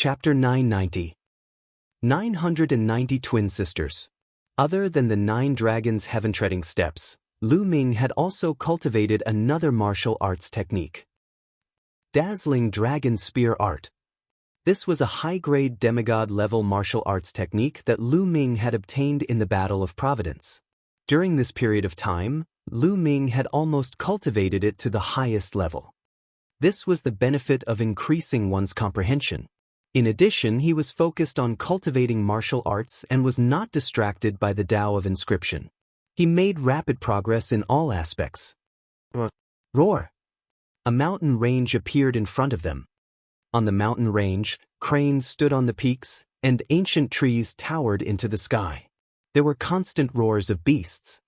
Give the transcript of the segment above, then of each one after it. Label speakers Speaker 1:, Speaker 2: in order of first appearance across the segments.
Speaker 1: Chapter 990. 990 Twin Sisters. Other than the 9 dragons' heaven-treading steps, Lu Ming had also cultivated another martial arts technique. Dazzling Dragon Spear Art. This was a high-grade demigod-level martial arts technique that Lu Ming had obtained in the Battle of Providence. During this period of time, Lu Ming had almost cultivated it to the highest level. This was the benefit of increasing one's comprehension. In addition, he was focused on cultivating martial arts and was not distracted by the Tao of inscription. He made rapid progress in all aspects. Roar! A mountain range appeared in front of them. On the mountain range, cranes stood on the peaks, and ancient trees towered into the sky. There were constant roars of beasts.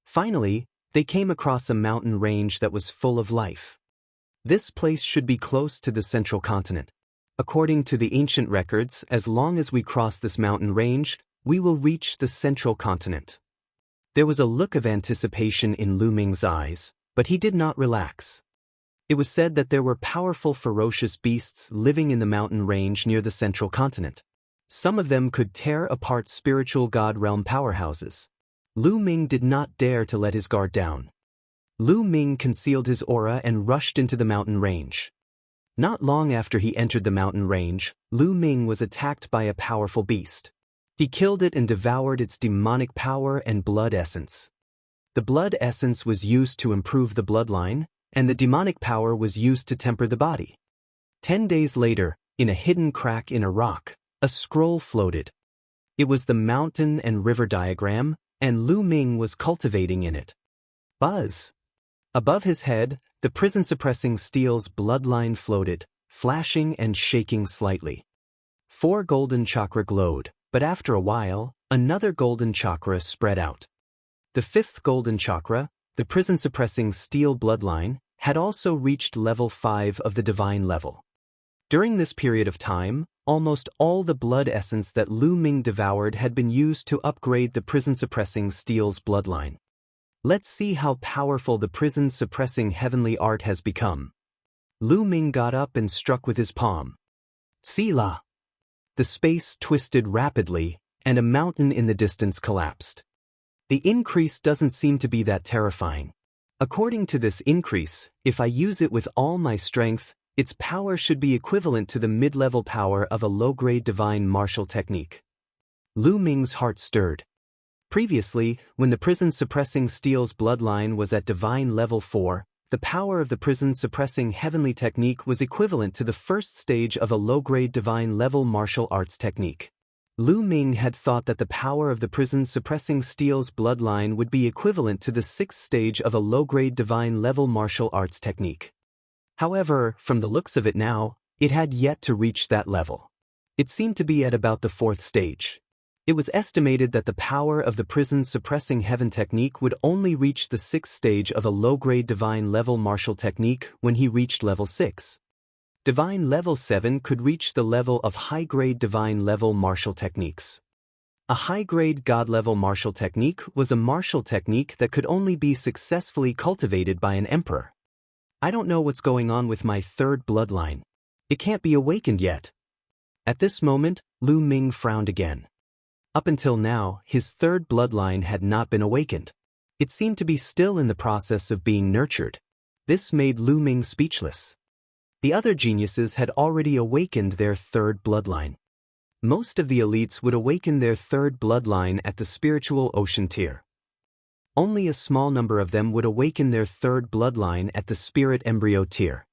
Speaker 1: Finally, they came across a mountain range that was full of life. This place should be close to the central continent. According to the ancient records, as long as we cross this mountain range, we will reach the central continent. There was a look of anticipation in Lu Ming's eyes, but he did not relax. It was said that there were powerful ferocious beasts living in the mountain range near the central continent. Some of them could tear apart spiritual god realm powerhouses. Lu Ming did not dare to let his guard down. Lu Ming concealed his aura and rushed into the mountain range. Not long after he entered the mountain range, Lu Ming was attacked by a powerful beast. He killed it and devoured its demonic power and blood essence. The blood essence was used to improve the bloodline, and the demonic power was used to temper the body. 10 days later, in a hidden crack in a rock, a scroll floated. It was the mountain and river diagram, and Lu Ming was cultivating in it. Buzz! Above his head, the prison-suppressing steel's bloodline floated, flashing and shaking slightly. 4 golden chakra glowed, but after a while, another golden chakra spread out. The 5th golden chakra, the prison-suppressing steel bloodline, had also reached level 5 of the divine level. During this period of time, almost all the blood essence that Lu Ming devoured had been used to upgrade the prison-suppressing steel's bloodline. Let's see how powerful the prison-suppressing heavenly art has become. Lu Ming got up and struck with his palm. Selah! The space twisted rapidly, and a mountain in the distance collapsed. The increase doesn't seem to be that terrifying. According to this increase, if I use it with all my strength, its power should be equivalent to the mid-level power of a low-grade divine martial technique. Lu Ming's heart stirred. Previously, when the prison-suppressing steel's bloodline was at divine level 4, the power of the prison-suppressing heavenly technique was equivalent to the first stage of a low-grade divine level martial arts technique. Lu Ming had thought that the power of the prison-suppressing steel's bloodline would be equivalent to the 6th stage of a low-grade divine level martial arts technique. However, from the looks of it now, it had yet to reach that level. It seemed to be at about the 4th stage. It was estimated that the power of the prison-suppressing heaven technique would only reach the 6th stage of a low-grade divine level martial technique when he reached level 6. Divine level 7 could reach the level of high-grade divine level martial techniques. A high-grade god-level martial technique was a martial technique that could only be successfully cultivated by an emperor. I don't know what's going on with my 3rd bloodline. It can't be awakened yet. At this moment, Lu Ming frowned again. Up until now, his 3rd bloodline had not been awakened. It seemed to be still in the process of being nurtured. This made Lu Ming speechless. The other geniuses had already awakened their 3rd bloodline. Most of the elites would awaken their 3rd bloodline at the spiritual ocean tier. Only a small number of them would awaken their 3rd bloodline at the spirit embryo tier.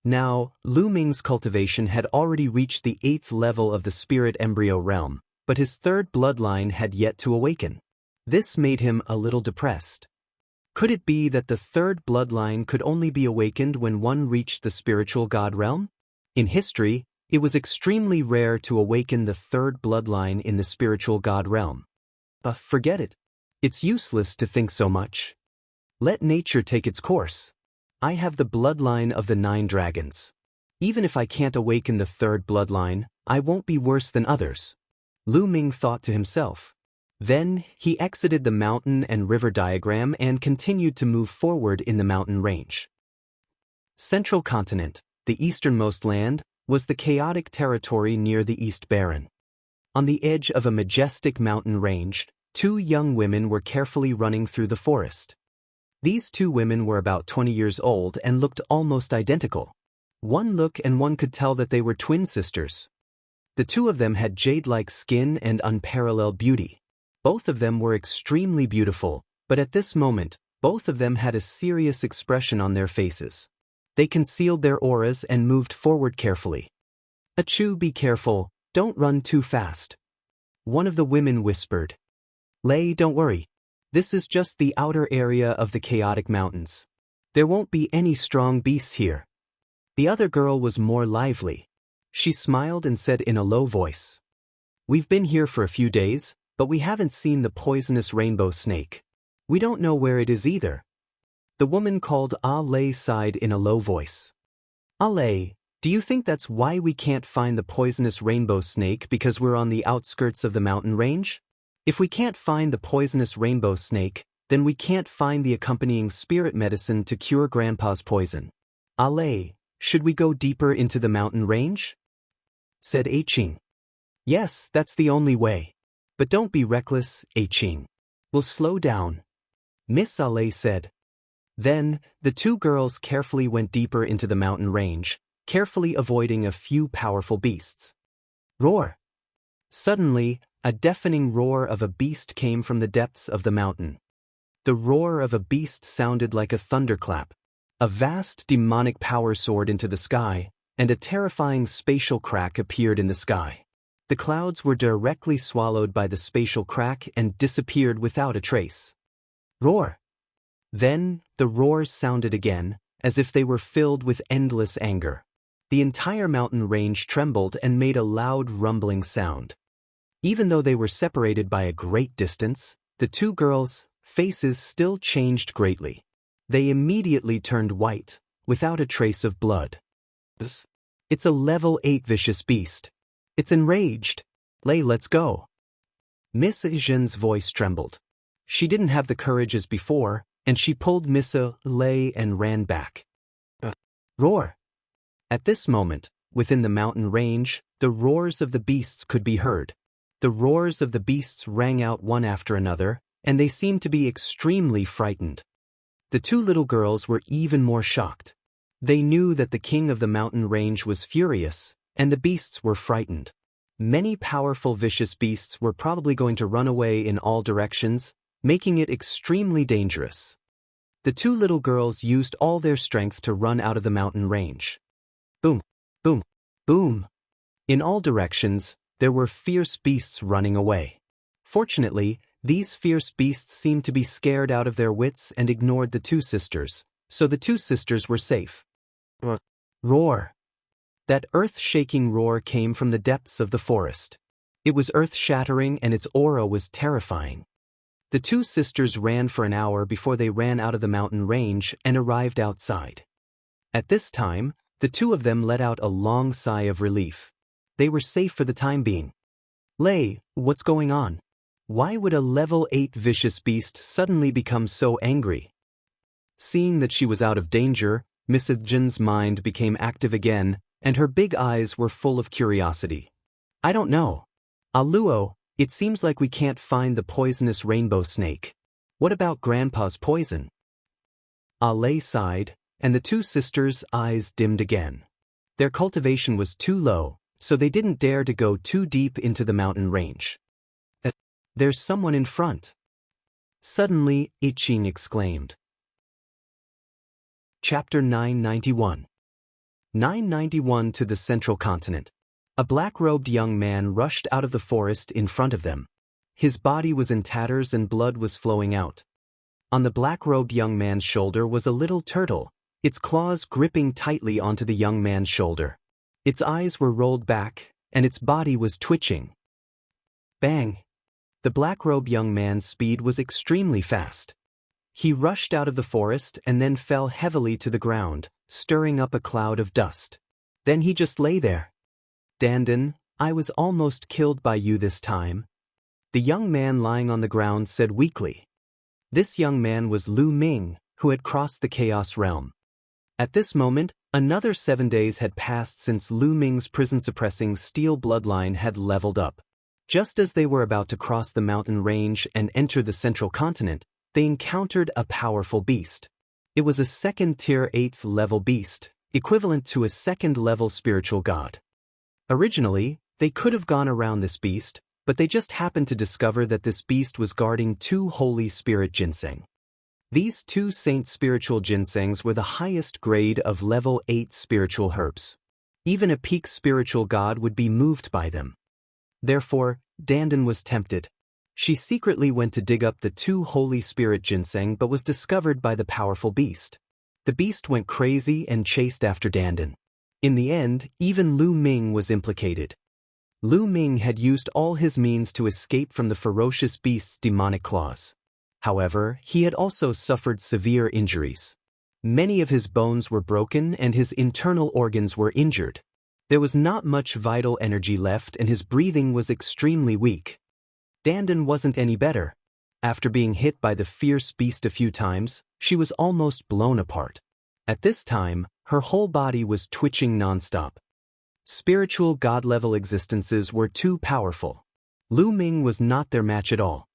Speaker 1: Now, Lu Ming's cultivation had already reached the 8th level of the spirit embryo realm, but his 3rd bloodline had yet to awaken. This made him a little depressed. Could it be that the 3rd bloodline could only be awakened when one reached the spiritual god realm? In history, it was extremely rare to awaken the 3rd bloodline in the spiritual god realm. Forget it. It's useless to think so much. Let nature take its course. I have the bloodline of the 9 dragons. Even if I can't awaken the 3rd bloodline, I won't be worse than others. Lu Ming thought to himself. Then, he exited the mountain and river diagram and continued to move forward in the mountain range. Central continent, the easternmost land, was the chaotic territory near the East Baron. On the edge of a majestic mountain range, two young women were carefully running through the forest. These two women were about 20 years old and looked almost identical. One look and one could tell that they were twin sisters. The two of them had jade-like skin and unparalleled beauty. Both of them were extremely beautiful, but at this moment, both of them had a serious expression on their faces. They concealed their auras and moved forward carefully. "Achoo, be careful, don't run too fast," one of the women whispered. "Lei, don't worry. This is just the outer area of the chaotic mountains. There won't be any strong beasts here." The other girl was more lively. She smiled and said in a low voice, "We've been here for a few days, but we haven't seen the poisonous rainbow snake. We don't know where it is either." The woman called Lei sighed in a low voice. "Lei, do you think that's why we can't find the poisonous rainbow snake because we're on the outskirts of the mountain range? If we can't find the poisonous rainbow snake, then we can't find the accompanying spirit medicine to cure Grandpa's poison. Lei, should we go deeper into the mountain range?" said Aiqing. "Yes, that's the only way. But don't be reckless, Aiqing. We'll slow down," Miss Lei said. Then, the two girls carefully went deeper into the mountain range, carefully avoiding a few powerful beasts. Roar! Suddenly, a deafening roar of a beast came from the depths of the mountain. The roar of a beast sounded like a thunderclap. A vast demonic power soared into the sky, and a terrifying spatial crack appeared in the sky. The clouds were directly swallowed by the spatial crack and disappeared without a trace. Roar! Then, the roars sounded again, as if they were filled with endless anger. The entire mountain range trembled and made a loud rumbling sound. Even though they were separated by a great distance, the two girls' faces still changed greatly. They immediately turned white, without a trace of blood. "It's a level 8 vicious beast. It's enraged. Lei, let's go." Miss Zhen's voice trembled. She didn't have the courage as before, and she pulled Miss Lei and ran back. Roar! At this moment, within the mountain range, the roars of the beasts could be heard. The roars of the beasts rang out one after another, and they seemed to be extremely frightened. The two little girls were even more shocked. They knew that the king of the mountain range was furious, and the beasts were frightened. Many powerful vicious beasts were probably going to run away in all directions, making it extremely dangerous. The two little girls used all their strength to run out of the mountain range. Boom, boom, boom. In all directions, there were fierce beasts running away. Fortunately, these fierce beasts seemed to be scared out of their wits and ignored the two sisters, so the two sisters were safe. Roar! That earth-shaking roar came from the depths of the forest. It was earth-shattering and its aura was terrifying. The two sisters ran for an hour before they ran out of the mountain range and arrived outside. At this time, the two of them let out a long sigh of relief. They were safe for the time being. "Lei, what's going on? Why would a level 8 vicious beast suddenly become so angry?" Seeing that she was out of danger, Miss Zhen's mind became active again, and her big eyes were full of curiosity. "I don't know. Luo, it seems like we can't find the poisonous rainbow snake. What about Grandpa's poison?" Lei sighed, and the two sisters' eyes dimmed again. Their cultivation was too low, so they didn't dare to go too deep into the mountain range. "There's someone in front." Suddenly, Aiqing exclaimed. Chapter 991. 991 to the Central Continent. A black-robed young man rushed out of the forest in front of them. His body was in tatters and blood was flowing out. On the black-robed young man's shoulder was a little turtle, its claws gripping tightly onto the young man's shoulder. Its eyes were rolled back, and its body was twitching. Bang! The black-robed young man's speed was extremely fast. He rushed out of the forest and then fell heavily to the ground, stirring up a cloud of dust. Then he just lay there. "Dandan, I was almost killed by you this time," the young man lying on the ground said weakly. This young man was Lu Ming, who had crossed the Chaos Realm. At this moment, Another 7 days had passed since Lu Ming's prison-suppressing steel bloodline had leveled up. Just as they were about to cross the mountain range and enter the central continent, they encountered a powerful beast. It was a second-tier 8th level beast, equivalent to a second-level spiritual god. Originally, they could have gone around this beast, but they just happened to discover that this beast was guarding 2 holy spirit ginseng. These 2 saint spiritual ginsengs were the highest grade of level 8 spiritual herbs. Even a peak spiritual god would be moved by them. Therefore, Dandan was tempted. She secretly went to dig up the 2 holy spirit ginseng but was discovered by the powerful beast. The beast went crazy and chased after Dandan. In the end, even Lu Ming was implicated. Lu Ming had used all his means to escape from the ferocious beast's demonic claws. However, he had also suffered severe injuries. Many of his bones were broken and his internal organs were injured. There was not much vital energy left and his breathing was extremely weak. Dandan wasn't any better. After being hit by the fierce beast a few times, she was almost blown apart. At this time, her whole body was twitching nonstop. Spiritual god-level existences were too powerful. Lu Ming was not their match at all.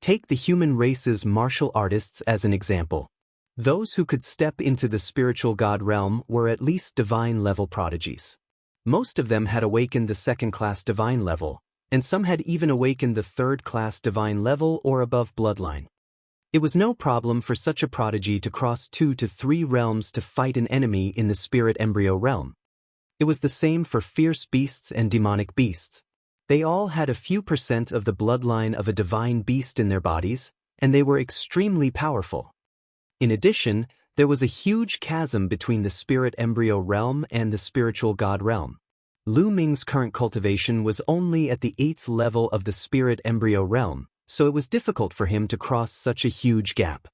Speaker 1: Take the human race's martial artists as an example. Those who could step into the spiritual god realm were at least divine-level prodigies. Most of them had awakened the 2nd-class divine level, and some had even awakened the 3rd-class divine level or above bloodline. It was no problem for such a prodigy to cross 2 to 3 realms to fight an enemy in the spirit embryo realm. It was the same for fierce beasts and demonic beasts. They all had a few % of the bloodline of a divine beast in their bodies, and they were extremely powerful. In addition, there was a huge chasm between the spirit embryo realm and the spiritual god realm. Lu Ming's current cultivation was only at the 8th level of the spirit embryo realm, so it was difficult for him to cross such a huge gap.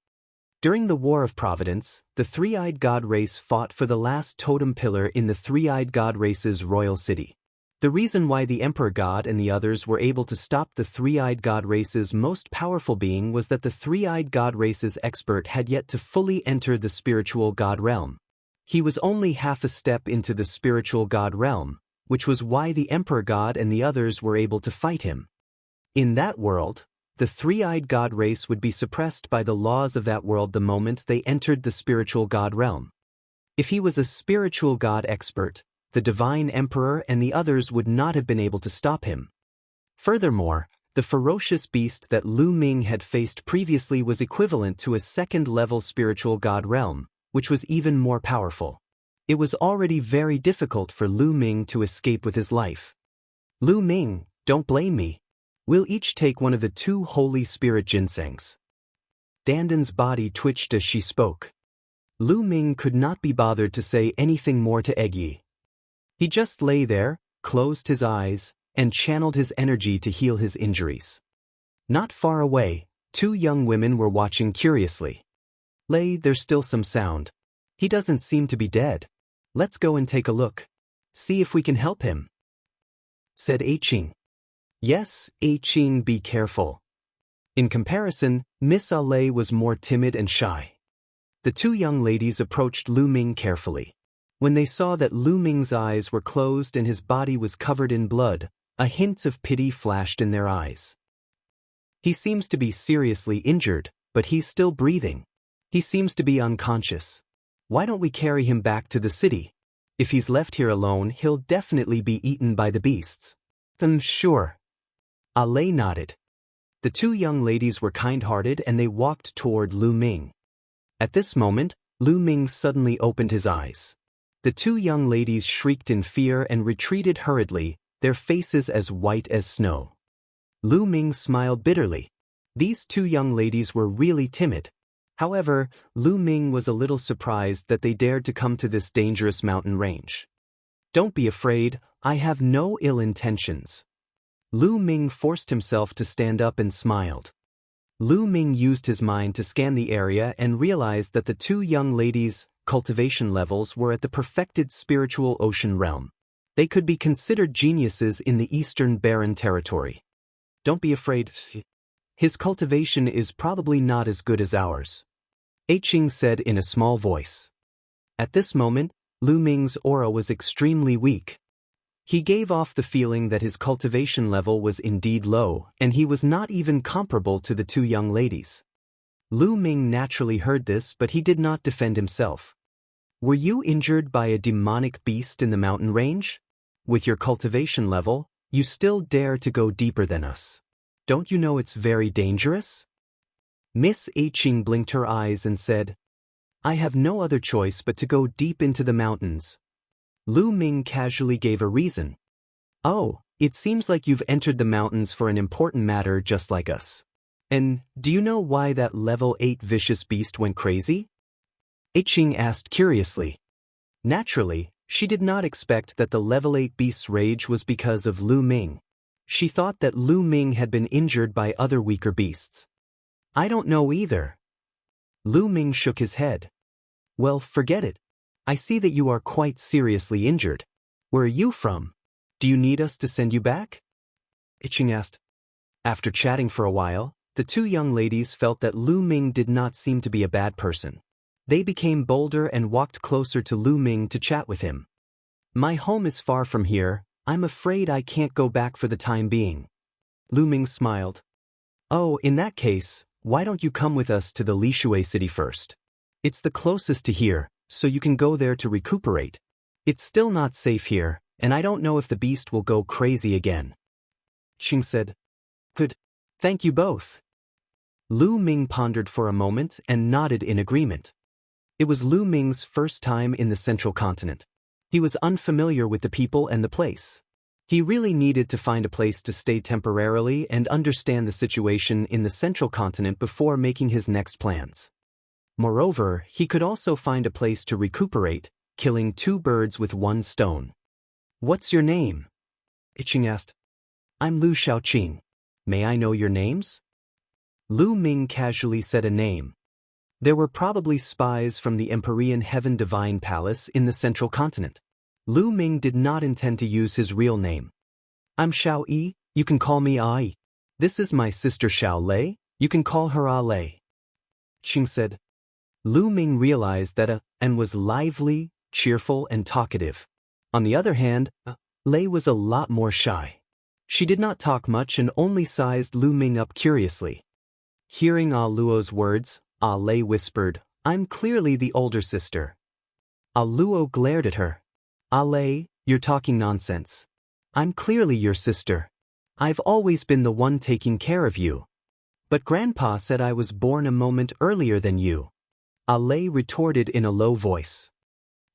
Speaker 1: During the War of Providence, the Three-Eyed God race fought for the last totem pillar in the Three-Eyed God race's royal city. The reason why the Emperor God and the others were able to stop the Three-Eyed God race's most powerful being was that the Three-Eyed God race's expert had yet to fully enter the spiritual god realm. He was only half a step into the spiritual god realm, which was why the Emperor God and the others were able to fight him. In that world, the Three-Eyed God race would be suppressed by the laws of that world the moment they entered the spiritual god realm. If he was a spiritual god expert, the Divine Emperor and the others would not have been able to stop him. Furthermore, the ferocious beast that Lu Ming had faced previously was equivalent to a 2nd-level spiritual god realm, which was even more powerful. It was already very difficult for Lu Ming to escape with his life. Lu Ming, don't blame me. We'll each take one of the 2 holy spirit ginsengs. Dandan's body twitched as she spoke. Lu Ming could not be bothered to say anything more to Egyi. He just lay there, closed his eyes, and channeled his energy to heal his injuries. Not far away, 2 young women were watching curiously. There's still some sound. He doesn't seem to be dead. Let's go and take a look. See if we can help him, said Aiqing. Yes, Aiqing, be careful. In comparison, Miss Ale was more timid and shy. The 2 young ladies approached Lu Ming carefully. When they saw that Lu Ming's eyes were closed and his body was covered in blood, a hint of pity flashed in their eyes. He seems to be seriously injured, but he's still breathing. He seems to be unconscious. Why don't we carry him back to the city? If he's left here alone, he'll definitely be eaten by the beasts. Sure. Ale nodded. The 2 young ladies were kind-hearted and they walked toward Lu Ming. At this moment, Lu Ming suddenly opened his eyes. The 2 young ladies shrieked in fear and retreated hurriedly, their faces as white as snow. Lu Ming smiled bitterly. These 2 young ladies were really timid. However, Lu Ming was a little surprised that they dared to come to this dangerous mountain range. Don't be afraid, I have no ill intentions. Lu Ming forced himself to stand up and smiled. Lu Ming used his mind to scan the area and realized that the 2 young ladies' cultivation levels were at the perfected spiritual ocean realm. They could be considered geniuses in the Eastern Barren Territory. Don't be afraid. His cultivation is probably not as good as ours, Aiqing said in a small voice. At this moment, Lu Ming's aura was extremely weak. He gave off the feeling that his cultivation level was indeed low, and he was not even comparable to the two young ladies. Lu Ming naturally heard this, but he did not defend himself. Were you injured by a demonic beast in the mountain range? With your cultivation level, you still dare to go deeper than us. Don't you know it's very dangerous? Miss Qing blinked her eyes and said, I have no other choice but to go deep into the mountains. Lu Ming casually gave a reason. Oh, it seems like you've entered the mountains for an important matter just like us. And do you know why that level 8 vicious beast went crazy? Qing asked curiously. Naturally, she did not expect that the level 8 beast's rage was because of Lu Ming. She thought that Lu Ming had been injured by other weaker beasts. I don't know either. Lu Ming shook his head. Well, forget it. I see that you are quite seriously injured. Where are you from? Do you need us to send you back? Qing asked. After chatting for a while, the two young ladies felt that Lu Ming did not seem to be a bad person. They became bolder and walked closer to Lu Ming to chat with him. My home is far from here. I'm afraid I can't go back for the time being. Lu Ming smiled. Oh, in that case, why don't you come with us to the Lishui city first? It's the closest to here, so you can go there to recuperate. It's still not safe here, and I don't know if the beast will go crazy again. Qing said. Good. Thank you both. Lu Ming pondered for a moment and nodded in agreement. It was Lu Ming's first time in the central continent. He was unfamiliar with the people and the place. He really needed to find a place to stay temporarily and understand the situation in the central continent before making his next plans. Moreover, he could also find a place to recuperate, killing two birds with one stone. What's your name? Qing asked. I'm Lu Shaoqing. May I know your names? Lu Ming casually said a name. There were probably spies from the Empyrean Heaven Divine Palace in the central continent. Lu Ming did not intend to use his real name. I'm Xiao Yi, you can call me Ai. This is my sister Xiao Lei, you can call her A Lei. Qing said. Lu Ming realized that An was lively, cheerful, and talkative. On the other hand, Lei was a lot more shy. She did not talk much and only sized Lu Ming up curiously. Hearing A Luo's words, A Lei whispered, I'm clearly the older sister. A Luo glared at her. A Lei, you're talking nonsense. I'm clearly your sister. I've always been the one taking care of you. But Grandpa said I was born a moment earlier than you. A Lei retorted in a low voice.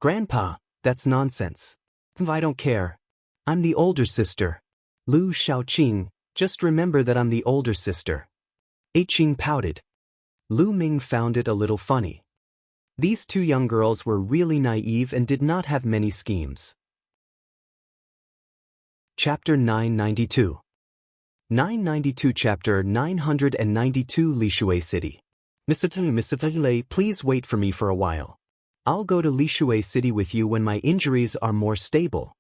Speaker 1: Grandpa, that's nonsense. I don't care. I'm the older sister. Lu Shaoqing, just remember that I'm the older sister. Qing pouted. Lu Ming found it a little funny. These two young girls were really naive and did not have many schemes. Chapter 992. 992 Chapter 992 Lishui City. Mr. Lei, please wait for me for a while. I'll go to Lishui City with you when my injuries are more stable.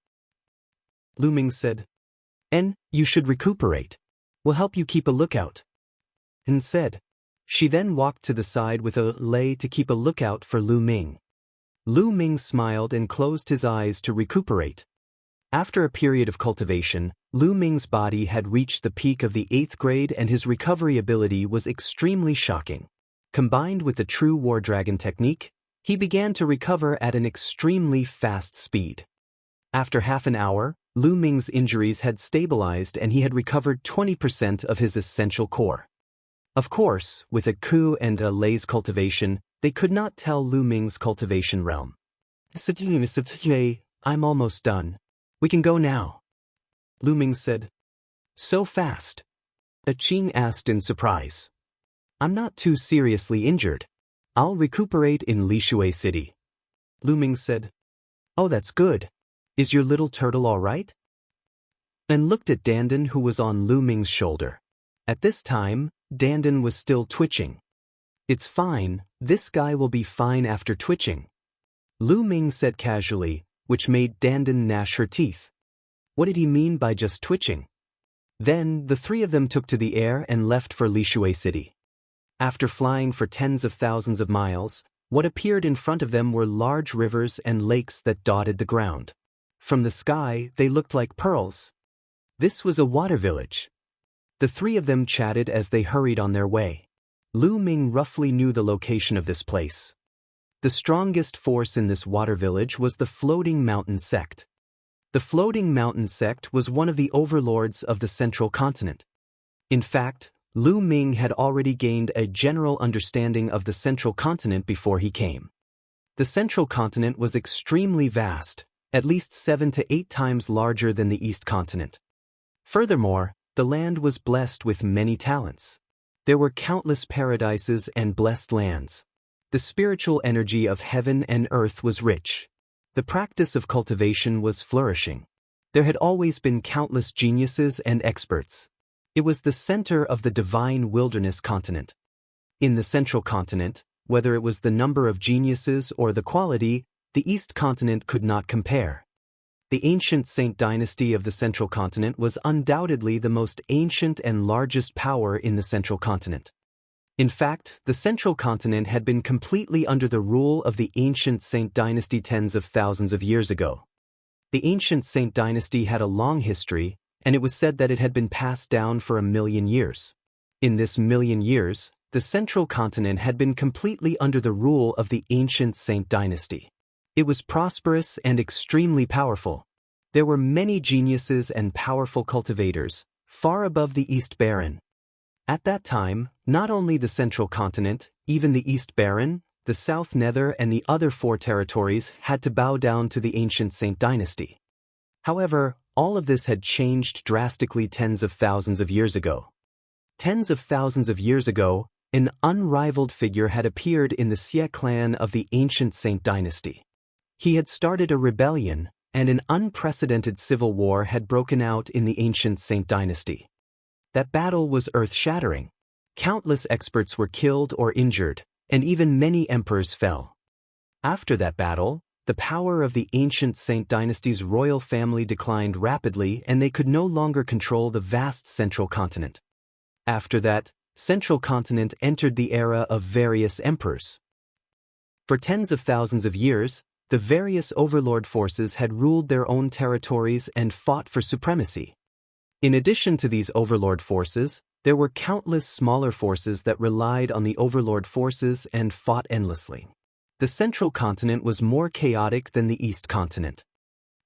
Speaker 1: Lu Ming said. And you should recuperate. We'll help you keep a lookout. And said. She then walked to the side with A Lei to keep a lookout for Lu Ming. Lu Ming smiled and closed his eyes to recuperate. After a period of cultivation, Lu Ming's body had reached the peak of the 8th grade and his recovery ability was extremely shocking. Combined with the true War Dragon technique, he began to recover at an extremely fast speed. After half an hour, Lu Ming's injuries had stabilized and he had recovered 20% of his essential core. Of course, with a Ku and A Lei's cultivation, they could not tell Lu Ming's cultivation realm. I'm almost done. We can go now. Lu Ming said. So fast? Qing asked in surprise. I'm not too seriously injured. I'll recuperate in Lishui City. Lu Ming said. Oh, that's good. Is your little turtle all right? And looked at Dandan who was on Lu Ming's shoulder. At this time, Dandan was still twitching. It's fine, this guy will be fine after twitching. Lu Ming said casually, which made Dandan gnash her teeth. What did he mean by just twitching? Then, the three of them took to the air and left for Lishui City. After flying for tens of thousands of miles, What appeared in front of them were large rivers and lakes that dotted the ground. From the sky, they looked like pearls. This was a water village. The three of them chatted as they hurried on their way. Lu Ming roughly knew the location of this place. The strongest force in this water village was the Floating Mountain sect. The Floating Mountain sect was one of the overlords of the central continent. In fact, Lu Ming had already gained a general understanding of the central continent before he came. The central continent was extremely vast, at least 7 to 8 times larger than the East continent. Furthermore, the land was blessed with many talents. There were countless paradises and blessed lands. The spiritual energy of heaven and earth was rich. The practice of cultivation was flourishing. There had always been countless geniuses and experts. It was the center of the divine wilderness continent. In the central continent, whether it was the number of geniuses or the quality, the East continent could not compare. The ancient Saint dynasty of the central continent was undoubtedly the most ancient and largest power in the central continent. In fact, the central continent had been completely under the rule of the ancient Saint dynasty tens of thousands of years ago. The ancient Saint dynasty had a long history, and it was said that it had been passed down for 1,000,000 years. In this 1,000,000 years, the central continent had been completely under the rule of the ancient Saint dynasty. It was prosperous and extremely powerful. There were many geniuses and powerful cultivators, far above the East Baron. At that time, not only the central continent, even the East Baron, the South Nether and the other 4 territories had to bow down to the ancient Saint dynasty. However, all of this had changed drastically tens of thousands of years ago. Tens of thousands of years ago, an unrivaled figure had appeared in the Xie clan of the ancient Saint dynasty. He had started a rebellion, and an unprecedented civil war had broken out in the ancient Saint dynasty. That battle was earth-shattering. Countless experts were killed or injured, and even many emperors fell. After that battle, the power of the ancient Saint dynasty's royal family declined rapidly and they could no longer control the vast central continent. After that, central continent entered the era of various emperors. For tens of thousands of years, the various overlord forces had ruled their own territories and fought for supremacy. In addition to these overlord forces, there were countless smaller forces that relied on the overlord forces and fought endlessly. The central continent was more chaotic than the East continent.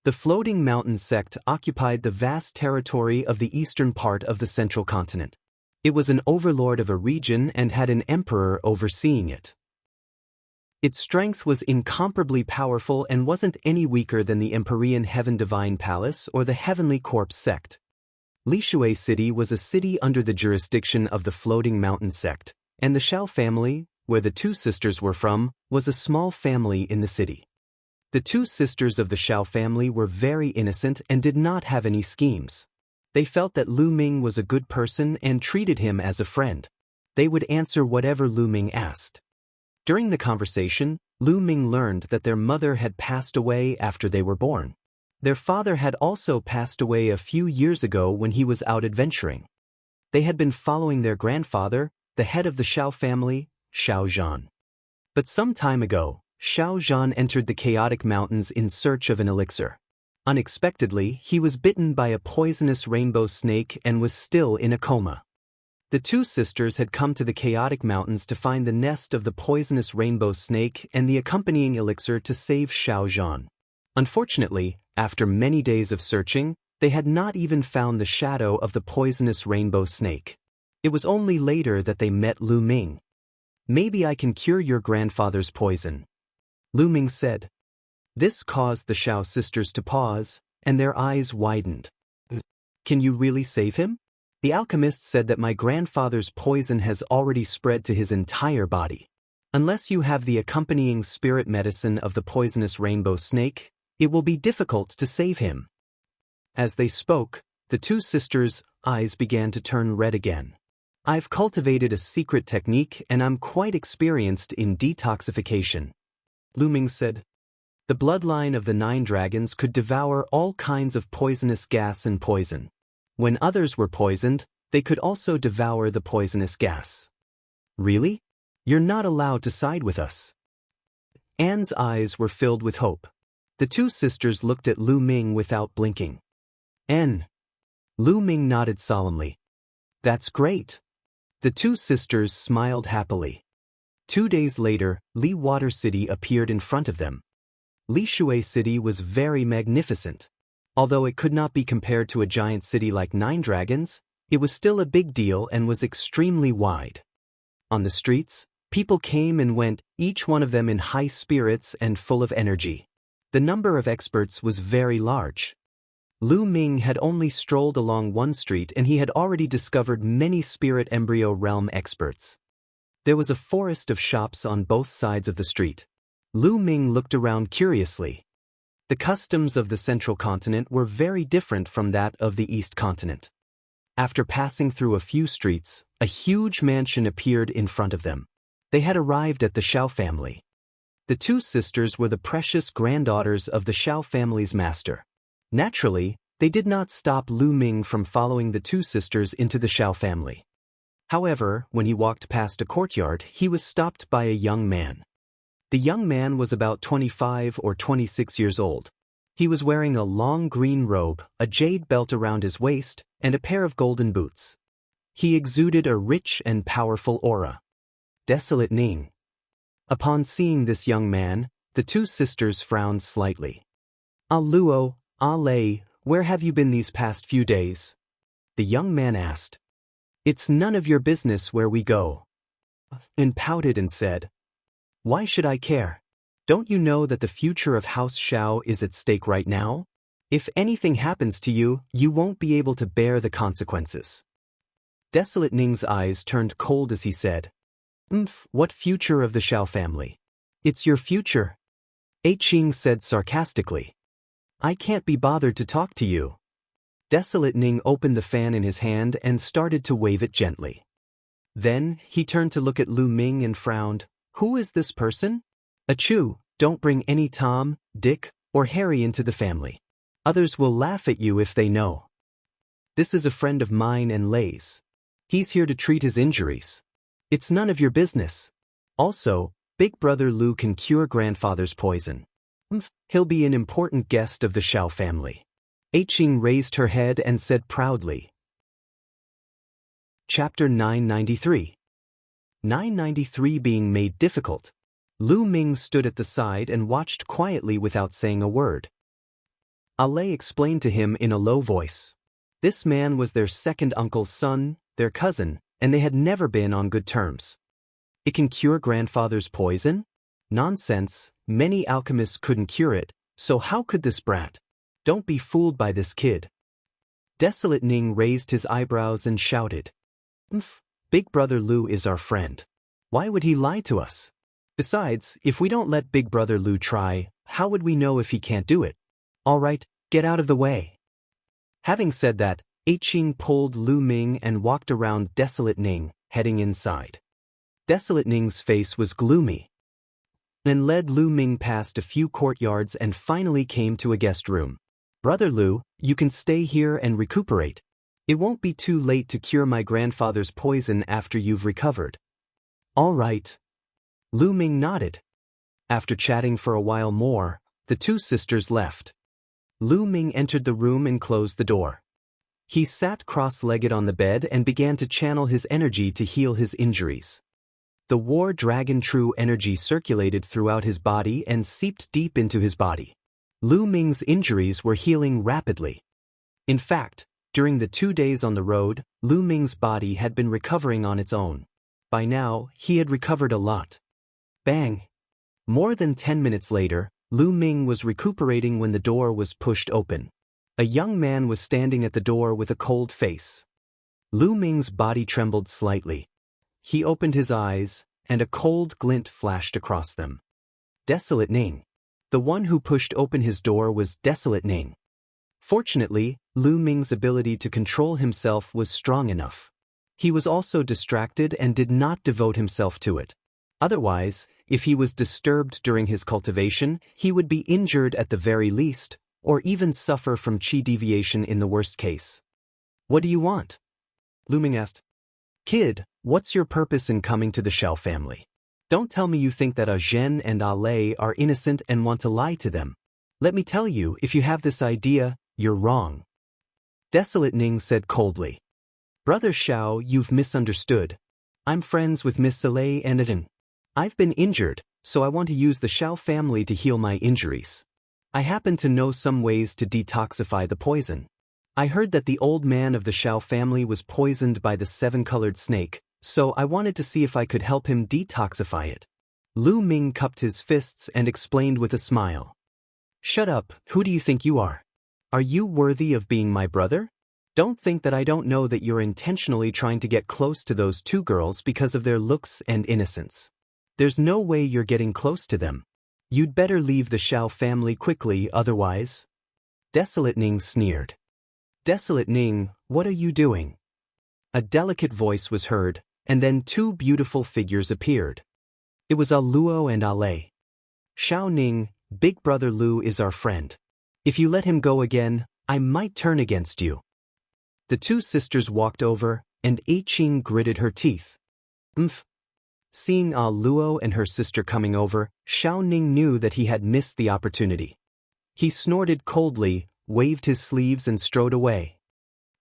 Speaker 1: The Floating Mountain sect occupied the vast territory of the eastern part of the central continent. It was an overlord of a region and had an emperor overseeing it. Its strength was incomparably powerful and wasn't any weaker than the Empyrean Heaven Divine Palace or the Heavenly Corpse sect. Lishui City was a city under the jurisdiction of the Floating Mountain sect, and the Shao family, where the 2 sisters were from, was a small family in the city. The 2 sisters of the Shao family were very innocent and did not have any schemes. They felt that Lu Ming was a good person and treated him as a friend. They would answer whatever Lu Ming asked. During the conversation, Lu Ming learned that their mother had passed away after they were born. Their father had also passed away a few years ago when he was out adventuring. They had been following their grandfather, the head of the Shao family, Shao Zhan. But some time ago, Shao Zhan entered the chaotic mountains in search of an elixir. Unexpectedly, he was bitten by a poisonous rainbow snake and was still in a coma. The 2 sisters had come to the chaotic mountains to find the nest of the poisonous rainbow snake and the accompanying elixir to save Shao Zhan. Unfortunately, after many days of searching, they had not even found the shadow of the poisonous rainbow snake. It was only later that they met Lu Ming. "Maybe I can cure your grandfather's poison," Lu Ming said. This caused the Shao sisters to pause, and their eyes widened. "Can you really save him?" The alchemist said that my grandfather's poison has already spread to his entire body. Unless you have the accompanying spirit medicine of the poisonous rainbow snake, it will be difficult to save him. As they spoke, the 2 sisters' eyes began to turn red again. "I've cultivated a secret technique and I'm quite experienced in detoxification," Lu Ming said. The bloodline of the 9 dragons could devour all kinds of poisonous gas and poison. When others were poisoned, they could also devour the poisonous gas. "Really? You're not allowed to side with us." Anne's eyes were filled with hope. The two sisters looked at Lu Ming without blinking. N. Lu Ming nodded solemnly. That's great. The two sisters smiled happily. 2 days later, Li Water City appeared in front of them. Li Shui City was very magnificent. Although it could not be compared to a giant city like Nine Dragons, it was still a big deal and was extremely wide. On the streets, people came and went, each one of them in high spirits and full of energy. The number of experts was very large. Lu Ming had only strolled along one street and he had already discovered many spirit embryo realm experts. There was a forest of shops on both sides of the street. Lu Ming looked around curiously. The customs of the central continent were very different from that of the east continent. After passing through a few streets, a huge mansion appeared in front of them. They had arrived at the Xiao family. The two sisters were the precious granddaughters of the Xiao family's master. Naturally, they did not stop Lu Ming from following the two sisters into the Xiao family. However, when he walked past a courtyard, he was stopped by a young man. The young man was about 25 or 26 years old. He was wearing a long green robe, a jade belt around his waist, and a pair of golden boots. He exuded a rich and powerful aura. Desolate Ning. Upon seeing this young man, the two sisters frowned slightly. Ah Luo, Ah Lei, where have you been these past few days? The young man asked. It's none of your business where we go. And pouted and said, Why should I care? Don't you know that the future of House Xiao is at stake right now? If anything happens to you, you won't be able to bear the consequences. Desolate Ning's eyes turned cold as he said, what future of the Xiao family? It's your future. Qing said sarcastically. I can't be bothered to talk to you. Desolate Ning opened the fan in his hand and started to wave it gently. Then, he turned to look at Lu Ming and frowned. Who is this person? Achoo, don't bring any Tom, Dick, or Harry into the family. Others will laugh at you if they know. This is a friend of mine and Lei's. He's here to treat his injuries. It's none of your business. Also, Big Brother Lu can cure grandfather's poison. He'll be an important guest of the Xiao family. Qing raised her head and said proudly. Chapter 993. 993 being made difficult. Lu Ming stood at the side and watched quietly without saying a word. Lei explained to him in a low voice. This man was their second uncle's son, their cousin, and they had never been on good terms. It can cure grandfather's poison? Nonsense, many alchemists couldn't cure it, so how could this brat? Don't be fooled by this kid. Desolate Ning raised his eyebrows and shouted. Big Brother Lu is our friend. Why would he lie to us? Besides, if we don't let Big Brother Lu try, how would we know if he can't do it? All right, get out of the way. Having said that, Qing pulled Lu Ming and walked around Desolate Ning, heading inside. Desolate Ning's face was gloomy. Then led Lu Ming past a few courtyards and finally came to a guest room. Brother Lu, you can stay here and recuperate. It won't be too late to cure my grandfather's poison after you've recovered. All right. Lu Ming nodded. After chatting for a while more, the two sisters left. Lu Ming entered the room and closed the door. He sat cross-legged on the bed and began to channel his energy to heal his injuries. The War Dragon True energy circulated throughout his body and seeped deep into his body. Lu Ming's injuries were healing rapidly. In fact, during the 2 days on the road, Lu Ming's body had been recovering on its own. By now, he had recovered a lot. Bang! More than 10 minutes later, Lu Ming was recuperating when the door was pushed open. A young man was standing at the door with a cold face. Lu Ming's body trembled slightly. He opened his eyes, and a cold glint flashed across them. Desolate Ning. The one who pushed open his door was Desolate Ning. Fortunately, Lu Ming's ability to control himself was strong enough. He was also distracted and did not devote himself to it. Otherwise, if he was disturbed during his cultivation, he would be injured at the very least, or even suffer from qi deviation in the worst case. What do you want? Lu Ming asked. Kid, what's your purpose in coming to the Xiao family? Don't tell me you think that Zhen and Lei are innocent and want to lie to them. Let me tell you, if you have this idea, you're wrong. Desolate Ning said coldly. Brother Xiao, you've misunderstood. I'm friends with Miss Soleil and Eden. I've been injured, so I want to use the Xiao family to heal my injuries. I happen to know some ways to detoxify the poison. I heard that the old man of the Xiao family was poisoned by the seven-colored snake, so I wanted to see if I could help him detoxify it. Lu Ming cupped his fists and explained with a smile. Shut up, who do you think you are? Are you worthy of being my brother? Don't think that I don't know that you're intentionally trying to get close to those two girls because of their looks and innocence. There's no way you're getting close to them. You'd better leave the Xiao family quickly, otherwise. Desolate Ning sneered. Desolate Ning, what are you doing? A delicate voice was heard, and then two beautiful figures appeared. It was Luo and Lei. Xiao Ning, Big Brother Lu is our friend. If you let him go again, I might turn against you. The two sisters walked over, and Qing gritted her teeth. Seeing Luo and her sister coming over, Xiao Ning knew that he had missed the opportunity. He snorted coldly, waved his sleeves and strode away.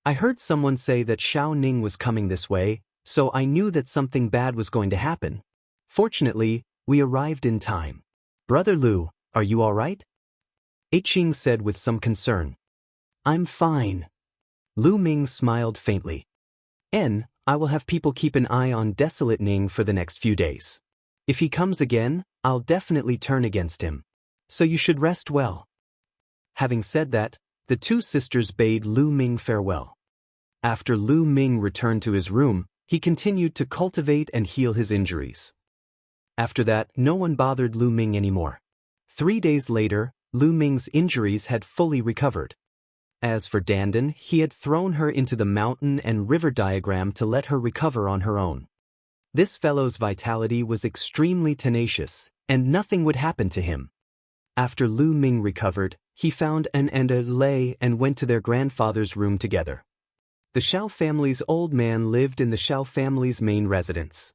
Speaker 1: I heard someone say that Xiao Ning was coming this way, so I knew that something bad was going to happen. Fortunately, we arrived in time. Brother Lu, are you all right? Qing said with some concern. I'm fine. Lu Ming smiled faintly. I will have people keep an eye on Desolate Ning for the next few days. If he comes again, I'll definitely turn against him. So you should rest well. Having said that, the two sisters bade Lu Ming farewell. After Lu Ming returned to his room, he continued to cultivate and heal his injuries. After that, no one bothered Lu Ming anymore. 3 days later, Lu Ming's injuries had fully recovered. As for Dandan, he had thrown her into the mountain and river diagram to let her recover on her own. This fellow's vitality was extremely tenacious, and nothing would happen to him. After Lu Ming recovered, he found An and Lei and went to their grandfather's room together. The Xiao family's old man lived in the Xiao family's main residence.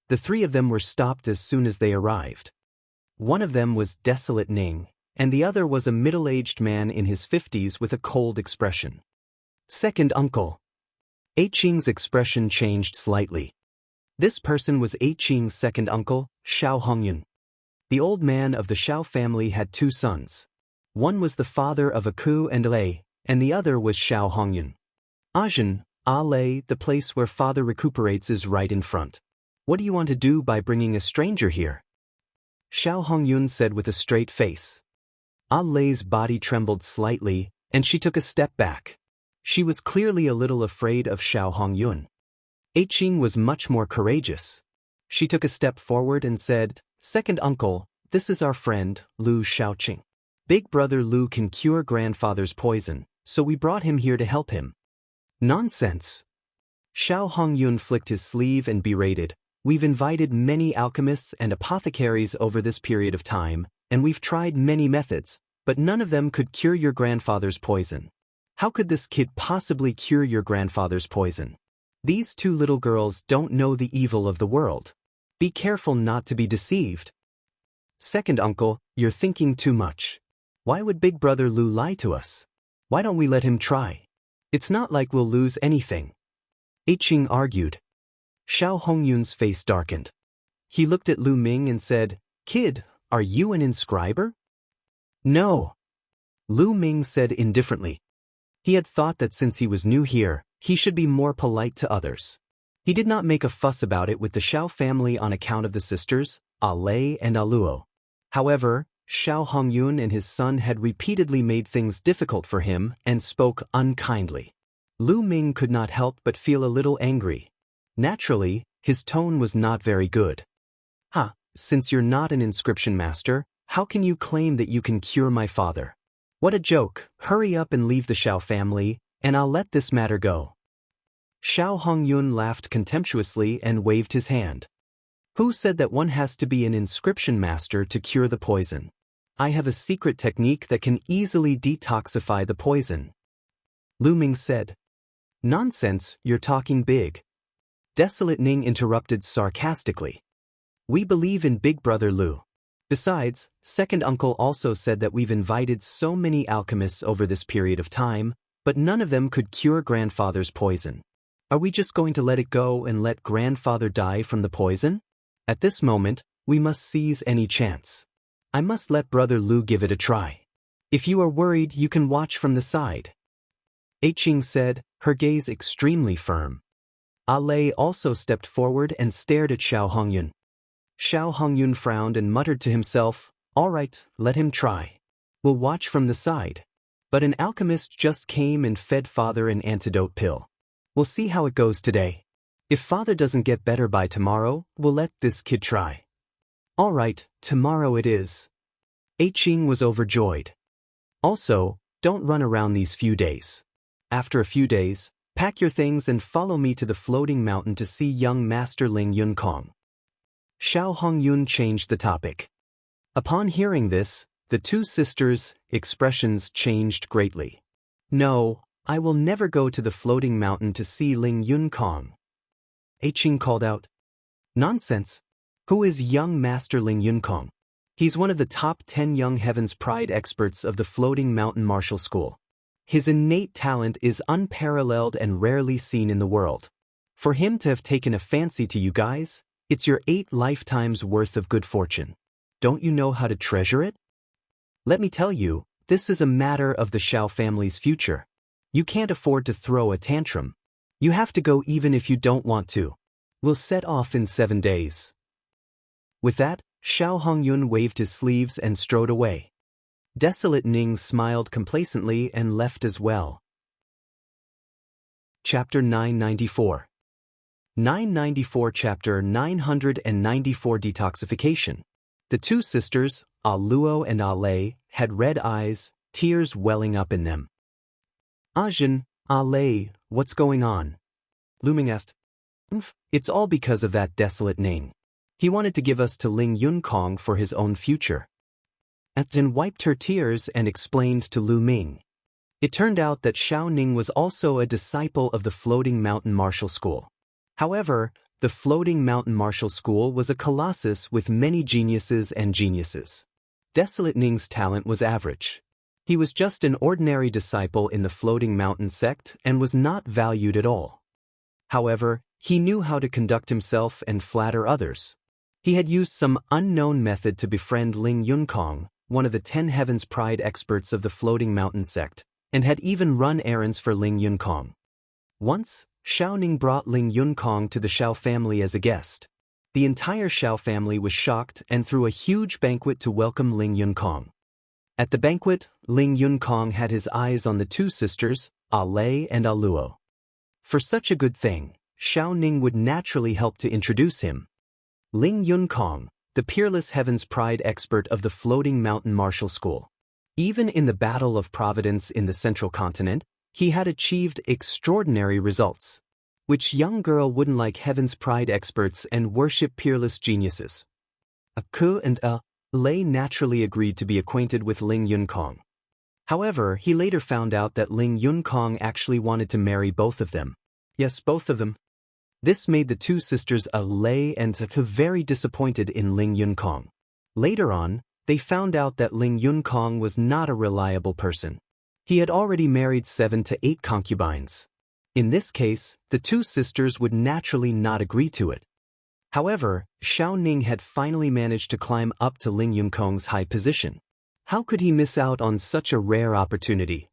Speaker 1: The three of them were stopped as soon as they arrived. One of them was Desolate Ning, and the other was a middle-aged man in his 50s with a cold expression. Second uncle. Qing's expression changed slightly. This person was Qing's second uncle, Xiao Hongyun. The old man of the Xiao family had 2 sons. One was the father of Aku and Lei, and the other was Xiao Hongyun. Ajin, Lei, the place where father recuperates is right in front. What do you want to do by bringing a stranger here? Xiao Hongyun said with a straight face. Lei's body trembled slightly, and she took a step back. She was clearly a little afraid of Xiao Hongyun. Qing was much more courageous. She took a step forward and said, Second uncle, this is our friend, Lu Xiaoqing. Big brother Lu can cure grandfather's poison, so we brought him here to help him. Nonsense. Xiao Hongyun flicked his sleeve and berated, We've invited many alchemists and apothecaries over this period of time, and we've tried many methods, but none of them could cure your grandfather's poison. How could this kid possibly cure your grandfather's poison? These 2 little girls don't know the evil of the world. Be careful not to be deceived. Second uncle, you're thinking too much. Why would big brother Lu lie to us? Why don't we let him try? It's not like we'll lose anything. Qing argued. Xiao Hongyun's face darkened. He looked at Lu Ming and said, Kid, are you an inscriber? No. Lu Ming said indifferently. He had thought that since he was new here, he should be more polite to others. He did not make a fuss about it with the Xiao family on account of the sisters, Lei and Luo. However, Xiao Hongyun and his son had repeatedly made things difficult for him and spoke unkindly. Lu Ming could not help but feel a little angry. Naturally, his tone was not very good. Since you're not an inscription master, how can you claim that you can cure my father? What a joke. Hurry up and leave the Xiao family, and I'll let this matter go. Xiao Hongyun laughed contemptuously and waved his hand. Who said that one has to be an inscription master to cure the poison? I have a secret technique that can easily detoxify the poison. Lu Ming said. Nonsense, you're talking big. Desolate Ning interrupted sarcastically. We believe in Big Brother Lu. Besides, second uncle also said that we've invited so many alchemists over this period of time, but none of them could cure grandfather's poison. Are we just going to let it go and let grandfather die from the poison? At this moment, we must seize any chance. I must let Brother Lu give it a try. If you are worried, you can watch from the side. Aiqing said, her gaze extremely firm. Ale also stepped forward and stared at Xiao Hongyun. Xiao Hongyun frowned and muttered to himself, all right, let him try. We'll watch from the side. But an alchemist just came and fed father an antidote pill. We'll see how it goes today. If father doesn't get better by tomorrow, we'll let this kid try. All right, tomorrow it is. Aiqing was overjoyed. Also, don't run around these few days. After a few days, pack your things and follow me to the floating mountain to see young Master Ling Yunkong. Xiao Hongyun changed the topic. Upon hearing this, the two sisters' expressions changed greatly. No, I will never go to the floating mountain to see Ling Yunkong. Aiqing called out. Nonsense. Who is young Master Ling Yunkong? He's one of the top 10 young Heaven's Pride experts of the Floating Mountain Martial School. His innate talent is unparalleled and rarely seen in the world. For him to have taken a fancy to you guys, it's your 8 lifetimes worth of good fortune. Don't you know how to treasure it? Let me tell you, this is a matter of the Xiao family's future. You can't afford to throw a tantrum. You have to go even if you don't want to. We'll set off in 7 days. With that, Xiao Hongyun waved his sleeves and strode away. Desolate Ning smiled complacently and left as well. Chapter 994. 994 Chapter 994 Detoxification. The two sisters, Luo and Ale, had red eyes, tears welling up in them. Ajin, Ale, what's going on? Lu Ming asked. It's all because of that desolate Ning. He wanted to give us to Ling Yunkong for his own future. Ajin wiped her tears and explained to Lu Ming. It turned out that Xiao Ning was also a disciple of the Floating Mountain Martial School. However, the Floating Mountain Martial School was a colossus with many geniuses and geniuses. Desolate Ning's talent was average. He was just an ordinary disciple in the Floating Mountain sect and was not valued at all. However, he knew how to conduct himself and flatter others. He had used some unknown method to befriend Ling Yunkong, one of the 10 Heaven's Pride experts of the Floating Mountain sect, and had even run errands for Ling Yunkong. Once, Xiao Ning brought Ling Yunkong to the Xiao family as a guest. The entire Xiao family was shocked and threw a huge banquet to welcome Ling Yunkong. At the banquet, Ling Yunkong had his eyes on the two sisters, Ale and Luo. For such a good thing, Xiao Ning would naturally help to introduce him. Ling Yunkong, the peerless Heaven's Pride expert of the Floating Mountain Martial School. Even in the Battle of Providence in the Central Continent, he had achieved extraordinary results. Which young girl wouldn't like Heaven's Pride experts and worship peerless geniuses? Ku and Lei naturally agreed to be acquainted with Ling Yunkong. However, he later found out that Ling Yunkong actually wanted to marry both of them. Yes, both of them. This made the two sisters Lei and Ku very disappointed in Ling Yunkong. Later on, they found out that Ling Yunkong was not a reliable person. He had already married 7 to 8 concubines. In this case, the two sisters would naturally not agree to it. However, Xiao Ning had finally managed to climb up to Ling Yunkong's high position. How could he miss out on such a rare opportunity?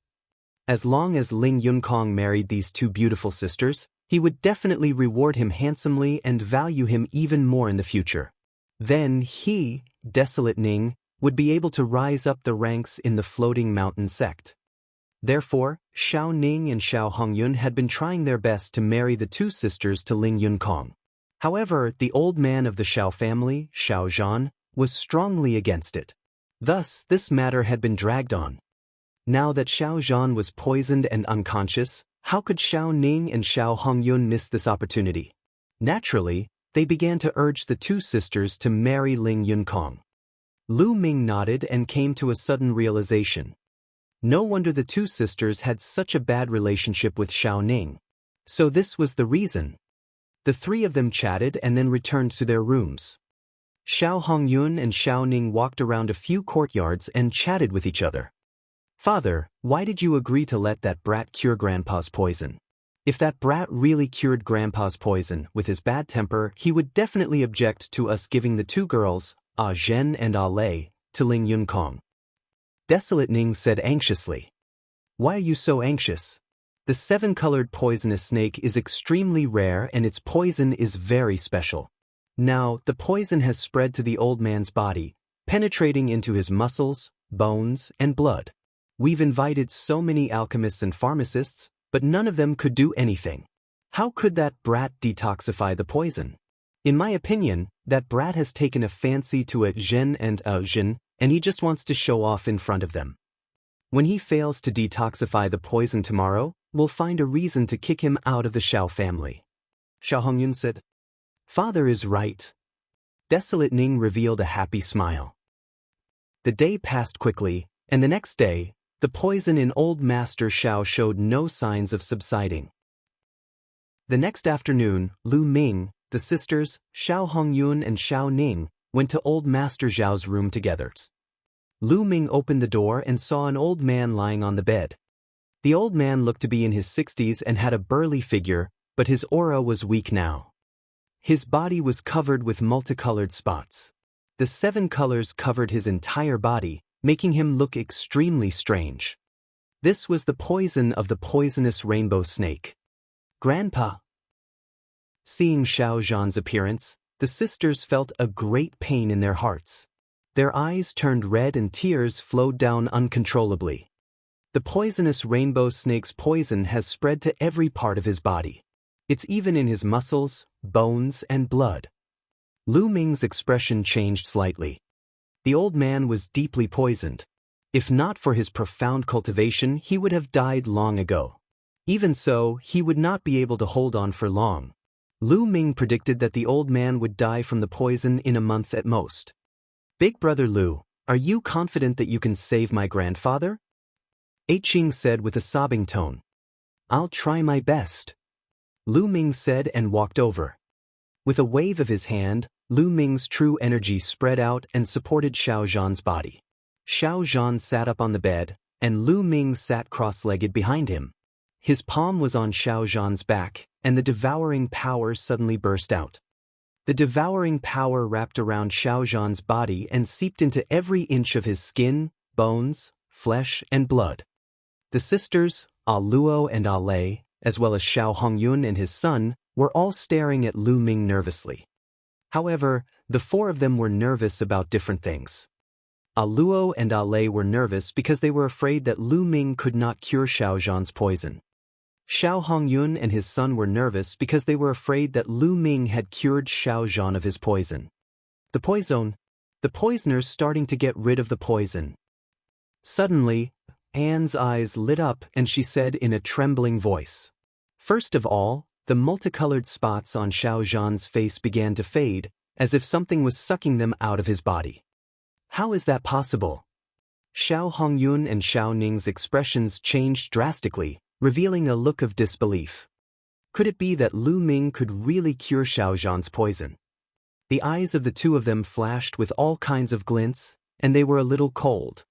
Speaker 1: As long as Ling Yunkong married these two beautiful sisters, he would definitely reward him handsomely and value him even more in the future. Then he, Desolate Ning, would be able to rise up the ranks in the Floating Mountain sect. Therefore, Xiao Ning and Xiao Hongyun had been trying their best to marry the two sisters to Ling Yunkong. However, the old man of the Xiao family, Xiao Zhan, was strongly against it. Thus, this matter had been dragged on. Now that Xiao Zhan was poisoned and unconscious, how could Xiao Ning and Xiao Hongyun miss this opportunity? Naturally, they began to urge the two sisters to marry Ling Yunkong. Lu Ming nodded and came to a sudden realization. No wonder the two sisters had such a bad relationship with Xiao Ning. So this was the reason. The three of them chatted and then returned to their rooms. Xiao Hongyun and Xiao Ning walked around a few courtyards and chatted with each other. Father, why did you agree to let that brat cure Grandpa's poison? If that brat really cured Grandpa's poison with his bad temper, he would definitely object to us giving the two girls, Ah Zhen and Ah Lei, to Ling Yunkong. Desolate Ning said anxiously. Why are you so anxious? The seven-colored poisonous snake is extremely rare and its poison is very special. Now, the poison has spread to the old man's body, penetrating into his muscles, bones, and blood. We've invited so many alchemists and pharmacists, but none of them could do anything. How could that brat detoxify the poison? In my opinion, that brat has taken a fancy to a Zhen and a Zhen, and he just wants to show off in front of them. When he fails to detoxify the poison tomorrow, we'll find a reason to kick him out of the Xiao family. Xiao Hongyun said. Father is right. Desolate Ning revealed a happy smile. The day passed quickly, and the next day, the poison in old Master Xiao showed no signs of subsiding. The next afternoon, Lu Ming, the sisters, Xiao Hongyun and Xiao Ning, went to old Master Zhao's room together. Lu Ming opened the door and saw an old man lying on the bed. The old man looked to be in his 60s and had a burly figure, but his aura was weak now. His body was covered with multicolored spots. The 7 colors covered his entire body, making him look extremely strange. This was the poison of the poisonous rainbow snake. Grandpa. Seeing Xiao Zhan's appearance, the sisters felt a great pain in their hearts. Their eyes turned red and tears flowed down uncontrollably. The poisonous rainbow snake's poison has spread to every part of his body. It's even in his muscles, bones, and blood. Lu Ming's expression changed slightly. The old man was deeply poisoned. If not for his profound cultivation, he would have died long ago. Even so, he would not be able to hold on for long. Lu Ming predicted that the old man would die from the poison in a month at most. Big brother Lu, are you confident that you can save my grandfather? Eiqing said with a sobbing tone. I'll try my best. Lu Ming said and walked over. With a wave of his hand, Lu Ming's true energy spread out and supported Xiao Zhan's body. Xiao Zhan sat up on the bed, and Lu Ming sat cross-legged behind him. His palm was on Xiao Zhan's back, and the devouring power suddenly burst out. The devouring power wrapped around Xiao Zhan's body and seeped into every inch of his skin, bones, flesh, and blood. The sisters, Ah Luo and Ah Lei, as well as Xiao Hongyun and his son, were all staring at Lu Ming nervously. However, the 4 of them were nervous about different things. Ah Luo and Ah Lei were nervous because they were afraid that Lu Ming could not cure Xiao Zhan's poison. Xiao Hongyun and his son were nervous because they were afraid that Lu Ming had cured Xiao Zhan of his poison. The poisoner's starting to get rid of the poison. Suddenly, Anne's eyes lit up and she said in a trembling voice. First of all, the multicolored spots on Xiao Zhan's face began to fade, as if something was sucking them out of his body. How is that possible? Xiao Hongyun and Xiao Ning's expressions changed drastically, revealing a look of disbelief. Could it be that Lu Ming could really cure Xiao Zhan's poison? The eyes of the 2 of them flashed with all kinds of glints, and they were a little cold.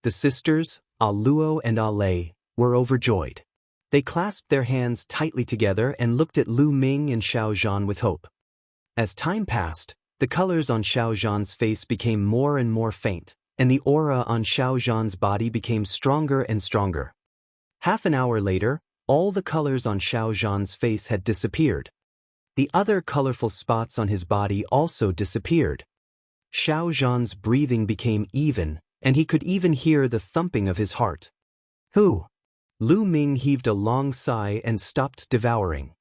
Speaker 1: The sisters, Ah Luo and Ah Lei, were overjoyed. They clasped their hands tightly together and looked at Lu Ming and Xiao Zhan with hope. As time passed, the colors on Xiao Zhan's face became more and more faint, and the aura on Xiao Zhan's body became stronger and stronger. Half an hour later, all the colors on Xiao Zhan's face had disappeared. The other colorful spots on his body also disappeared. Xiao Zhan's breathing became even, and he could even hear the thumping of his heart. Who? Lu Ming heaved a long sigh and stopped devouring.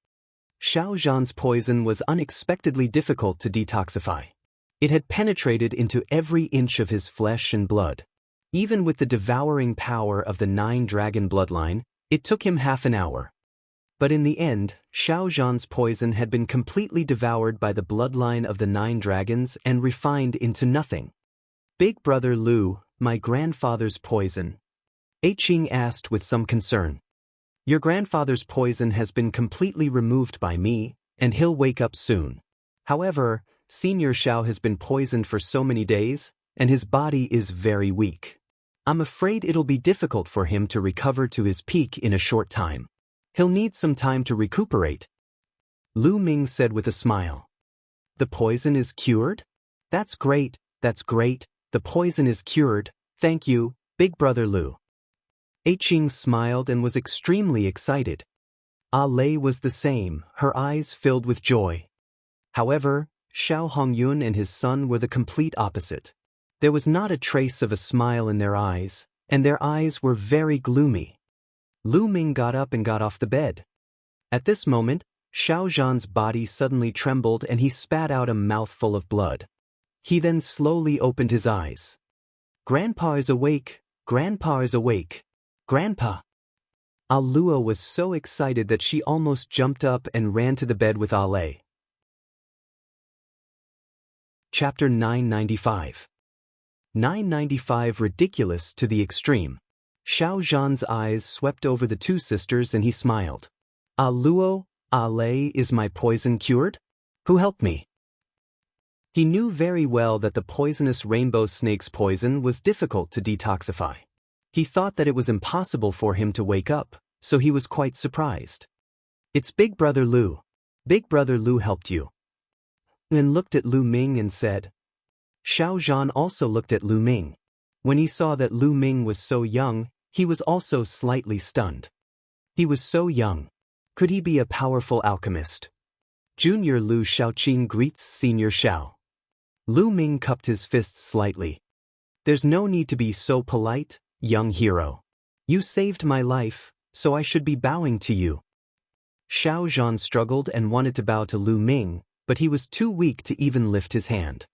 Speaker 1: Xiao Zhan's poison was unexpectedly difficult to detoxify. It had penetrated into every inch of his flesh and blood. Even with the devouring power of the 9-dragon bloodline, it took him half an hour. But in the end, Xiao Zhan's poison had been completely devoured by the bloodline of the 9 dragons and refined into nothing. Big brother Lu, my grandfather's poison. Eiqing asked with some concern. Your grandfather's poison has been completely removed by me, and he'll wake up soon. However, Senior Xiao has been poisoned for so many days, and his body is very weak. I'm afraid it'll be difficult for him to recover to his peak in a short time. He'll need some time to recuperate. Lu Ming said with a smile. The poison is cured? That's great, that's great. The poison is cured, thank you, Big Brother Lu. Qing smiled and was extremely excited. Lei was the same, her eyes filled with joy. However, Xiao Hongyun and his son were the complete opposite. There was not a trace of a smile in their eyes, and their eyes were very gloomy. Lu Ming got up and got off the bed. At this moment, Xiao Zhan's body suddenly trembled and he spat out a mouthful of blood. He then slowly opened his eyes. Grandpa is awake, Grandpa is awake, Grandpa. Alua was so excited that she almost jumped up and ran to the bed with Lei. Chapter 995. 995 Ridiculous to the extreme. Xiao Zhan's eyes swept over the two sisters and he smiled. Luo, Lei, is my poison cured? Who helped me? He knew very well that the poisonous rainbow snake's poison was difficult to detoxify. He thought that it was impossible for him to wake up, so he was quite surprised. It's Big Brother Lu. Big Brother Lu helped you. And looked at Lu Ming and said. Xiao Zhan also looked at Lu Ming. When he saw that Lu Ming was so young, he was also slightly stunned. He was so young. Could he be a powerful alchemist? Junior Lu Xiaoqing greets Senior Xiao. Lu Ming cupped his fists slightly. There's no need to be so polite, young hero. You saved my life, so I should be bowing to you. Xiao Zhan struggled and wanted to bow to Lu Ming, but he was too weak to even lift his hand.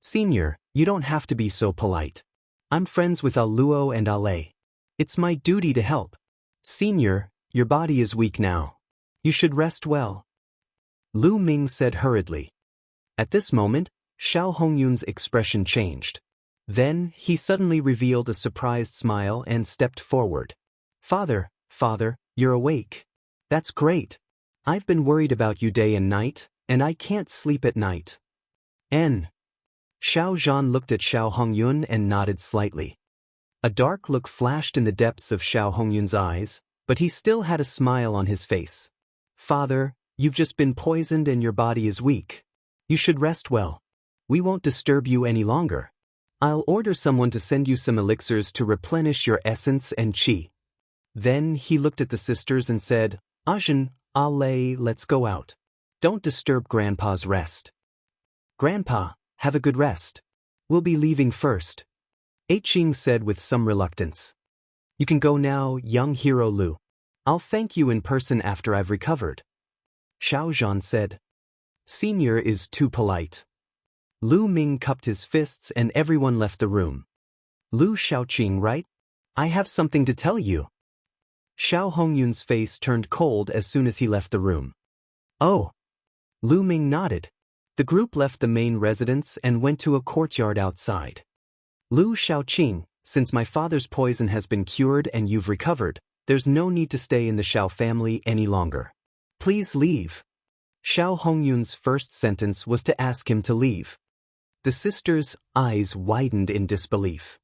Speaker 1: Senior, you don't have to be so polite. I'm friends with Luo and Lei. It's my duty to help. Senior, your body is weak now. You should rest well. Lu Ming said hurriedly. At this moment, Xiao Hongyun's expression changed. Then, he suddenly revealed a surprised smile and stepped forward. Father, you're awake. That's great. I've been worried about you day and night, and I can't sleep at night. Xiao Zhan looked at Xiao Hongyun and nodded slightly. A dark look flashed in the depths of Xiao Hongyun's eyes, but he still had a smile on his face. Father, you've just been poisoned and your body is weak. You should rest well. We won't disturb you any longer. I'll order someone to send you some elixirs to replenish your essence and qi. Then he looked at the sisters and said, Ajin, Lei, let's go out. Don't disturb Grandpa's rest. Grandpa, have a good rest. We'll be leaving first. Qing said with some reluctance. You can go now, young hero Lu. I'll thank you in person after I've recovered. Xiao Zhan said. Senior is too polite. Lu Ming cupped his fists and everyone left the room. Lu Xiaoqing, right? I have something to tell you. Xiao Hongyun's face turned cold as soon as he left the room. Oh. Lu Ming nodded. The group left the main residence and went to a courtyard outside. Lu Xiaoqing, since my father's poison has been cured and you've recovered, there's no need to stay in the Xiao family any longer. Please leave. Xiao Hongyun's first sentence was to ask him to leave. The sisters' eyes widened in disbelief.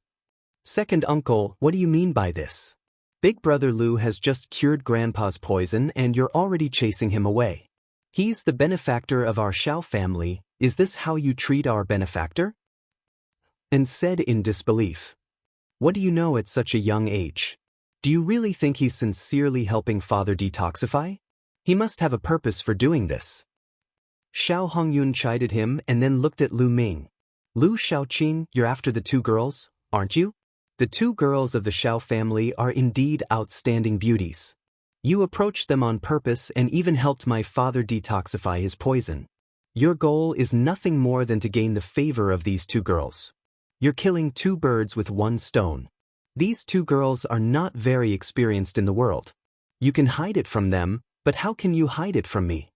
Speaker 1: Second uncle, what do you mean by this? Big Brother Lu has just cured Grandpa's poison and you're already chasing him away. He's the benefactor of our Xiao family. Is this how you treat our benefactor? And said in disbelief. What do you know at such a young age? Do you really think he's sincerely helping Father detoxify? He must have a purpose for doing this. Xiao Hongyun chided him and then looked at Lu Ming. Lu Xiaoqing, you're after the two girls, aren't you? The two girls of the Xiao family are indeed outstanding beauties. You approached them on purpose and even helped my father detoxify his poison. Your goal is nothing more than to gain the favor of these two girls. You're killing two birds with one stone. These two girls are not very experienced in the world. You can hide it from them, but how can you hide it from me?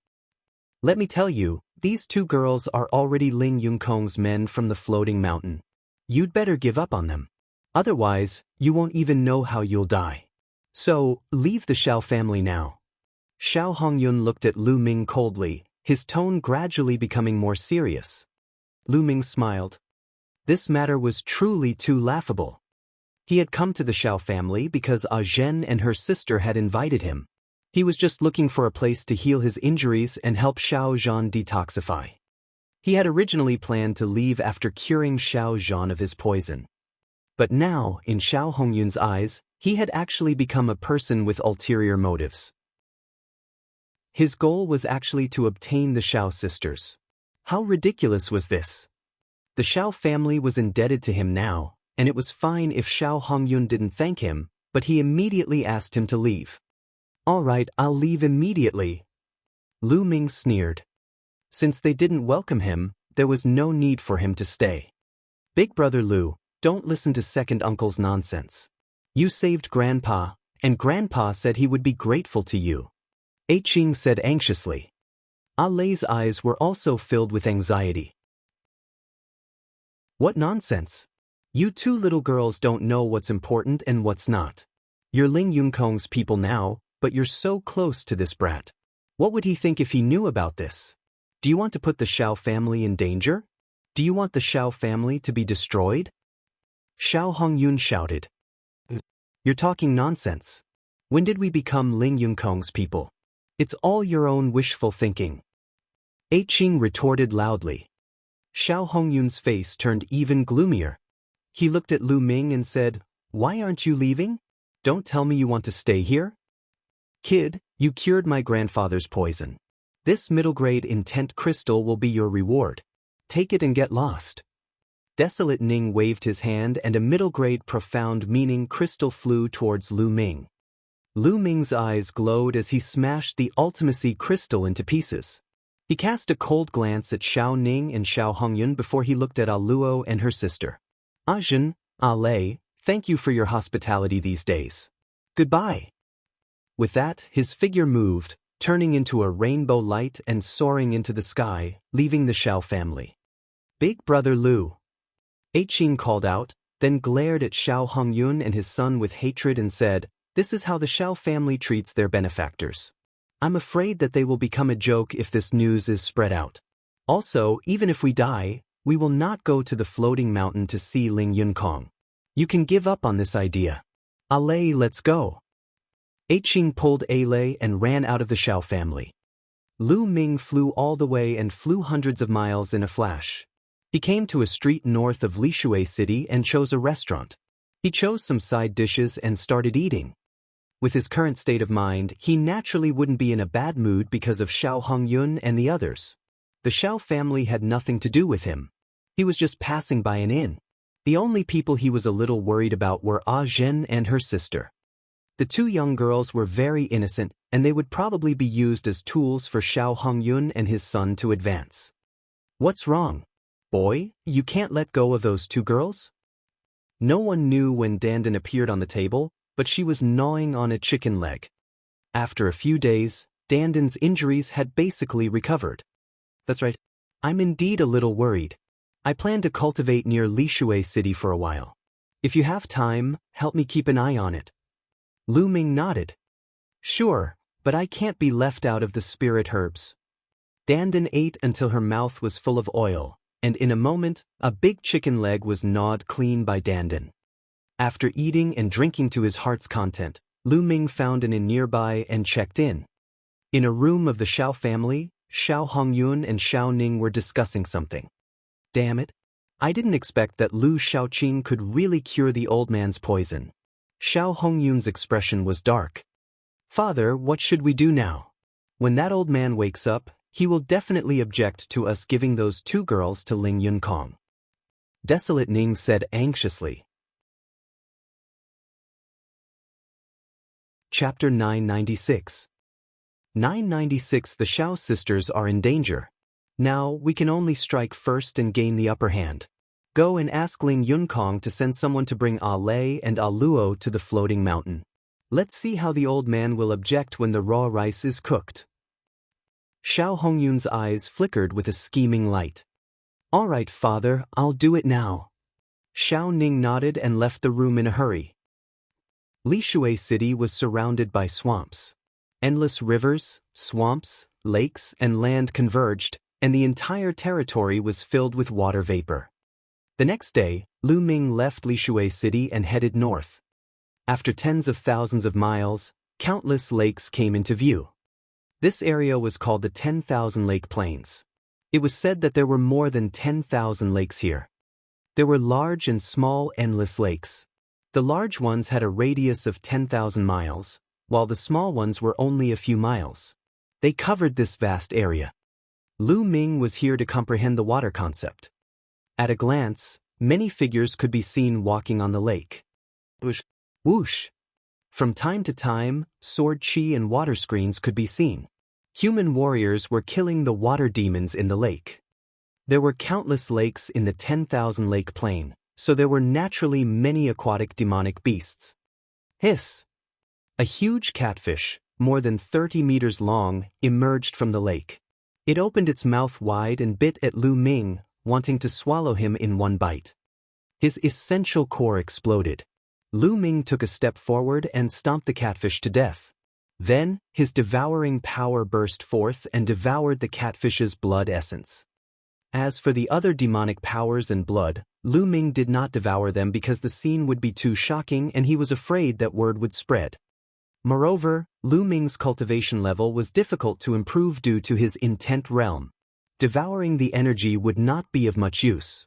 Speaker 1: Let me tell you, these two girls are already Ling Yongkong's men from the floating mountain. You'd better give up on them. Otherwise, you won't even know how you'll die. So, leave the Xiao family now. Xiao Hongyun looked at Lu Ming coldly, his tone gradually becoming more serious. Lu Ming smiled. This matter was truly too laughable. He had come to the Xiao family because Ah Zhen and her sister had invited him. He was just looking for a place to heal his injuries and help Xiao Zhan detoxify. He had originally planned to leave after curing Xiao Zhan of his poison. But now, in Xiao Hongyun's eyes, he had actually become a person with ulterior motives. His goal was actually to obtain the Xiao sisters. How ridiculous was this? The Xiao family was indebted to him now, and it was fine if Xiao Hongyun didn't thank him, but he immediately asked him to leave. All right, I'll leave immediately. Lu Ming sneered. Since they didn't welcome him, there was no need for him to stay. Big brother Lu, don't listen to second uncle's nonsense. You saved Grandpa, and Grandpa said he would be grateful to you. Qing said anxiously. Ah Lei's eyes were also filled with anxiety. What nonsense? You two little girls don't know what's important and what's not. You're Ling Yunkong's people now, but you're so close to this brat. What would he think if he knew about this? Do you want to put the Xiao family in danger? Do you want the Xiao family to be destroyed? Xiao Hongyun shouted. You're talking nonsense. When did we become Ling Yunkong's people? It's all your own wishful thinking. Qing retorted loudly. Xiao Hongyun's face turned even gloomier. He looked at Lu Ming and said, Why aren't you leaving? Don't tell me you want to stay here. Kid, you cured my grandfather's poison. This middle-grade intent crystal will be your reward. Take it and get lost. Desolate Ning waved his hand and a middle-grade profound meaning crystal flew towards Lu Ming. Lu Ming's eyes glowed as he smashed the ultimacy crystal into pieces. He cast a cold glance at Xiao Ning and Xiao Hongyun before he looked at Ah Luo and her sister. Ah Zhen, Ah Lei, thank you for your hospitality these days. Goodbye. With that, his figure moved, turning into a rainbow light and soaring into the sky, leaving the Xiao family. Big brother Lu. Qing called out, then glared at Xiao Hongyun and his son with hatred and said, This is how the Xiao family treats their benefactors. I'm afraid that they will become a joke if this news is spread out. Also, even if we die, we will not go to the floating mountain to see Ling Yunkong. You can give up on this idea. Ah Lei, let's go. Qing pulled Ah Lei and ran out of the Xiao family. Lu Ming flew all the way and flew hundreds of miles in a flash. He came to a street north of Lishui City and chose a restaurant. He chose some side dishes and started eating. With his current state of mind, he naturally wouldn't be in a bad mood because of Xiao Hongyun and the others. The Xiao family had nothing to do with him. He was just passing by an inn. The only people he was a little worried about were Ah Zhen and her sister. The two young girls were very innocent, and they would probably be used as tools for Xiao Hongyun and his son to advance. What's wrong? Boy, you can't let go of those two girls? No one knew when Dandan appeared on the table, but she was gnawing on a chicken leg. After a few days, Dandan's injuries had basically recovered. That's right. I'm indeed a little worried. I plan to cultivate near Lishui City for a while. If you have time, help me keep an eye on it. Lu Ming nodded. Sure, but I can't be left out of the spirit herbs. Dandan ate until her mouth was full of oil, and in a moment, a big chicken leg was gnawed clean by Dandan. After eating and drinking to his heart's content, Lu Ming found an inn nearby and checked in. In a room of the Xiao family, Xiao Hongyun and Xiao Ning were discussing something. Damn it. I didn't expect that Lu Xiaoqing could really cure the old man's poison. Xiao Hongyun's expression was dark. Father, what should we do now? When that old man wakes up, he will definitely object to us giving those two girls to Ling Yunkong. Desolate Ning said anxiously. Chapter 996. 996. The Xiao sisters are in danger. Now, we can only strike first and gain the upper hand. Go and ask Ling Yunkong to send someone to bring Ah Lei and Ah Luo to the floating mountain. Let's see how the old man will object when the raw rice is cooked. Xiao Hongyun's eyes flickered with a scheming light. All right, father, I'll do it now. Xiao Ning nodded and left the room in a hurry. Lishui City was surrounded by swamps. Endless rivers, swamps, lakes, and land converged, and the entire territory was filled with water vapor. The next day, Lu Ming left Lishui City and headed north. After tens of thousands of miles, countless lakes came into view. This area was called the 10,000 Lake Plains. It was said that there were more than 10,000 lakes here. There were large and small endless lakes. The large ones had a radius of 10,000 miles, while the small ones were only a few miles. They covered this vast area. Lu Ming was here to comprehend the water concept. At a glance, many figures could be seen walking on the lake. Whoosh! Whoosh! From time to time, sword chi and water screens could be seen. Human warriors were killing the water demons in the lake. There were countless lakes in the 10,000 lake plain, so there were naturally many aquatic demonic beasts. Hiss! A huge catfish, more than 30 meters long, emerged from the lake. It opened its mouth wide and bit at Lu Ming, wanting to swallow him in one bite. His essential core exploded. Lu Ming took a step forward and stomped the catfish to death. Then, his devouring power burst forth and devoured the catfish's blood essence. As for the other demonic powers and blood, Lu Ming did not devour them because the scene would be too shocking and he was afraid that word would spread. Moreover, Lu Ming's cultivation level was difficult to improve due to his intent realm. Devouring the energy would not be of much use.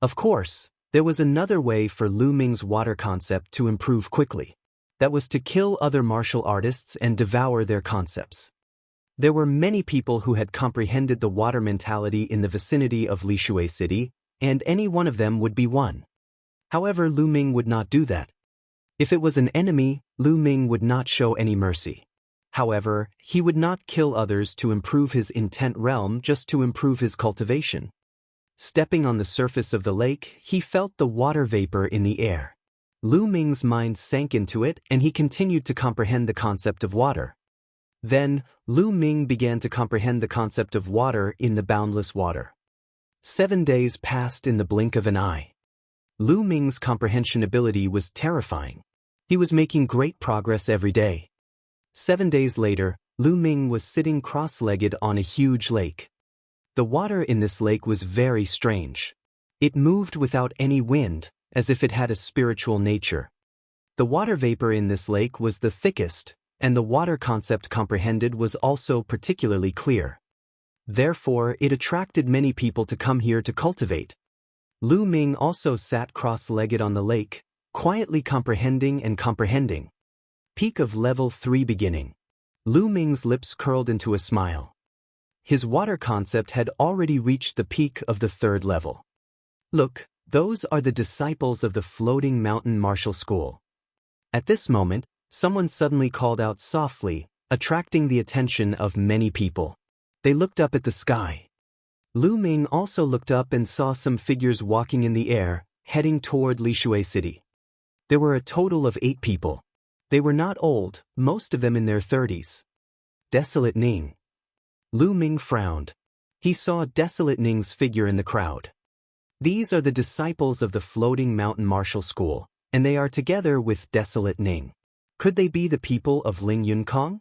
Speaker 1: Of course, there was another way for Lu Ming's water concept to improve quickly. That was to kill other martial artists and devour their concepts. There were many people who had comprehended the water mentality in the vicinity of Lishui City, and any one of them would be one. However, Lu Ming would not do that. If it was an enemy, Lu Ming would not show any mercy. However, he would not kill others to improve his intent realm just to improve his cultivation. Stepping on the surface of the lake, he felt the water vapor in the air. Lu Ming's mind sank into it and he continued to comprehend the concept of water. Then, Lu Ming began to comprehend the concept of water in the boundless water. 7 days passed in the blink of an eye. Lu Ming's comprehension ability was terrifying. He was making great progress every day. 7 days later, Lu Ming was sitting cross-legged on a huge lake. The water in this lake was very strange. It moved without any wind, as if it had a spiritual nature. The water vapor in this lake was the thickest, and the water concept comprehended was also particularly clear. Therefore, it attracted many people to come here to cultivate. Lu Ming also sat cross-legged on the lake, quietly comprehending and comprehending. Peak of level 3 beginning. Lu Ming's lips curled into a smile. His water concept had already reached the peak of the 3rd level. Look, those are the disciples of the Floating Mountain Martial School. At this moment, someone suddenly called out softly, attracting the attention of many people. They looked up at the sky. Lu Ming also looked up and saw some figures walking in the air, heading toward Lishui City. There were a total of 8 people. They were not old, most of them in their 30s. Desolate Ning. Lu Ming frowned. He saw Desolate Ning's figure in the crowd. These are the disciples of the Floating Mountain Martial School, and they are together with Desolate Ning. Could they be the people of Ling Yunkong?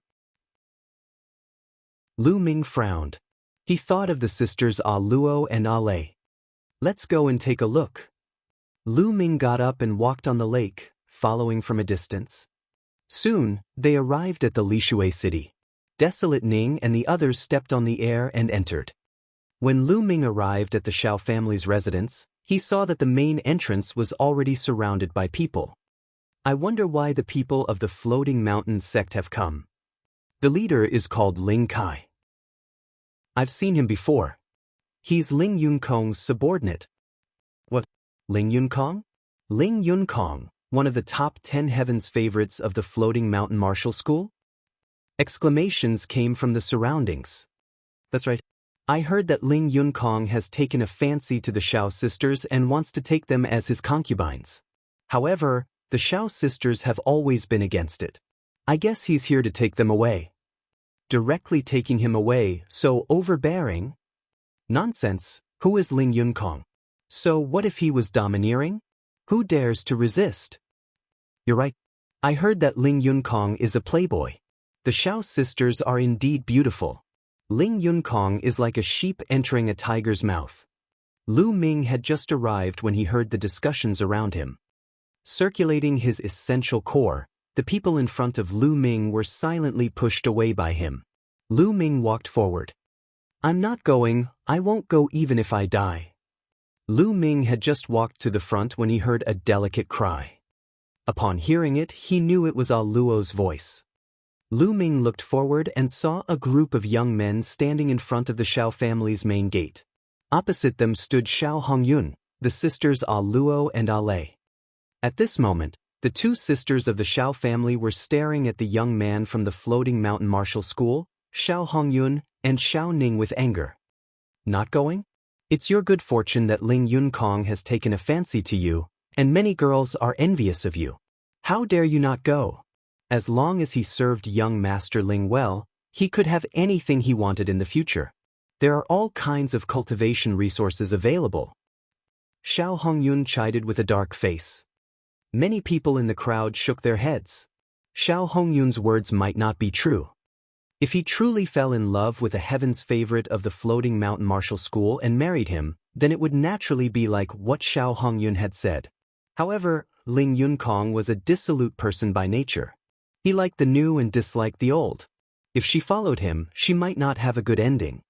Speaker 1: Lu Ming frowned. He thought of the sisters Ah Luo and Ah Lei. Let's go and take a look. Lu Ming got up and walked on the lake, following from a distance. Soon, they arrived at the Lishui City. Desolate Ning and the others stepped on the air and entered. When Lu Ming arrived at the Shao family's residence, he saw that the main entrance was already surrounded by people. I wonder why the people of the Floating Mountain sect have come. The leader is called Ling Kai. I've seen him before. He's Ling Yunkong's subordinate. What? Ling Yunkong? Ling Yunkong, one of the top 10 heavens favorites of the Floating Mountain Martial School? Exclamations came from the surroundings. That's right. I heard that Ling Yunkong has taken a fancy to the Shao sisters and wants to take them as his concubines. However, the Shao sisters have always been against it. I guess he's here to take them away. Directly taking him away, so overbearing? Nonsense, who is Ling Yunkong? So what if he was domineering? Who dares to resist? You're right. I heard that Ling Yunkong is a playboy. The Shao sisters are indeed beautiful. Ling Yunkong is like a sheep entering a tiger's mouth. Lu Ming had just arrived when he heard the discussions around him. Circulating his essential core, the people in front of Lu Ming were silently pushed away by him. Lu Ming walked forward. "I'm not going, I won't go even if I die." Lu Ming had just walked to the front when he heard a delicate cry. Upon hearing it, he knew it was Ah Luo's voice. Lu Ming looked forward and saw a group of young men standing in front of the Shao family's main gate. Opposite them stood Xiao Hongyun, the sisters Ah Luo and Ah Lei. At this moment, the two sisters of the Shao family were staring at the young man from the floating mountain martial school, Xiao Hongyun and Xiao Ning, with anger. "Not going? It's your good fortune that Ling Yunkong has taken a fancy to you, and many girls are envious of you. How dare you not go?" As long as he served young Master Ling well, he could have anything he wanted in the future. There are all kinds of cultivation resources available. Xiao Hongyun chided with a dark face. Many people in the crowd shook their heads. Xiao Hongyun's words might not be true. If he truly fell in love with a heaven's favorite of the floating mountain martial school and married him, then it would naturally be like what Xiao Hongyun had said. However, Ling Yunkong was a dissolute person by nature. He liked the new and disliked the old. If she followed him, she might not have a good ending.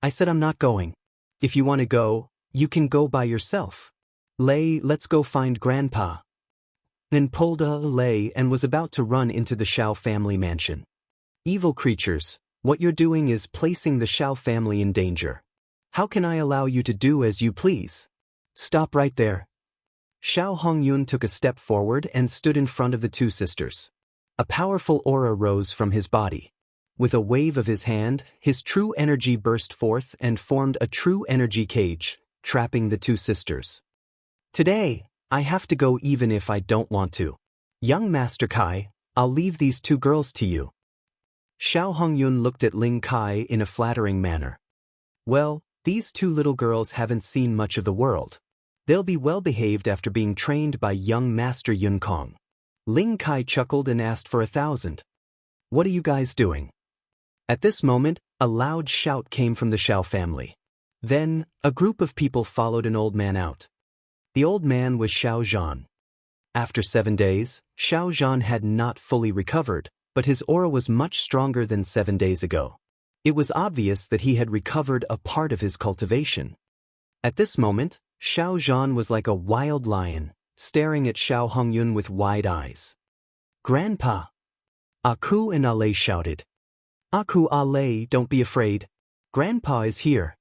Speaker 1: "I said I'm not going. If you want to go, you can go by yourself. Lei, let's go find Grandpa." Then pulled Lei and was about to run into the Shao family mansion. "Evil creatures, what you're doing is placing the Shao family in danger. How can I allow you to do as you please? Stop right there." Xiao Hongyun took a step forward and stood in front of the two sisters. A powerful aura rose from his body. With a wave of his hand, his true energy burst forth and formed a true energy cage, trapping the two sisters. "Today, I have to go even if I don't want to. Young Master Kai, I'll leave these two girls to you." Xiao Hongyun looked at Ling Kai in a flattering manner. "Well, these two little girls haven't seen much of the world. They'll be well behaved after being trained by young Master Yunkong." Ling Kai chuckled and asked for 1,000. "What are you guys doing?" At this moment, a loud shout came from the Shao family. Then, a group of people followed an old man out. The old man was Xiao Zhan. After 7 days, Xiao Zhan had not fully recovered, but his aura was much stronger than 7 days ago. It was obvious that he had recovered a part of his cultivation. At this moment, Xiao Zhan was like a wild lion, staring at Xiao Hongyun with wide eyes. "Grandpa!" Aku and Ale shouted. "Aku, Ale, don't be afraid. Grandpa is here."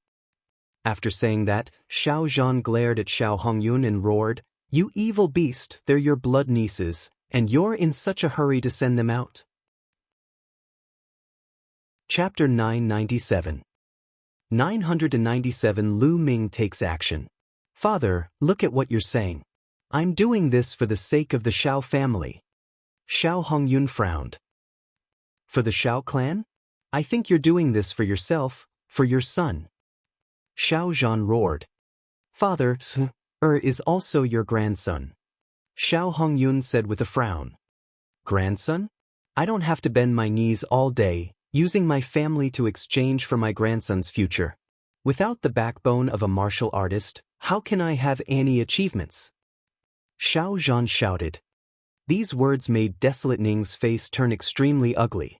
Speaker 1: After saying that, Xiao Zhan glared at Xiao Hongyun and roared, "You evil beast, they're your blood nieces, and you're in such a hurry to send them out." Chapter 997. 997. Lu Ming takes action. "Father, look at what you're saying. I'm doing this for the sake of the Shao family." Xiao Hongyun frowned. "For the Shao clan? I think you're doing this for yourself, for your son." Xiao Zhan roared. "Father, is also your grandson." Xiao Hongyun said with a frown. "Grandson? I don't have to bend my knees all day, using my family to exchange for my grandson's future. Without the backbone of a martial artist, how can I have any achievements?" Xiao Zhan shouted. These words made Desolate Ning's face turn extremely ugly.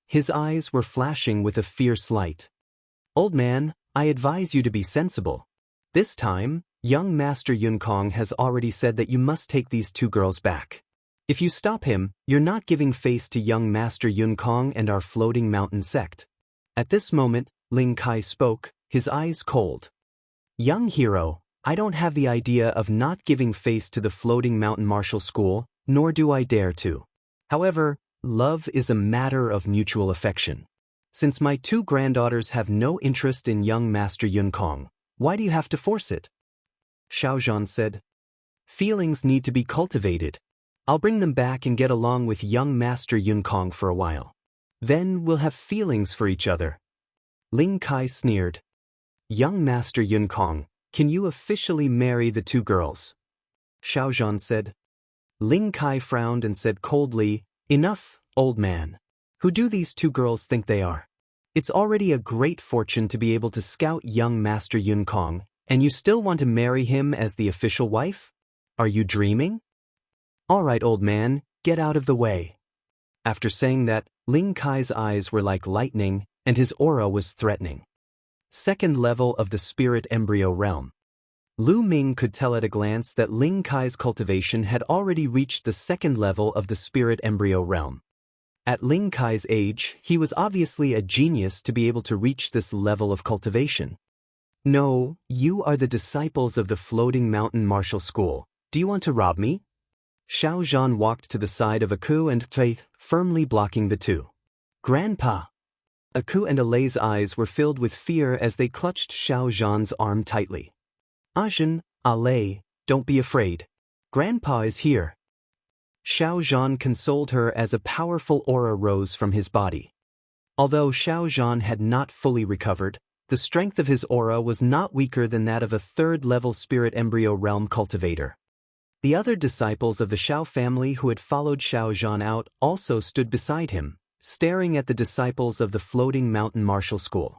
Speaker 1: His eyes were flashing with a fierce light. "Old man, I advise you to be sensible. This time, young Master Yunkong has already said that you must take these two girls back. If you stop him, you're not giving face to young Master Yunkong and our floating mountain sect." At this moment, Ling Kai spoke, his eyes cold. "Young hero, I don't have the idea of not giving face to the floating mountain martial school, nor do I dare to. However, love is a matter of mutual affection. Since my two granddaughters have no interest in young Master Yunkong, why do you have to force it?" Xiao Zhan said. "Feelings need to be cultivated. I'll bring them back and get along with young Master Yunkong for a while. Then we'll have feelings for each other." Ling Kai sneered. "Young Master Yunkong, can you officially marry the two girls?" Xiao Zhan said. Ling Kai frowned and said coldly, "Enough, old man. Who do these two girls think they are? It's already a great fortune to be able to scout young Master Yun Kong, and you still want to marry him as the official wife? Are you dreaming? All right, old man, get out of the way. After saying that, Ling Kai's eyes were like lightning, and his aura was threatening. Second level of the spirit embryo realm. Lu Ming could tell at a glance that Ling Kai's cultivation had already reached the second level of the spirit embryo realm. At Ling Kai's age, he was obviously a genius to be able to reach this level of cultivation. No, you are the disciples of the Floating Mountain Martial School. Do you want to rob me? Xiao Zhan walked to the side of Aku and Tui, firmly blocking the two. Grandpa! Aku and Alei's eyes were filled with fear as they clutched Xiao Zhan's arm tightly. Ajahn, Alei, don't be afraid. Grandpa is here. Xiao Zhan consoled her as a powerful aura rose from his body. Although Xiao Zhan had not fully recovered, the strength of his aura was not weaker than that of a third-level spirit embryo realm cultivator. The other disciples of the Xiao family who had followed Xiao Zhan out also stood beside him, staring at the disciples of the Floating Mountain Martial School.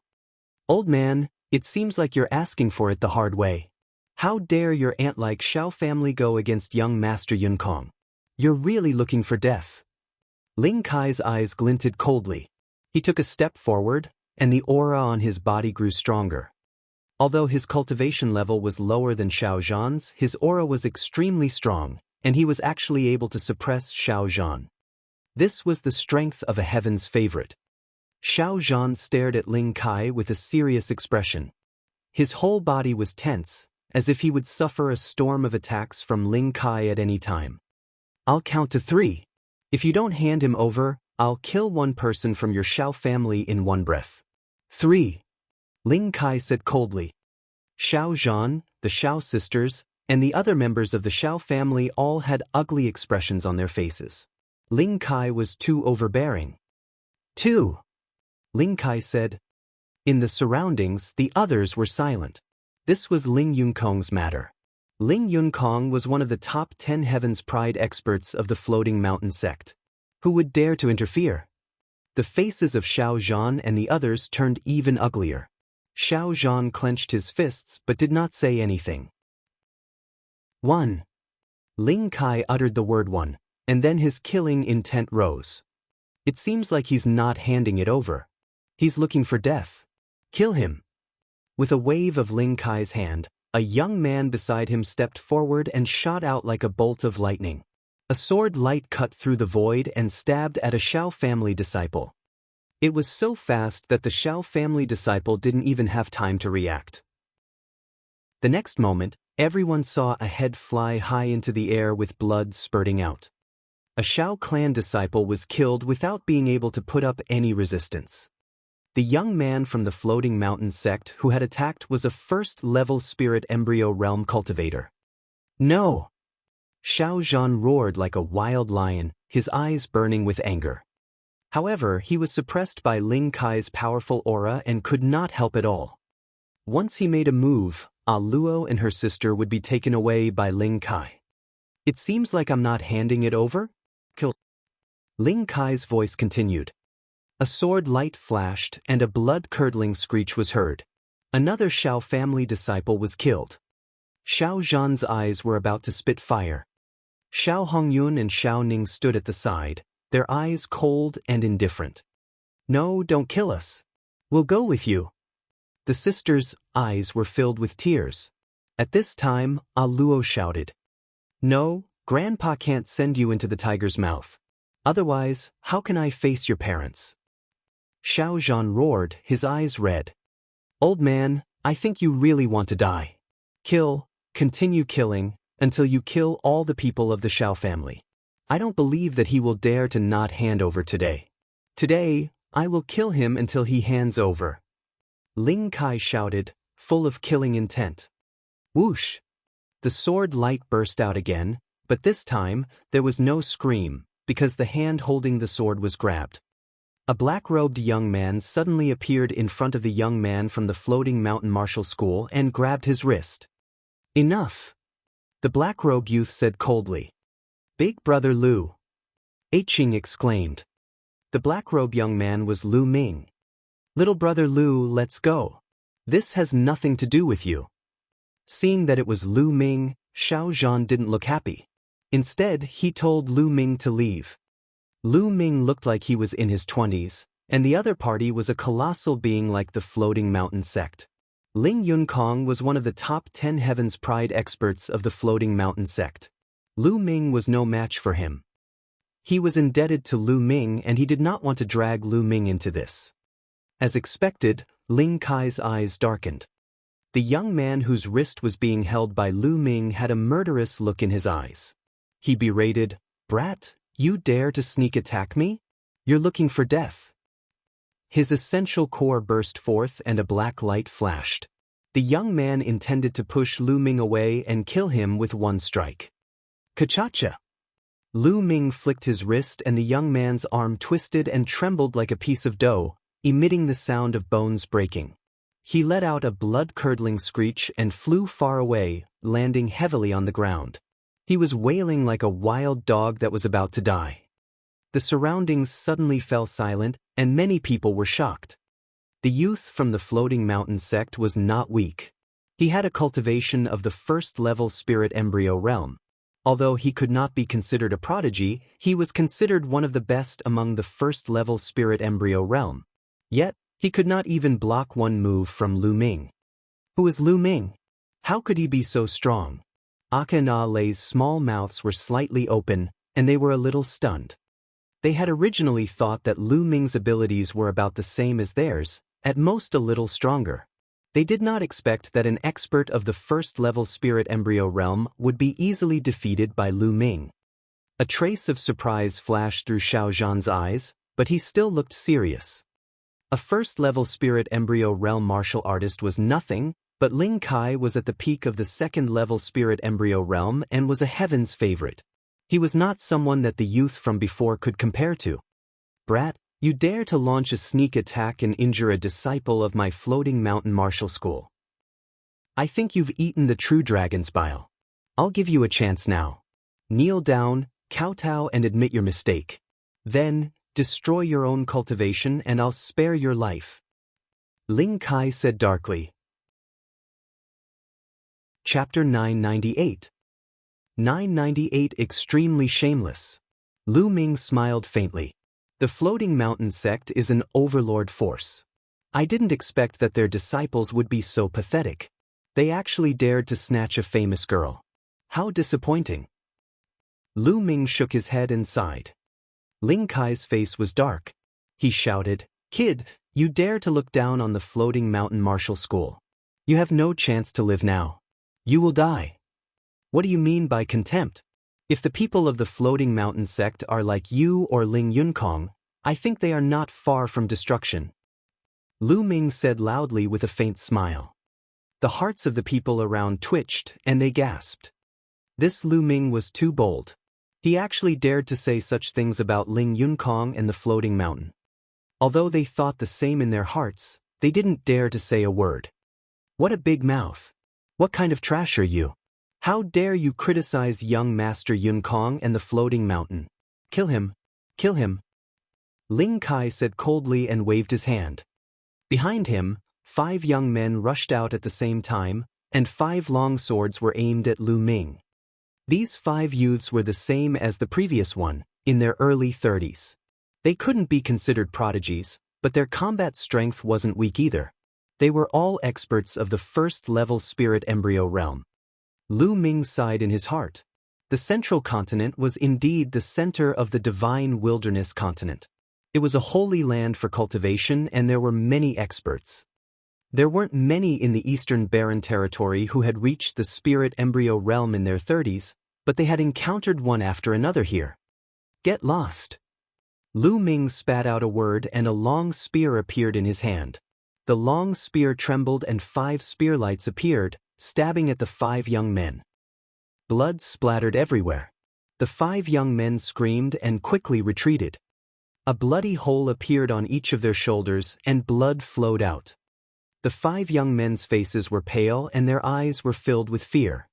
Speaker 1: Old man, it seems like you're asking for it the hard way. How dare your ant-like Xiao family go against young Master Yun Kong? You're really looking for death. Ling Kai's eyes glinted coldly. He took a step forward, and the aura on his body grew stronger. Although his cultivation level was lower than Xiao Zhan's, his aura was extremely strong, and he was actually able to suppress Xiao Zhan. This was the strength of a heaven's favorite. Xiao Zhan stared at Ling Kai with a serious expression. His whole body was tense, as if he would suffer a storm of attacks from Ling Kai at any time. I'll count to 3. If you don't hand him over, I'll kill one person from your Xiao family in one breath. 3. Ling Kai said coldly. Xiao Zhan, the Xiao sisters, and the other members of the Xiao family all had ugly expressions on their faces. Ling Kai was too overbearing. 2. Ling Kai said. In the surroundings, the others were silent. This was Ling Yun Kong's matter. Ling Yun Kong was one of the top 10 Heaven's Pride experts of the Floating Mountain sect. Who would dare to interfere? The faces of Xiao Zhan and the others turned even uglier. Xiao Zhan clenched his fists but did not say anything. 1. Ling Kai uttered the word 1, and then his killing intent rose. It seems like he's not handing it over. He's looking for death. Kill him. With a wave of Ling Kai's hand, a young man beside him stepped forward and shot out like a bolt of lightning. A sword light cut through the void and stabbed at a Xiao family disciple. It was so fast that the Xiao family disciple didn't even have time to react. The next moment, everyone saw a head fly high into the air with blood spurting out. A Xiao clan disciple was killed without being able to put up any resistance. The young man from the Floating Mountain sect who had attacked was a first-level spirit embryo realm cultivator. No! Xiao Zhan roared like a wild lion, his eyes burning with anger. However, he was suppressed by Ling Kai's powerful aura and could not help at all. Once he made a move, Luo and her sister would be taken away by Ling Kai. It seems like I'm not handing it over? Kill. Ling Kai's voice continued. A sword light flashed and a blood-curdling screech was heard. Another Xiao family disciple was killed. Xiao Zhan's eyes were about to spit fire. Xiao Hongyun and Xiao Ning stood at the side, their eyes cold and indifferent. No, don't kill us. We'll go with you. The sisters' eyes were filled with tears. At this time, Luo shouted. No, Grandpa can't send you into the tiger's mouth. Otherwise, how can I face your parents? Xiao Zhan roared, his eyes red. Old man, I think you really want to die. Kill, continue killing, until you kill all the people of the Xiao family. I don't believe that he will dare to not hand over today. Today, I will kill him until he hands over. Ling Kai shouted, full of killing intent. Whoosh! The sword light burst out again, but this time, there was no scream, because the hand holding the sword was grabbed. A black-robed young man suddenly appeared in front of the young man from the Floating Mountain Martial School and grabbed his wrist. Enough! The black-robed youth said coldly. Big brother Lu. Eiching exclaimed. The black-robed young man was Lu Ming. Little brother Lu, let's go. This has nothing to do with you. Seeing that it was Lu Ming, Xiao Zhan didn't look happy. Instead, he told Lu Ming to leave. Lu Ming looked like he was in his 20s, and the other party was a colossal being like the Floating Mountain sect. Ling Yunkong was one of the top 10 Heaven's Pride experts of the Floating Mountain sect. Lu Ming was no match for him. He was indebted to Lu Ming and he did not want to drag Lu Ming into this. As expected, Ling Kai's eyes darkened. The young man whose wrist was being held by Lu Ming had a murderous look in his eyes. He berated, "Brat, you dare to sneak attack me? You're looking for death." His essential core burst forth and a black light flashed. The young man intended to push Lu Ming away and kill him with one strike. Kachacha! Lu Ming flicked his wrist and the young man's arm twisted and trembled like a piece of dough, emitting the sound of bones breaking. He let out a blood-curdling screech and flew far away, landing heavily on the ground. He was wailing like a wild dog that was about to die. The surroundings suddenly fell silent, and many people were shocked. The youth from the Floating Mountain sect was not weak. He had a cultivation of the first-level spirit embryo realm. Although he could not be considered a prodigy, he was considered one of the best among the first-level spirit embryo realm. Yet, he could not even block one move from Lu Ming. Who is Lu Ming? How could he be so strong? Aka and Ale's small mouths were slightly open, and they were a little stunned. They had originally thought that Lu Ming's abilities were about the same as theirs, at most a little stronger. They did not expect that an expert of the first-level spirit embryo realm would be easily defeated by Lu Ming. A trace of surprise flashed through Xiao Zhan's eyes, but he still looked serious. A first-level spirit embryo realm martial artist was nothing, but Ling Kai was at the peak of the second-level spirit embryo realm and was a heaven's favorite. He was not someone that the youth from before could compare to. "Brat, you dare to launch a sneak attack and injure a disciple of my Floating Mountain Martial School. I think you've eaten the true dragon's bile. I'll give you a chance now. Kneel down, kowtow and admit your mistake. Then, destroy your own cultivation and I'll spare your life." Ling Kai said darkly. Chapter 998. 998 Extremely Shameless. Lu Ming smiled faintly. The Floating Mountain sect is an overlord force. I didn't expect that their disciples would be so pathetic. They actually dared to snatch a famous girl. How disappointing. Lu Ming shook his head and sighed. Ling Kai's face was dark. He shouted, "Kid, you dare to look down on the Floating Mountain Martial School. You have no chance to live now. You will die." "What do you mean by contempt? If the people of the Floating Mountain sect are like you or Ling Yunkong, I think they are not far from destruction," Lu Ming said loudly with a faint smile. The hearts of the people around twitched and they gasped. This Lu Ming was too bold. He actually dared to say such things about Ling Yunkong and the Floating Mountain. Although they thought the same in their hearts, they didn't dare to say a word. "What a big mouth. What kind of trash are you? How dare you criticize young Master Yunkong and the Floating Mountain? Kill him. Kill him." Ling Kai said coldly and waved his hand. Behind him, 5 young men rushed out at the same time, and 5 long swords were aimed at Lu Ming. These 5 youths were the same as the previous one, in their early 30s. They couldn't be considered prodigies, but their combat strength wasn't weak either. They were all experts of the first-level spirit embryo realm. Lu Ming sighed in his heart. The Central Continent was indeed the center of the divine wilderness continent. It was a holy land for cultivation and there were many experts. There weren't many in the Eastern Barren Territory who had reached the spirit embryo realm in their 30s, but they had encountered one after another here. "Get lost." Lu Ming spat out a word and a long spear appeared in his hand. The long spear trembled and 5 spearlights appeared, stabbing at the 5 young men. Blood splattered everywhere. The 5 young men screamed and quickly retreated. A bloody hole appeared on each of their shoulders and blood flowed out. The 5 young men's faces were pale and their eyes were filled with fear.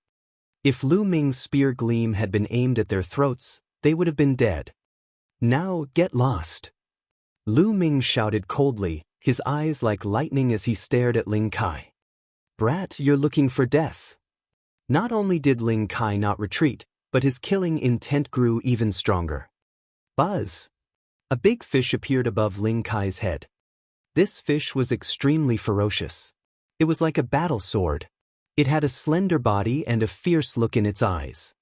Speaker 1: If Lu Ming's spear gleam had been aimed at their throats, they would have been dead. "Now, get lost." Lu Ming shouted coldly, his eyes like lightning as he stared at Ling Kai. "Brat, you're looking for death." Not only did Ling Kai not retreat, but his killing intent grew even stronger. Buzz! A big fish appeared above Ling Kai's head. This fish was extremely ferocious. It was like a battle sword. It had a slender body and a fierce look in its eyes.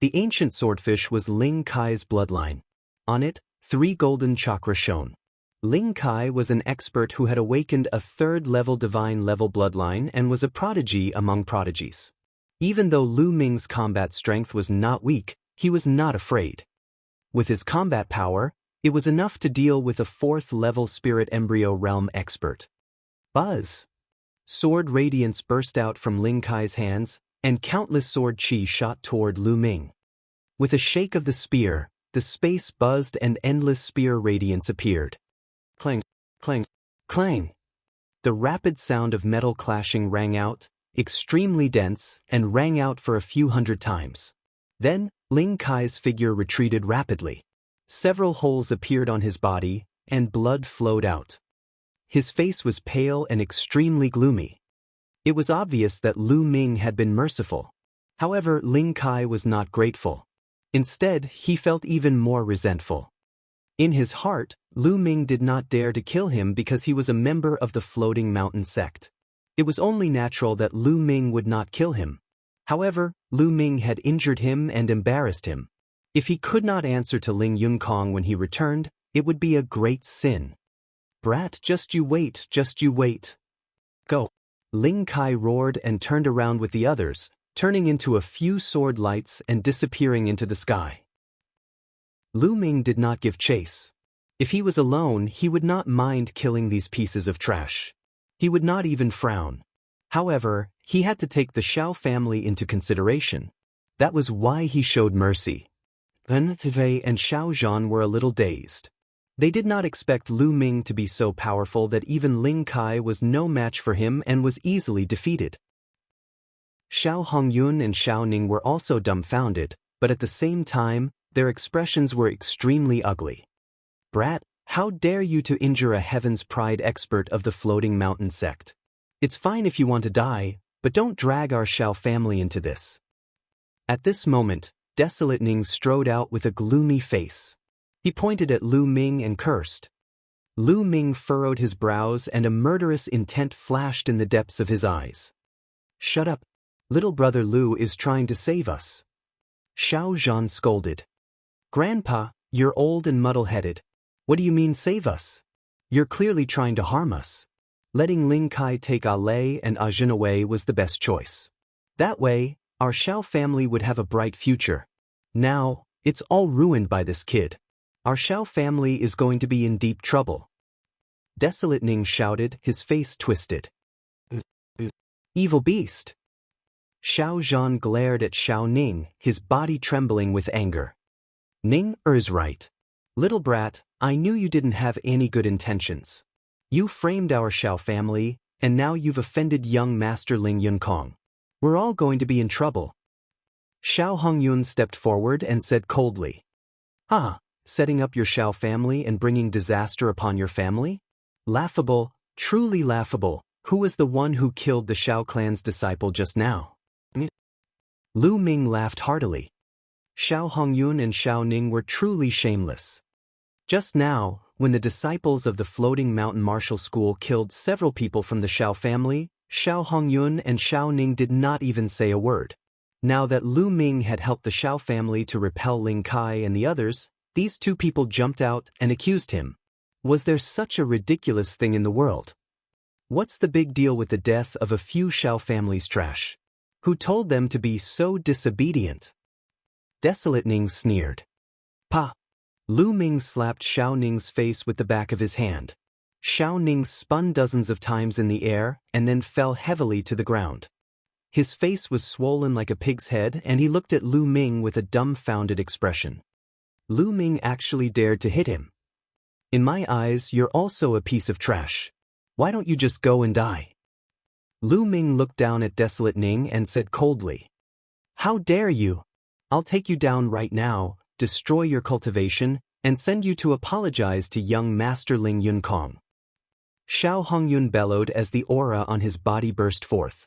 Speaker 1: The ancient swordfish was Ling Kai's bloodline. On it, 3 golden chakras shone. Ling Kai was an expert who had awakened a 3rd-level divine-level bloodline and was a prodigy among prodigies. Even though Lu Ming's combat strength was not weak, he was not afraid. With his combat power, it was enough to deal with a 4th-level spirit embryo realm expert. Buzz! Sword radiance burst out from Ling Kai's hands, and countless sword chi shot toward Lu Ming. With a shake of the spear, the space buzzed and endless spear radiance appeared. Clang, clang, clang! The rapid sound of metal clashing rang out, extremely dense, and rang out for a few hundred times. Then, Ling Kai's figure retreated rapidly. Several holes appeared on his body, and blood flowed out. His face was pale and extremely gloomy. It was obvious that Lu Ming had been merciful. However, Ling Kai was not grateful. Instead, he felt even more resentful. In his heart, Lu Ming did not dare to kill him because he was a member of the Floating Mountain sect. It was only natural that Lu Ming would not kill him. However, Lu Ming had injured him and embarrassed him. If he could not answer to Ling Yunkong when he returned, it would be a great sin. "Brat, just you wait, just you wait. Go." Ling Kai roared and turned around with the others, turning into a few sword lights and disappearing into the sky. Lu Ming did not give chase. If he was alone, he would not mind killing these pieces of trash. He would not even frown. However, he had to take the Shao family into consideration. That was why he showed mercy. Ren Tve and Xiao Zhan were a little dazed. They did not expect Lu Ming to be so powerful that even Ling Kai was no match for him and was easily defeated. Xiao Hongyun and Xiao Ning were also dumbfounded, but at the same time, their expressions were extremely ugly. "Brat, how dare you to injure a Heaven's Pride expert of the Floating Mountain sect? It's fine if you want to die, but don't drag our Xiao family into this." At this moment, Desolate Ning strode out with a gloomy face. He pointed at Lu Ming and cursed. Lu Ming furrowed his brows and a murderous intent flashed in the depths of his eyes. "Shut up. Little brother Lu is trying to save us." Xiao Zhan scolded. "Grandpa, you're old and muddle-headed. What do you mean save us? You're clearly trying to harm us." Letting Ling Kai take Lei and Jin away was the best choice. That way, our Xiao family would have a bright future. Now, it's all ruined by this kid. Our Xiao family is going to be in deep trouble. Desolate Ning shouted, his face twisted. "Evil beast!" Xiao Zhan glared at Xiao Ning, his body trembling with anger. "Ning is right. Little brat, I knew you didn't have any good intentions. You framed our Xiao family, and now you've offended young Master Ling Yunkong. We're all going to be in trouble." Xiao Hongyun stepped forward and said coldly. "Ah, setting up your Xiao family and bringing disaster upon your family? Laughable, truly laughable. Who was the one who killed the Xiao clan's disciple just now?" Lu Ming laughed heartily. Xiao Hongyun and Xiao Ning were truly shameless. Just now, when the disciples of the Floating Mountain Martial School killed several people from the Xiao family, Xiao Hongyun and Xiao Ning did not even say a word. Now that Lu Ming had helped the Xiao family to repel Ling Kai and the others, these two people jumped out and accused him. Was there such a ridiculous thing in the world? What's the big deal with the death of a few Xiao family's trash? Who told them to be so disobedient? Desolate Ning sneered. "Pa!" Lu Ming slapped Xiao Ning's face with the back of his hand. Xiao Ning spun dozens of times in the air and then fell heavily to the ground. His face was swollen like a pig's head and he looked at Lu Ming with a dumbfounded expression. Lu Ming actually dared to hit him. "In my eyes, you're also a piece of trash. Why don't you just go and die?" Lu Ming looked down at Desolate Ning and said coldly. "How dare you? I'll take you down right now, destroy your cultivation, and send you to apologize to young Master Ling Yunkong." Xiao Hongyun bellowed as the aura on his body burst forth.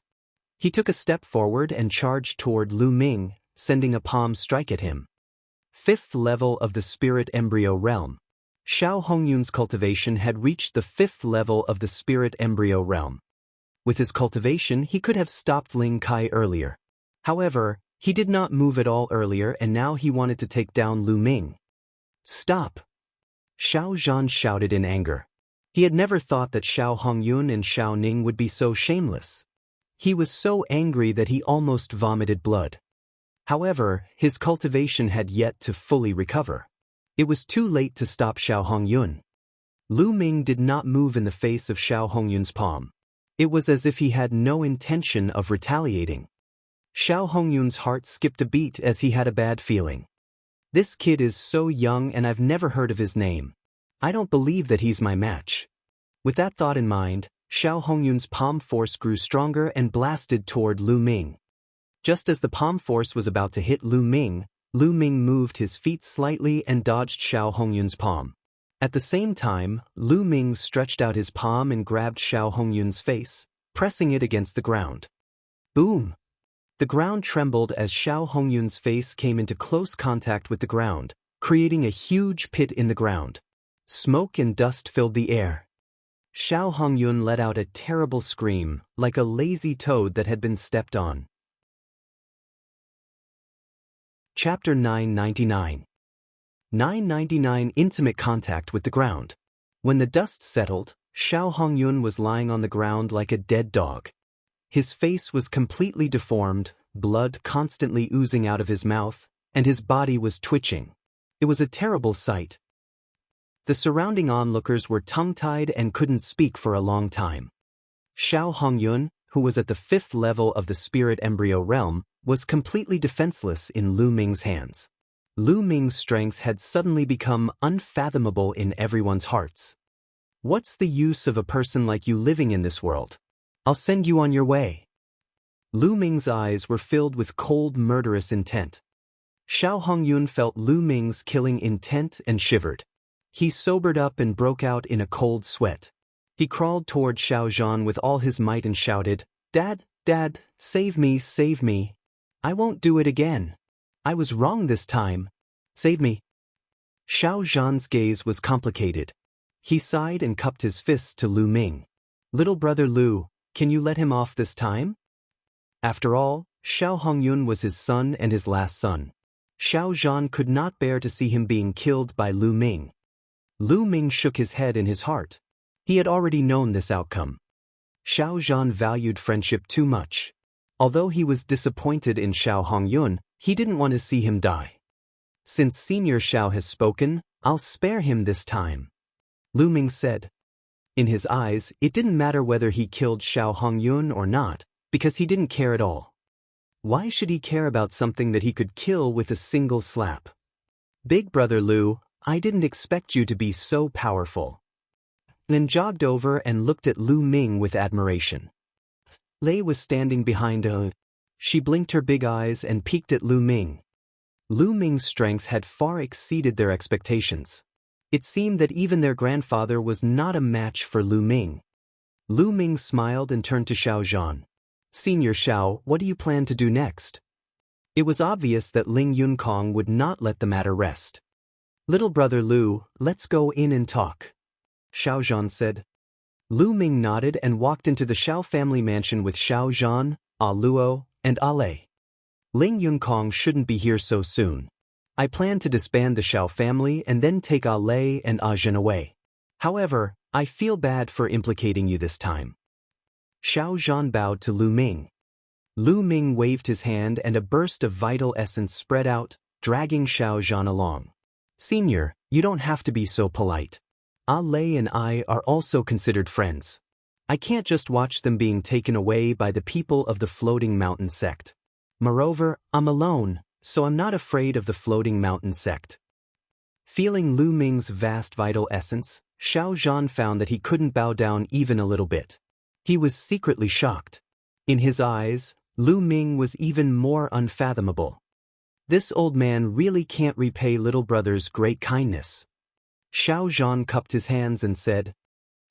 Speaker 1: He took a step forward and charged toward Lu Ming, sending a palm strike at him. 5th level of the spirit embryo realm. Xiao Hongyun's cultivation had reached the 5th level of the spirit embryo realm. With his cultivation, he could have stopped Ling Kai earlier. However, he did not move at all earlier, and now he wanted to take down Lu Ming. Stop! Xiao Zhan shouted in anger. He had never thought that Xiao Hongyun and Xiao Ning would be so shameless. He was so angry that he almost vomited blood. However, his cultivation had yet to fully recover. It was too late to stop Xiao Hongyun. Lu Ming did not move in the face of Xiao Hongyun's palm. It was as if he had no intention of retaliating. Xiao Hongyun's heart skipped a beat as he had a bad feeling. This kid is so young and I've never heard of his name. I don't believe that he's my match. With that thought in mind, Xiao Hongyun's palm force grew stronger and blasted toward Lu Ming. Just as the palm force was about to hit Lu Ming moved his feet slightly and dodged Xiao Hongyun's palm. At the same time, Lu Ming stretched out his palm and grabbed Xiao Hongyun's face, pressing it against the ground. Boom! The ground trembled as Xiao Hongyun's face came into close contact with the ground, creating a huge pit in the ground. Smoke and dust filled the air. Xiao Hongyun let out a terrible scream, like a lazy toad that had been stepped on. Chapter 999. 999 Intimate Contact with the Ground. When the dust settled, Xiao Hongyun was lying on the ground like a dead dog. His face was completely deformed, blood constantly oozing out of his mouth, and his body was twitching. It was a terrible sight. The surrounding onlookers were tongue-tied and couldn't speak for a long time. Xiao Hongyun, who was at the 5th level of the spirit embryo realm, was completely defenseless in Lu Ming's hands. Lu Ming's strength had suddenly become unfathomable in everyone's hearts. What's the use of a person like you living in this world? I'll send you on your way. Lu Ming's eyes were filled with cold, murderous intent. Xiao Hongyun felt Lu Ming's killing intent and shivered. He sobered up and broke out in a cold sweat. He crawled toward Xiao Zhan with all his might and shouted, "Dad, Dad, save me, save me. I won't do it again. I was wrong this time. Save me." Xiao Zhan's gaze was complicated. He sighed and cupped his fists to Lu Ming. "Little brother Lu, can you let him off this time?" After all, Xiao Hongyun was his son and his last son. Xiao Zhan could not bear to see him being killed by Lu Ming. Lu Ming shook his head in his heart. He had already known this outcome. Xiao Zhan valued friendship too much. Although he was disappointed in Xiao Hongyun, he didn't want to see him die. "Since Senior Xiao has spoken, I'll spare him this time," Lu Ming said. In his eyes, it didn't matter whether he killed Xiao Hongyun or not, because he didn't care at all. Why should he care about something that he could kill with a single slap? "Big brother Lu, I didn't expect you to be so powerful." Lin jogged over and looked at Lu Ming with admiration. Lei was standing behind her. She blinked her big eyes and peeked at Lu Ming. Lu Ming's strength had far exceeded their expectations. It seemed that even their grandfather was not a match for Lu Ming. Lu Ming smiled and turned to Xiao Zhan. "Senior Xiao, what do you plan to do next?" It was obvious that Ling Yunkong would not let the matter rest. "Little brother Lu, let's go in and talk," Xiao Zhan said. Lu Ming nodded and walked into the Xiao family mansion with Xiao Zhan, A Luo, and A Lei. "Ling Yunkong shouldn't be here so soon. I plan to disband the Xiao family and then take A Lei and A Zhen away. However, I feel bad for implicating you this time." Xiao Zhan bowed to Lu Ming. Lu Ming waved his hand and a burst of vital essence spread out, dragging Xiao Zhan along. "Senior, you don't have to be so polite. A Lei and I are also considered friends. I can't just watch them being taken away by the people of the Floating Mountain sect. Moreover, I'm alone, so I'm not afraid of the Floating Mountain sect." Feeling Lu Ming's vast vital essence, Xiao Zhan found that he couldn't bow down even a little bit. He was secretly shocked. In his eyes, Lu Ming was even more unfathomable. This old man really can't repay little brother's great kindness. Xiao Zhan cupped his hands and said,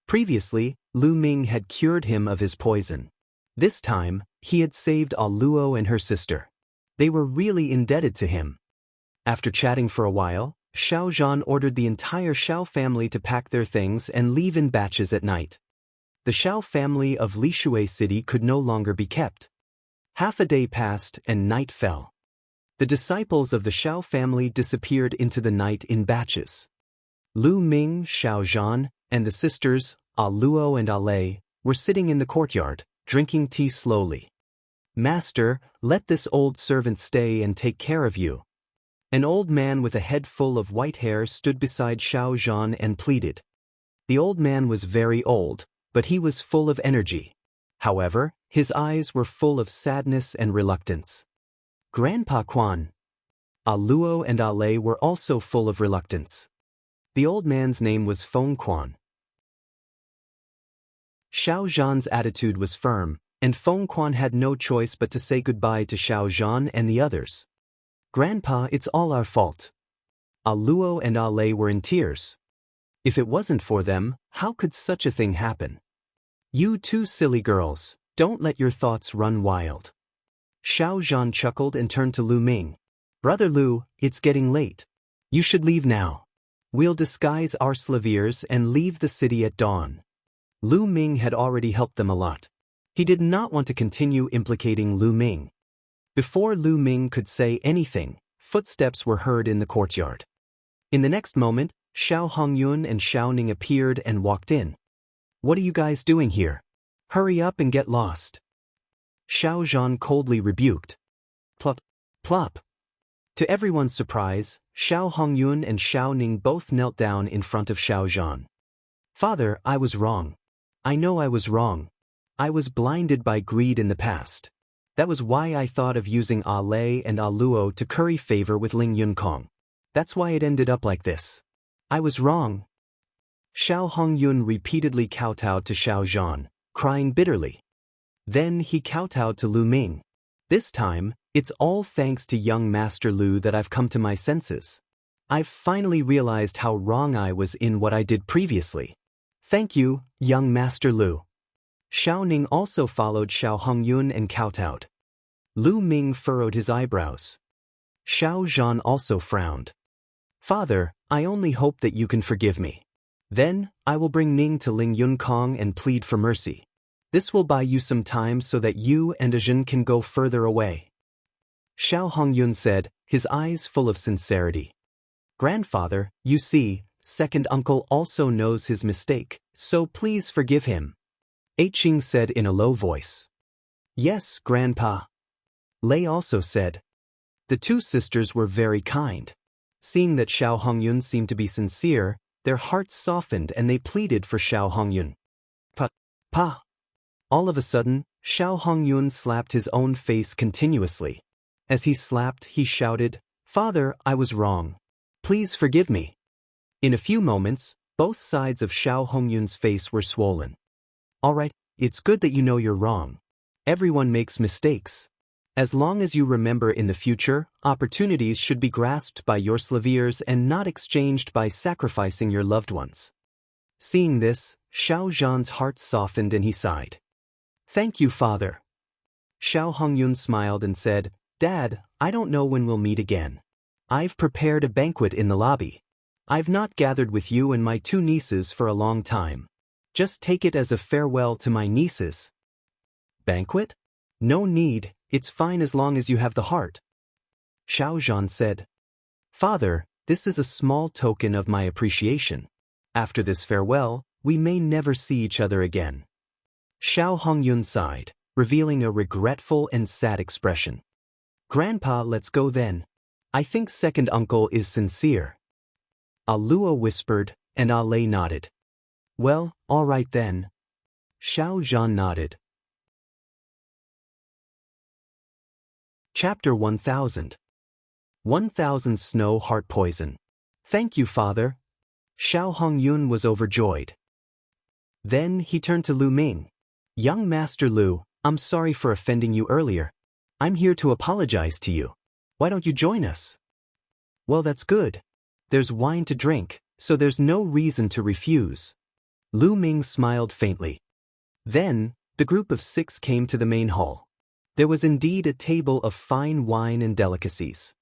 Speaker 1: "Previously, Lu Ming had cured him of his poison. This time, he had saved A Luo and her sister. They were really indebted to him. After chatting for a while, Xiao Zhan ordered the entire Xiao family to pack their things and leave in batches at night. The Xiao family of Lishui City could no longer be kept. Half a day passed and night fell. The disciples of the Xiao family disappeared into the night in batches. Lu Ming, Xiao Zhan, and the sisters, A Luo and A Lei, were sitting in the courtyard, drinking tea slowly. "Master, let this old servant stay and take care of you." An old man with a head full of white hair stood beside Xiao Zhan and pleaded. The old man was very old, but he was full of energy. However, his eyes were full of sadness and reluctance. "Grandpa Quan." A Luo and A Lei were also full of reluctance. The old man's name was Feng Quan. Xiao Zhan's attitude was firm, and Feng Quan had no choice but to say goodbye to Xiao Zhan and the others. "Grandpa, it's all our fault." A Luo and A Lei were in tears. If it wasn't for them, how could such a thing happen? "You two silly girls, don't let your thoughts run wild." Xiao Zhan chuckled and turned to Lu Ming. "Brother Lu, it's getting late. You should leave now. We'll disguise our slaviers and leave the city at dawn." Lu Ming had already helped them a lot. He did not want to continue implicating Lu Ming. Before Lu Ming could say anything, footsteps were heard in the courtyard. In the next moment, Xiao Hongyun and Xiao Ning appeared and walked in. "What are you guys doing here? Hurry up and get lost." Xiao Zhan coldly rebuked. Plop, plop. To everyone's surprise, Xiao Hongyun and Xiao Ning both knelt down in front of Xiao Zhan. "Father, I was wrong. I know I was wrong. I was blinded by greed in the past. That was why I thought of using A Lei and A Luo to curry favor with Ling Yunkong. That's why it ended up like this. I was wrong." Xiao Hongyun repeatedly kowtowed to Xiao Zhan, crying bitterly. Then he kowtowed to Lu Ming. "This time, it's all thanks to young Master Lu that I've come to my senses. I've finally realized how wrong I was in what I did previously. Thank you, young Master Lu." Xiao Ning also followed Xiao Hongyun and kowtowed. Lu Ming furrowed his eyebrows. Xiao Zhan also frowned. "Father, I only hope that you can forgive me. Then, I will bring Ning to Ling Yunkong and plead for mercy. This will buy you some time so that you and Ajin can go further away." Xiao Hongyun said, his eyes full of sincerity. "Grandfather, you see, second uncle also knows his mistake, so please forgive him." Eiching said in a low voice. "Yes, Grandpa." Lei also said. The two sisters were very kind. Seeing that Xiao Hongyun seemed to be sincere, their hearts softened and they pleaded for Xiao Hongyun. Pa. All of a sudden, Xiao Hongyun slapped his own face continuously. As he slapped, he shouted, "Father, I was wrong. Please forgive me." In a few moments, both sides of Xiao Hongyun's face were swollen. "All right, it's good that you know you're wrong. Everyone makes mistakes. As long as you remember in the future, opportunities should be grasped by your slaviers and not exchanged by sacrificing your loved ones." Seeing this, Xiao Zhan's heart softened and he sighed. "Thank you, Father." Xiao Hongyun smiled and said, "Dad, I don't know when we'll meet again. I've prepared a banquet in the lobby. I've not gathered with you and my two nieces for a long time. Just take it as a farewell to my nieces." "Banquet? No need, it's fine as long as you have the heart." Xiao Zhan said. "Father, this is a small token of my appreciation. After this farewell, we may never see each other again." Xiao Hongyun sighed, revealing a regretful and sad expression. "Grandpa, let's go then. I think second uncle is sincere." A Luo whispered, and A Lei nodded. "Well, all right then." Xiao Zhan nodded. Chapter 1000. 1000 Snow Heart Poison. "Thank you, Father." Xiao Hongyun was overjoyed. Then he turned to Lu Ming. "Young Master Lu, I'm sorry for offending you earlier. I'm here to apologize to you. Why don't you join us?" "Well, that's good. There's wine to drink, so there's no reason to refuse." Lu Ming smiled faintly. Then, the group of 6 came to the main hall. There was indeed a table of fine wine and delicacies.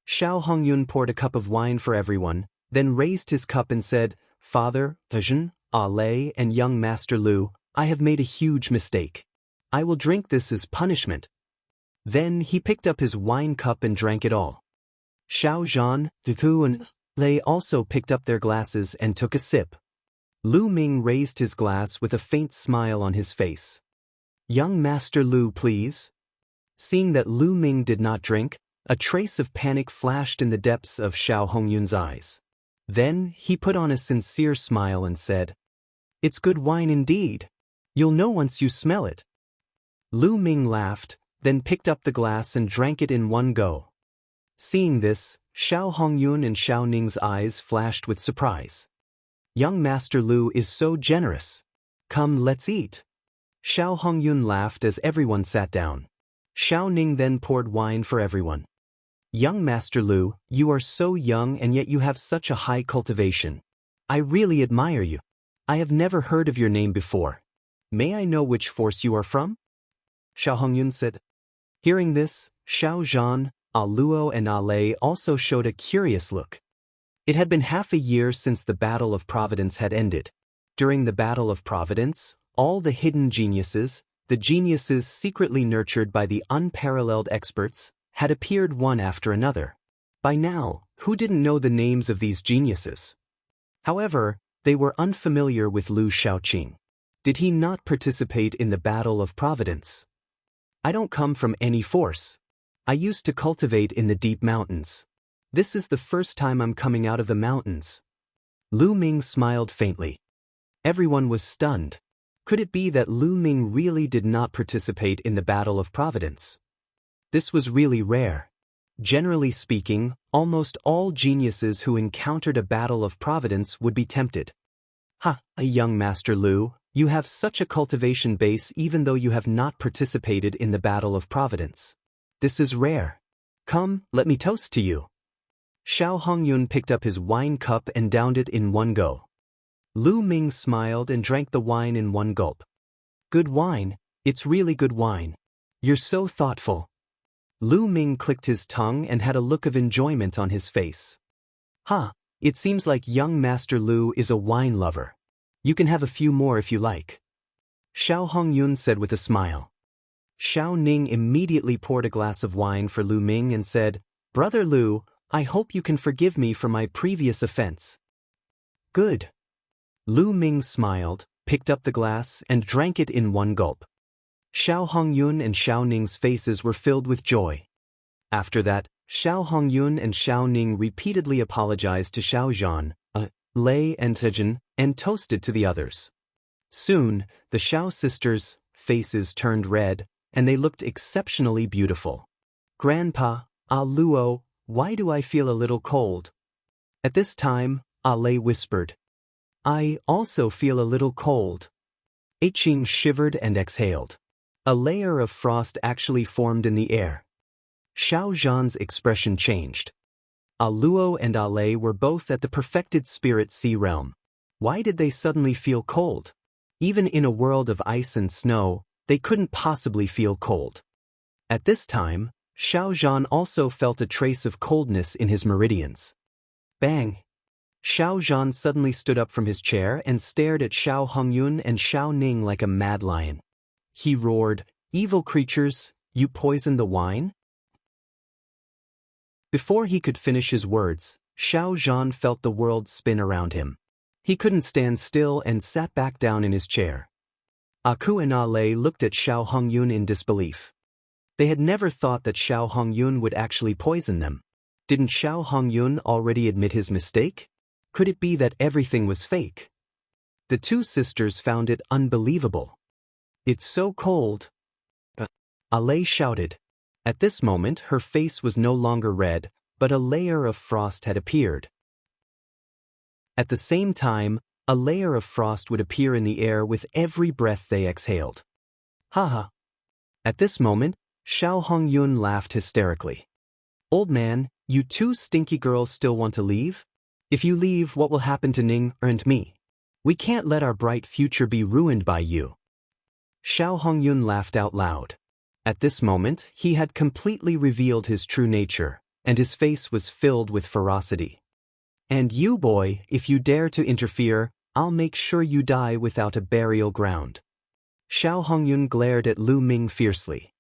Speaker 1: Xiao Hongyun poured a cup of wine for everyone, then raised his cup and said, "Father, Tejin, Lei, and young Master Lu, I have made a huge mistake. I will drink this as punishment." Then he picked up his wine cup and drank it all. Xiao Zhan, Tu, and Lei also picked up their glasses and took a sip. Lu Ming raised his glass with a faint smile on his face. "Young Master Lu, please." Seeing that Lu Ming did not drink, a trace of panic flashed in the depths of Xiao Hongyun's eyes. Then he put on a sincere smile and said, "It's good wine indeed. You'll know once you smell it." Lu Ming laughed, then picked up the glass and drank it in one go. Seeing this, Xiao Hongyun and Xiao Ning's eyes flashed with surprise. "Young Master Lu is so generous. Come, let's eat." Xiao Hongyun laughed as everyone sat down. Xiao Ning then poured wine for everyone. "Young Master Lu, you are so young and yet you have such a high cultivation. I really admire you. I have never heard of your name before. May I know which force you are from?" Xiao Hongyun said. Hearing this, Xiao Zhan, Luo and Lei also showed a curious look. It had been half a year since the Battle of Providence had ended. During the Battle of Providence, all the hidden geniuses, the geniuses secretly nurtured by the unparalleled experts, had appeared one after another. By now, who didn't know the names of these geniuses? However, they were unfamiliar with Lu Shaoqing. Did he not participate in the Battle of Providence? "I don't come from any force. I used to cultivate in the deep mountains. This is the first time I'm coming out of the mountains." Lu Ming smiled faintly. Everyone was stunned. Could it be that Lu Ming really did not participate in the Battle of Providence? This was really rare. Generally speaking, almost all geniuses who encountered a Battle of Providence would be tempted. "Ha, a young Master Lu, you have such a cultivation base even though you have not participated in the Battle of Providence. This is rare. Come, let me toast to you." Xiao Hongyun picked up his wine cup and downed it in one go. Lu Ming smiled and drank the wine in one gulp. "Good wine, it's really good wine. You're so thoughtful." Lu Ming clicked his tongue and had a look of enjoyment on his face. "Ha, it seems like young Master Lu is a wine lover. You can have a few more if you like," Xiao Hongyun said with a smile. Xiao Ning immediately poured a glass of wine for Lu Ming and said, "Brother Lu, I hope you can forgive me for my previous offense." "Good." Lu Ming smiled, picked up the glass, and drank it in one gulp. Xiao Hongyun and Xiao Ning's faces were filled with joy. After that, Xiao Hongyun and Xiao Ning repeatedly apologized to Xiao Zhan, Lei and Tejin, and toasted to the others. Soon, the Xiao sisters' faces turned red, and they looked exceptionally beautiful. "Grandpa, Luo, why do I feel a little cold?" At this time, Lei whispered. "I also feel a little cold." Qing shivered and exhaled. A layer of frost actually formed in the air. Xiao Zhan's expression changed. Luo and Lei were both at the perfected spirit sea realm. Why did they suddenly feel cold? Even in a world of ice and snow, they couldn't possibly feel cold. At this time, Xiao Zhan also felt a trace of coldness in his meridians. Bang! Xiao Zhan suddenly stood up from his chair and stared at Xiao Hongyun and Xiao Ning like a mad lion. He roared, "Evil creatures, you poisoned the wine?" Before he could finish his words, Xiao Zhan felt the world spin around him. He couldn't stand still and sat back down in his chair. Aku and Lei looked at Xiao Hongyun in disbelief. They had never thought that Xiao Hongyun would actually poison them. Didn't Xiao Hongyun already admit his mistake? Could it be that everything was fake? The two sisters found it unbelievable. "It's so cold." Lei shouted. At this moment her face was no longer red, but a layer of frost had appeared. At the same time, a layer of frost would appear in the air with every breath they exhaled. "Haha." At this moment, Xiao Hongyun laughed hysterically. "Old man, you two stinky girls still want to leave? If you leave, what will happen to Ning and me?" We can't let our bright future be ruined by you. Xiao Hongyun laughed out loud. At this moment, he had completely revealed his true nature, and his face was filled with ferocity. And you, boy, if you dare to interfere, I'll make sure you die without a burial ground. Xiao Hongyun glared at Lu Ming fiercely.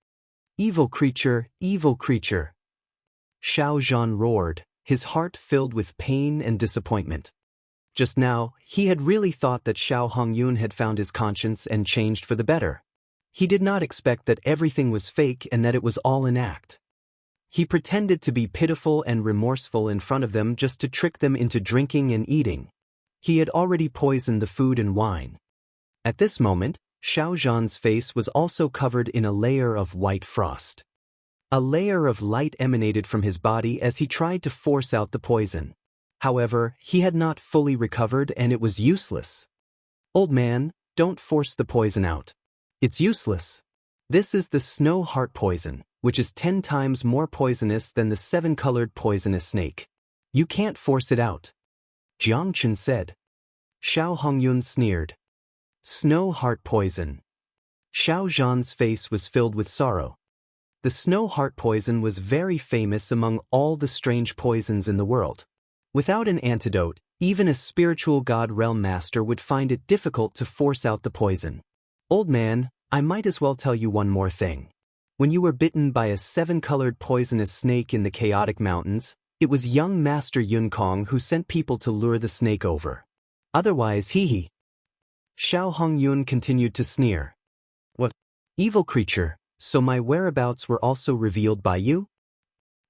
Speaker 1: Evil creature, evil creature. Xiao Zhan roared, his heart filled with pain and disappointment. Just now, he had really thought that Xiao Hongyun had found his conscience and changed for the better. He did not expect that everything was fake and that it was all an act. He pretended to be pitiful and remorseful in front of them just to trick them into drinking and eating. He had already poisoned the food and wine. At this moment, Xiao Zhan's face was also covered in a layer of white frost. A layer of light emanated from his body as he tried to force out the poison. However, he had not fully recovered and it was useless. Old man, don't force the poison out. It's useless. This is the snow heart poison, which is 10 times more poisonous than the 7-colored poisonous snake. You can't force it out. Jiang Chen said. Xiao Hongyun sneered. Snow heart poison. Xiao Zhan's face was filled with sorrow. The snow heart poison was very famous among all the strange poisons in the world. Without an antidote, even a spiritual god realm master would find it difficult to force out the poison. Old man, I might as well tell you one more thing. When you were bitten by a 7-colored poisonous snake in the chaotic mountains, it was young Master Yun Kong who sent people to lure the snake over. Otherwise, he. Xiao Hongyun continued to sneer. What? Evil creature, so my whereabouts were also revealed by you?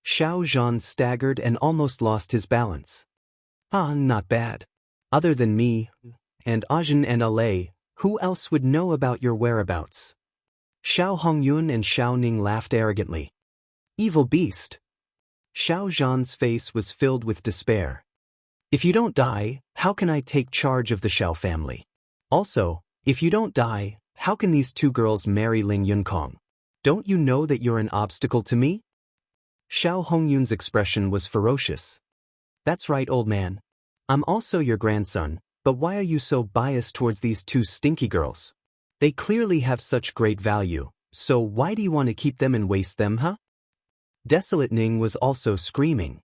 Speaker 1: Xiao Zhan staggered and almost lost his balance. Not bad. Other than me, and Ajin and Alei, who else would know about your whereabouts? Xiao Hongyun and Xiao Ning laughed arrogantly. Evil beast. Xiao Zhan's face was filled with despair. If you don't die, how can I take charge of the Xiao family? Also, if you don't die, how can these 2 girls marry Ling Yunkong? Don't you know that you're an obstacle to me? Xiao Hongyun's expression was ferocious. That's right, old man. I'm also your grandson, but why are you so biased towards these 2 stinky girls? They clearly have such great value, so why do you want to keep them and waste them, huh? Desolate Ning was also screaming.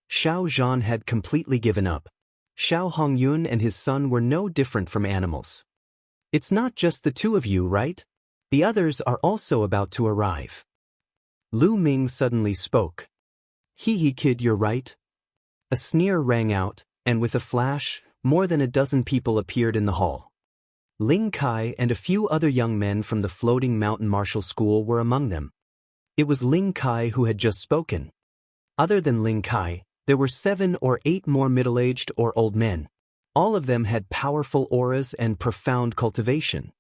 Speaker 1: Xiao Zhan had completely given up. Xiao Hongyun and his son were no different from animals. It's not just the 2 of you, right? The others are also about to arrive. Lu Ming suddenly spoke. Hee kid, you're right. A sneer rang out, and with a flash, more than a dozen people appeared in the hall. Ling Kai and a few other young men from the Floating Mountain Martial School were among them. It was Ling Kai who had just spoken. Other than Ling Kai, there were 7 or 8 more middle-aged or old men. All of them had powerful auras and profound cultivation.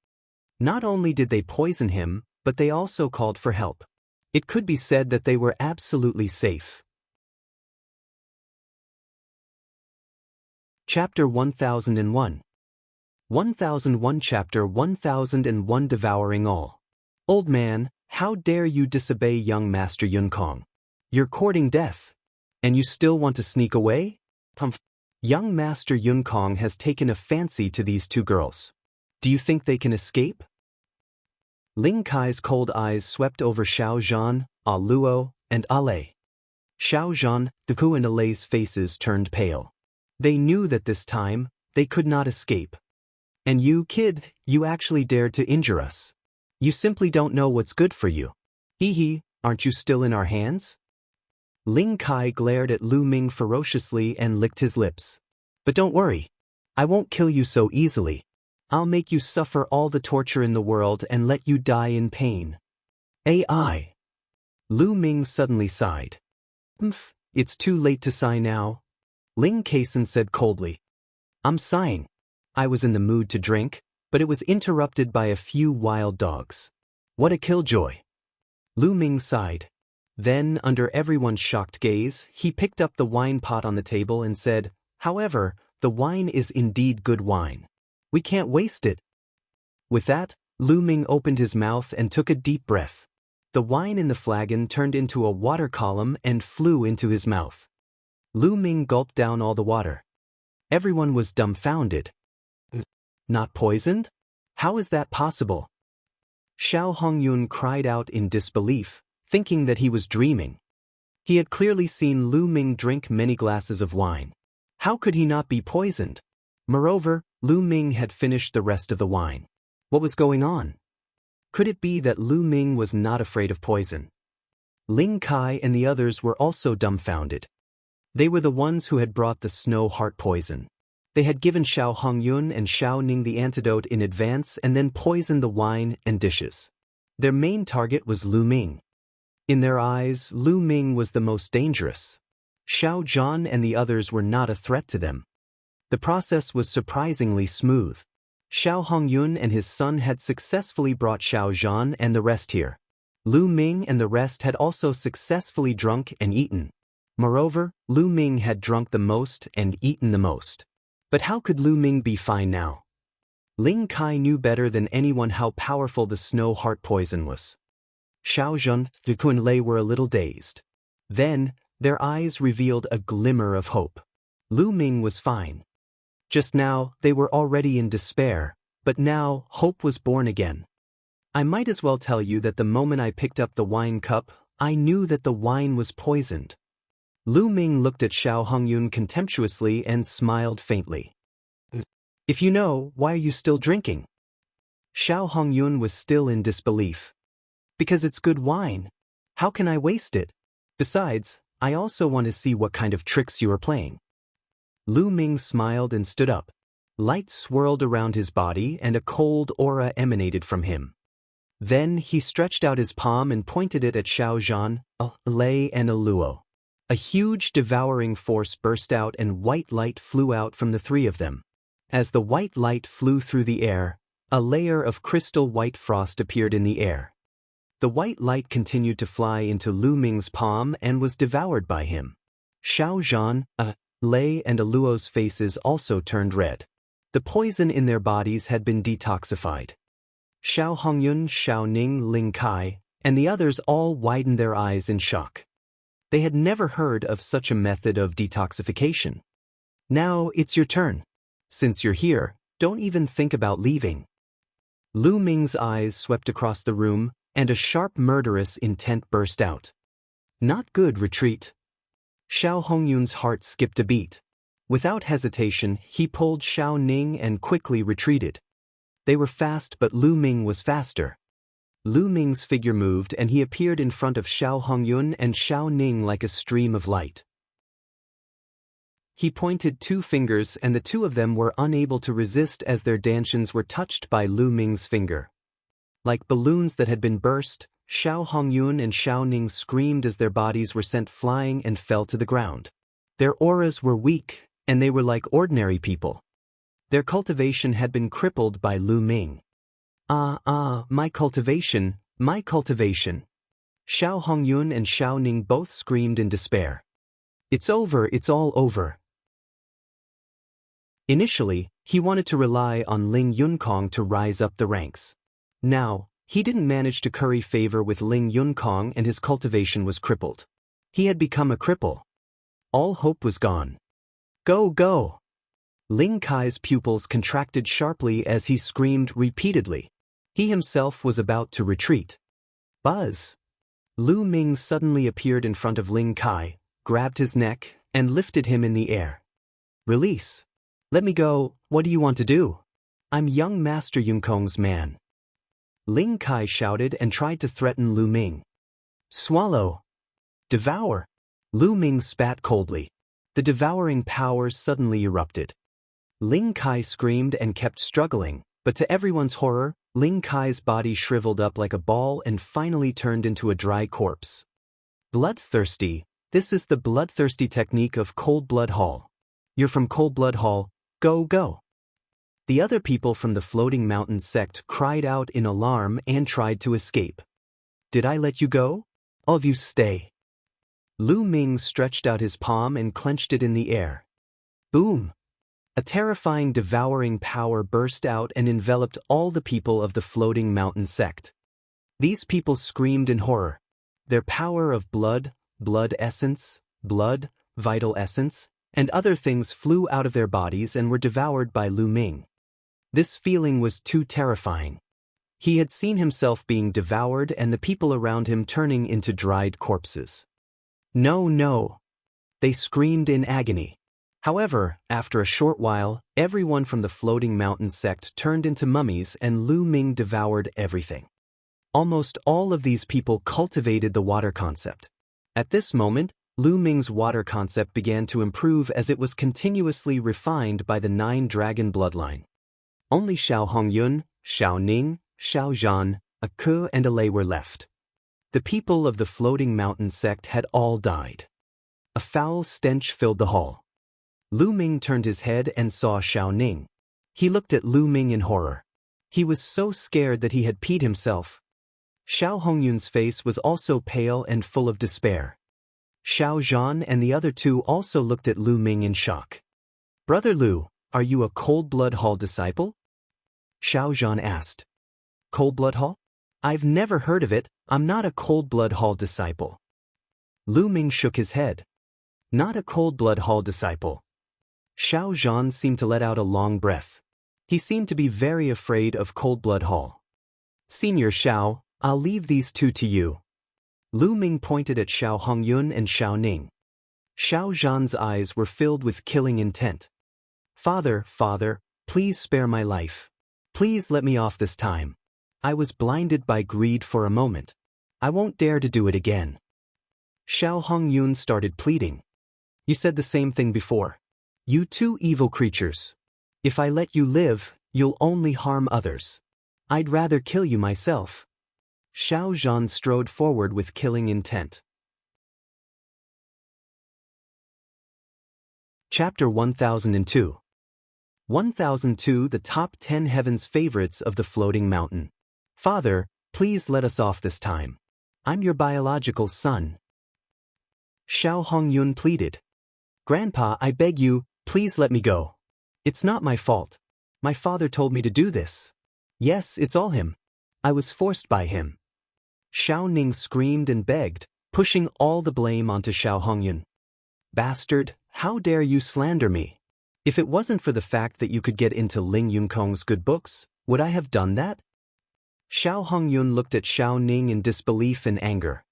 Speaker 1: Not only did they poison him, but they also called for help. It could be said that they were absolutely safe. Chapter 1001. 1001 Chapter 1001 Devouring All. Old man, how dare you disobey young Master Yun Kong? You're courting death. And you still want to sneak away? Humph. Young Master Yun Kong has taken a fancy to these 2 girls. Do you think they can escape? Ling Kai's cold eyes swept over Xiao Zhan, A Luo, and Ale. Xiao Zhan, Deku and Alei's faces turned pale. They knew that this time, they could not escape. And you, kid, you actually dared to injure us. You simply don't know what's good for you. Aren't you still in our hands? Ling Kai glared at Lu Ming ferociously and licked his lips. But don't worry. I won't kill you so easily. I'll make you suffer all the torture in the world and let you die in pain. AI. Lu Ming suddenly sighed. It's too late to sigh now. Ling Kaisan said coldly. I'm sighing. I was in the mood to drink, but it was interrupted by a few wild dogs. What a killjoy. Lu Ming sighed. Then, under everyone's shocked gaze, he picked up the wine pot on the table and said, However, the wine is indeed good wine. We can't waste it. With that, Lu Ming opened his mouth and took a deep breath. The wine in the flagon turned into a water column and flew into his mouth. Lu Ming gulped down all the water. Everyone was dumbfounded. Not poisoned? How is that possible? Xiao Hongyun cried out in disbelief, thinking that he was dreaming. He had clearly seen Lu Ming drink many glasses of wine. How could he not be poisoned? Moreover, Lu Ming had finished the rest of the wine. What was going on? Could it be that Lu Ming was not afraid of poison? Ling Kai and the others were also dumbfounded. They were the ones who had brought the snow heart poison. They had given Xiao Hongyun and Xiao Ning the antidote in advance and then poisoned the wine and dishes. Their main target was Lu Ming. In their eyes, Lu Ming was the most dangerous. Xiao Zhan and the others were not a threat to them. The process was surprisingly smooth. Xiao Hongyun and his son had successfully brought Xiao Zhan and the rest here. Lu Ming and the rest had also successfully drunk and eaten. Moreover, Lu Ming had drunk the most and eaten the most. But how could Lu Ming be fine now? Ling Kai knew better than anyone how powerful the snow heart poison was. Xiao Zhan and Kun Lei were a little dazed. Then, their eyes revealed a glimmer of hope. Lu Ming was fine. Just now, they were already in despair, but now, hope was born again. I might as well tell you that the moment I picked up the wine cup, I knew that the wine was poisoned. Lu Ming looked at Xiao Hongyun contemptuously and smiled faintly. If you know, why are you still drinking? Xiao Hongyun was still in disbelief. Because it's good wine. How can I waste it? Besides, I also want to see what kind of tricks you are playing. Lu Ming smiled and stood up. Light swirled around his body and a cold aura emanated from him. Then he stretched out his palm and pointed it at Xiao Zhan, a Lei and a Luo. A huge devouring force burst out and white light flew out from the three of them. As the white light flew through the air, a layer of crystal white frost appeared in the air. The white light continued to fly into Lu Ming's palm and was devoured by him. Xiao Zhan, a Lei and a Luo's faces also turned red. The poison in their bodies had been detoxified. Xiao Hongyun, Xiao Ning, Ling Kai, and the others all widened their eyes in shock. They had never heard of such a method of detoxification. Now it's your turn. Since you're here, don't even think about leaving. Lu Ming's eyes swept across the room, and a sharp murderous intent burst out. Not good, retreat. Xiao Hongyun's heart skipped a beat. Without hesitation, he pulled Xiao Ning and quickly retreated. They were fast, but Lu Ming was faster. Lu Ming's figure moved and he appeared in front of Xiao Hongyun and Xiao Ning like a stream of light. He pointed two fingers and the two of them were unable to resist as their dantians were touched by Lu Ming's finger. Like balloons that had been burst, Xiao Hongyun and Xiao Ning screamed as their bodies were sent flying and fell to the ground. Their auras were weak, and they were like ordinary people. Their cultivation had been crippled by Lu Ming. My cultivation, my cultivation. Xiao Hongyun and Xiao Ning both screamed in despair. It's over, it's all over. Initially, he wanted to rely on Ling Yunkong to rise up the ranks. Now, he didn't manage to curry favor with Ling Yunkong and his cultivation was crippled. He had become a cripple. All hope was gone. Go, go! Ling Kai's pupils contracted sharply as he screamed repeatedly. He himself was about to retreat. Buzz! Lu Ming suddenly appeared in front of Ling Kai, grabbed his neck, and lifted him in the air. Release. Let me go, what do you want to do? I'm young Master Yunkong's man. Ling Kai shouted and tried to threaten Lu Ming. Swallow. Devour. Lu Ming spat coldly. The devouring power suddenly erupted. Ling Kai screamed and kept struggling, but to everyone's horror, Ling Kai's body shriveled up like a ball and finally turned into a dry corpse. Bloodthirsty. This is the bloodthirsty technique of Cold Blood Hall. You're from Cold Blood Hall, go, go. The other people from the Floating Mountain sect cried out in alarm and tried to escape. Did I let you go? All of you stay. Lu Ming stretched out his palm and clenched it in the air. Boom! A terrifying devouring power burst out and enveloped all the people of the Floating Mountain sect. These people screamed in horror. Their power of blood, blood essence, blood, vital essence, and other things flew out of their bodies and were devoured by Lu Ming. This feeling was too terrifying. He had seen himself being devoured and the people around him turning into dried corpses. No, no! They screamed in agony. However, after a short while, everyone from the Floating Mountain sect turned into mummies and Lu Ming devoured everything. Almost all of these people cultivated the water concept. At this moment, Lu Ming's water concept began to improve as it was continuously refined by the 9-dragon bloodline. Only Xiao Hongyun, Xiao Ning, Xiao Zhan, a Ke and a Lei were left. The people of the Floating Mountain sect had all died. A foul stench filled the hall. Lu Ming turned his head and saw Xiao Ning. He looked at Lu Ming in horror. He was so scared that he had peed himself. Xiao Hongyun's face was also pale and full of despair. Xiao Zhan and the other two also looked at Lu Ming in shock. "Brother Lu, are you a Cold-Blood Hall disciple?" Xiao Zhan asked. "Cold-Blood Hall? I've never heard of it. I'm not a Cold-Blood Hall disciple." Lu Ming shook his head. "Not a Cold-Blood Hall disciple." Xiao Zhan seemed to let out a long breath. He seemed to be very afraid of Cold-Blood Hall. "Senior Xiao, I'll leave these two to you." Lu Ming pointed at Xiao Hongyun and Xiao Ning. Xiao Zhan's eyes were filled with killing intent. Father, please spare my life. Please let me off this time. I was blinded by greed for a moment. I won't dare to do it again." Xiao Hongyun started pleading. "You said the same thing before. You two evil creatures. If I let you live, you'll only harm others. I'd rather kill you myself." Xiao Zhan strode forward with killing intent. Chapter 1002. 1002 The Top 10 Heaven's Favorites of the Floating Mountain. "Father, please let us off this time. I'm your biological son." Xiao Hongyun pleaded. "Grandpa, I beg you, please let me go. It's not my fault. My father told me to do this. Yes, it's all him. I was forced by him." Xiao Ning screamed and begged, pushing all the blame onto Xiao Hongyun. "Bastard, how dare you slander me? If it wasn't for the fact that you could get into Ling Yunkong's good books, would I have done that?" Xiao Hongyun looked at Xiao Ning in disbelief and anger.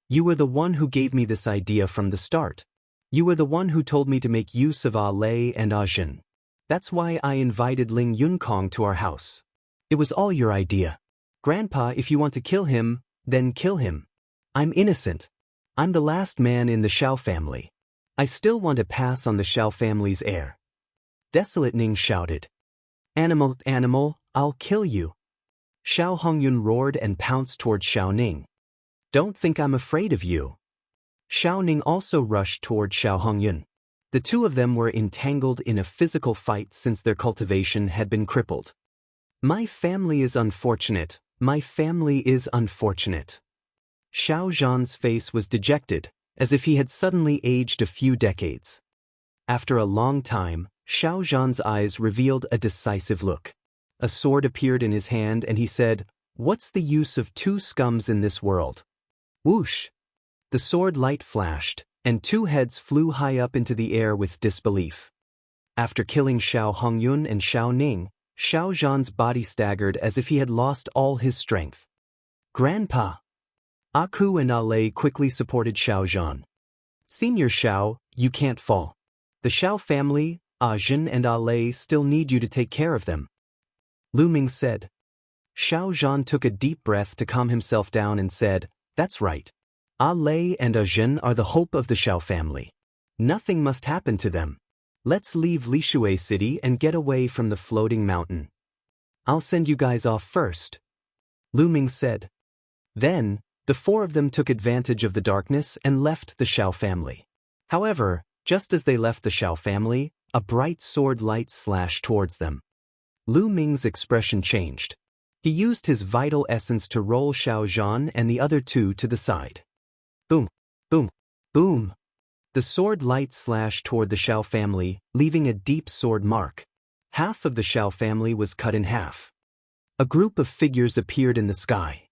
Speaker 1: "You were the one who gave me this idea from the start. You were the one who told me to make use of Lei and Jin. That's why I invited Ling Yunkong to our house. It was all your idea. Grandpa, if you want to kill him, then kill him. I'm innocent. I'm the last man in the Xiao family. I still want to pass on the Xiao family's heir." Desolate Ning shouted. Animal, I'll kill you." Xiao Hongyun roared and pounced toward Xiao Ning. "Don't think I'm afraid of you." Xiao Ning also rushed toward Xiao Hongyun. The two of them were entangled in a physical fight since their cultivation had been crippled. "My family is unfortunate. My family is unfortunate." Xiao Zhan's face was dejected, as if he had suddenly aged a few decades. After a long time, Xiao Zhan's eyes revealed a decisive look. A sword appeared in his hand and he said, "What's the use of two scums in this world?" Whoosh! The sword light flashed, and two heads flew high up into the air with disbelief. After killing Xiao Hongyun and Xiao Ning, Xiao Zhan's body staggered as if he had lost all his strength. "Grandpa!" Aku and Lei quickly supported Xiao Zhan. "Senior Xiao, you can't fall. The Xiao family, Jin and Lei still need you to take care of them," Lu Ming said. Xiao Zhan took a deep breath to calm himself down and said, "That's right. Lei and Jin are the hope of the Xiao family. Nothing must happen to them. Let's leave Lishui City and get away from the Floating Mountain. I'll send you guys off first," Lu Ming said. Then, the four of them took advantage of the darkness and left the Xiao family. However, just as they left the Xiao family, a bright sword light slashed towards them. Lu Ming's expression changed. He used his vital essence to roll Xiao Zhan and the other two to the side. Boom, boom, boom. The sword light slashed toward the Xiao family, leaving a deep sword mark. Half of the Xiao family was cut in half. A group of figures appeared in the sky.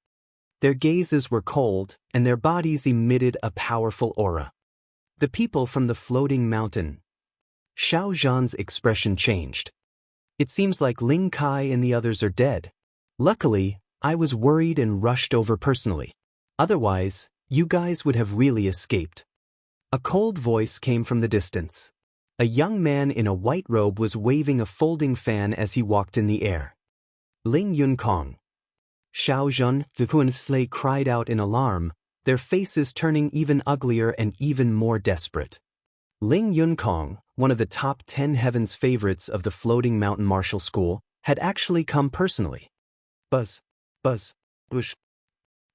Speaker 1: Their gazes were cold, and their bodies emitted a powerful aura. The people from the Floating Mountain. Xiao Zhan's expression changed. It seems like Ling Kai and the others are dead. Luckily, I was worried and rushed over personally. Otherwise, you guys would have really escaped. A cold voice came from the distance. A young man in a white robe was waving a folding fan as he walked in the air. Ling Yunkong. Xiao Zhun, the Huanflei cried out in alarm, their faces turning even uglier and even more desperate. Ling Yunkong, one of the top 10 heavens favorites of the Floating Mountain Martial School, had actually come personally. Buzz, buzz, whoosh.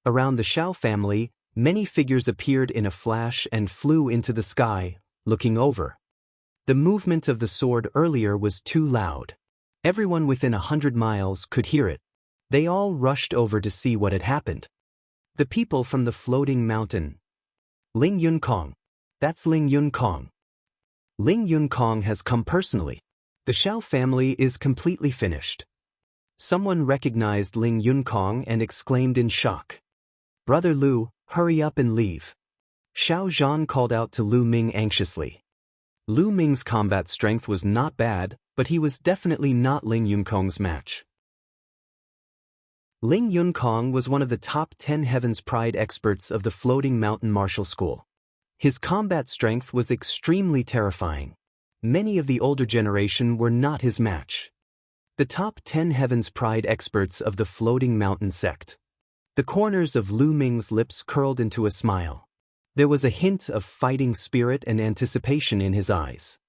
Speaker 1: Around the Xiao family, many figures appeared in a flash and flew into the sky, looking over. The movement of the sword earlier was too loud. Everyone within 100 miles could hear it. They all rushed over to see what had happened. The people from the floating mountain. Ling Yunkong. That's Ling Yunkong. Ling Yunkong has come personally. The Xiao family is completely finished. Someone recognized Ling Yunkong and exclaimed in shock. Brother Lu, hurry up and leave. Xiao Zhan called out to Lu Ming anxiously. Lu Ming's combat strength was not bad, but he was definitely not Ling Yunkong's match. Ling Yunkong was one of the top 10 Heaven's Pride experts of the Floating Mountain Martial School. His combat strength was extremely terrifying. Many of the older generation were not his match. The top 10 Heaven's Pride experts of the Floating Mountain sect. The corners of Lu Ming's lips curled into a smile. There was a hint of fighting spirit and anticipation in his eyes.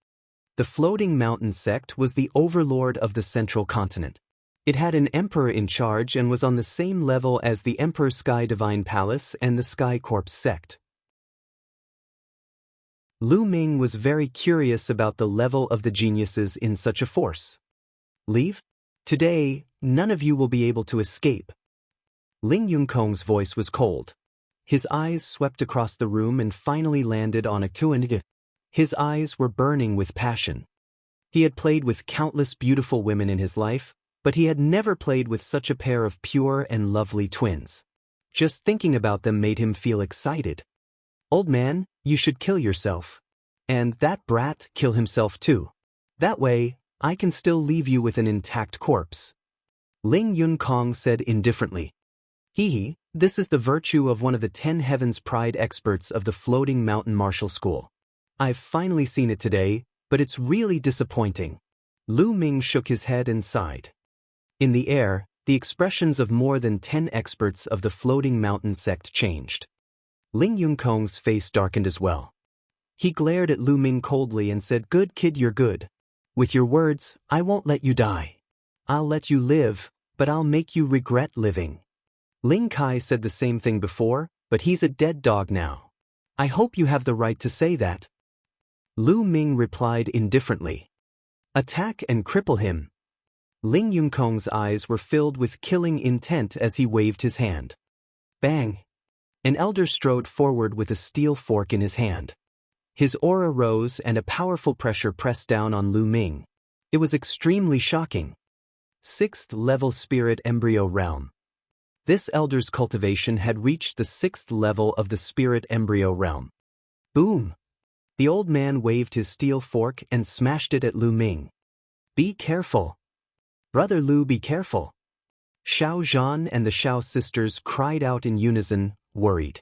Speaker 1: The Floating Mountain sect was the overlord of the central continent. It had an emperor in charge and was on the same level as the Emperor Sky Divine Palace and the Sky Corps sect. Lu Ming was very curious about the level of the geniuses in such a force. Leave? Today, none of you will be able to escape. Ling Yunkong's voice was cold. His eyes swept across the room and finally landed on a Kuan. His eyes were burning with passion. He had played with countless beautiful women in his life, but he had never played with such a pair of pure and lovely twins. Just thinking about them made him feel excited. Old man, you should kill yourself. And that brat kill himself too. That way, I can still leave you with an intact corpse. Ling Yunkong said indifferently. Hee, this is the virtue of one of the 10 Heaven's Pride experts of the Floating Mountain Martial School. I've finally seen it today, but it's really disappointing. Lu Ming shook his head and sighed. In the air, the expressions of more than 10 experts of the Floating Mountain sect changed. Ling Yunkong's face darkened as well. He glared at Lu Ming coldly and said, "Good kid, you're good. With your words, I won't let you die. I'll let you live, but I'll make you regret living." Ling Kai said the same thing before, but he's a dead dog now. I hope you have the right to say that. Lu Ming replied indifferently. Attack and cripple him. Ling Yunkong's eyes were filled with killing intent as he waved his hand. Bang! An elder strode forward with a steel fork in his hand. His aura rose and a powerful pressure pressed down on Lu Ming. It was extremely shocking. 6th level Spirit Embryo Realm. This elder's cultivation had reached the 6th level of the Spirit Embryo Realm. Boom! The old man waved his steel fork and smashed it at Lu Ming. Be careful. Brother Lu, be careful. Xiao Zhan and the Xiao sisters cried out in unison, worried.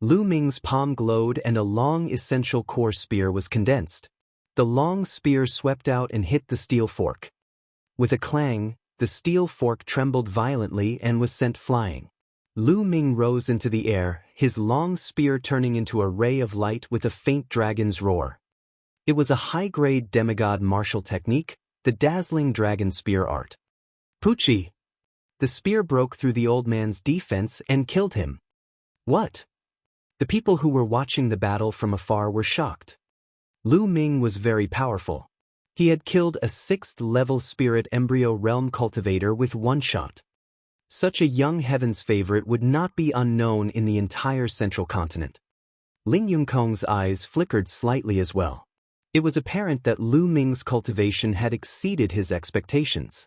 Speaker 1: Lu Ming's palm glowed and a long essential core spear was condensed. The long spear swept out and hit the steel fork. With a clang, the steel fork trembled violently and was sent flying. Lu Ming rose into the air, his long spear turning into a ray of light with a faint dragon's roar. It was a high-grade demigod martial technique, the dazzling dragon spear art. Poochie! The spear broke through the old man's defense and killed him. What? The people who were watching the battle from afar were shocked. Lu Ming was very powerful. He had killed a 6th-level Spirit Embryo Realm cultivator with one shot. Such a young heaven's favorite would not be unknown in the entire central continent. Ling Yunkong's eyes flickered slightly as well. It was apparent that Lu Ming's cultivation had exceeded his expectations.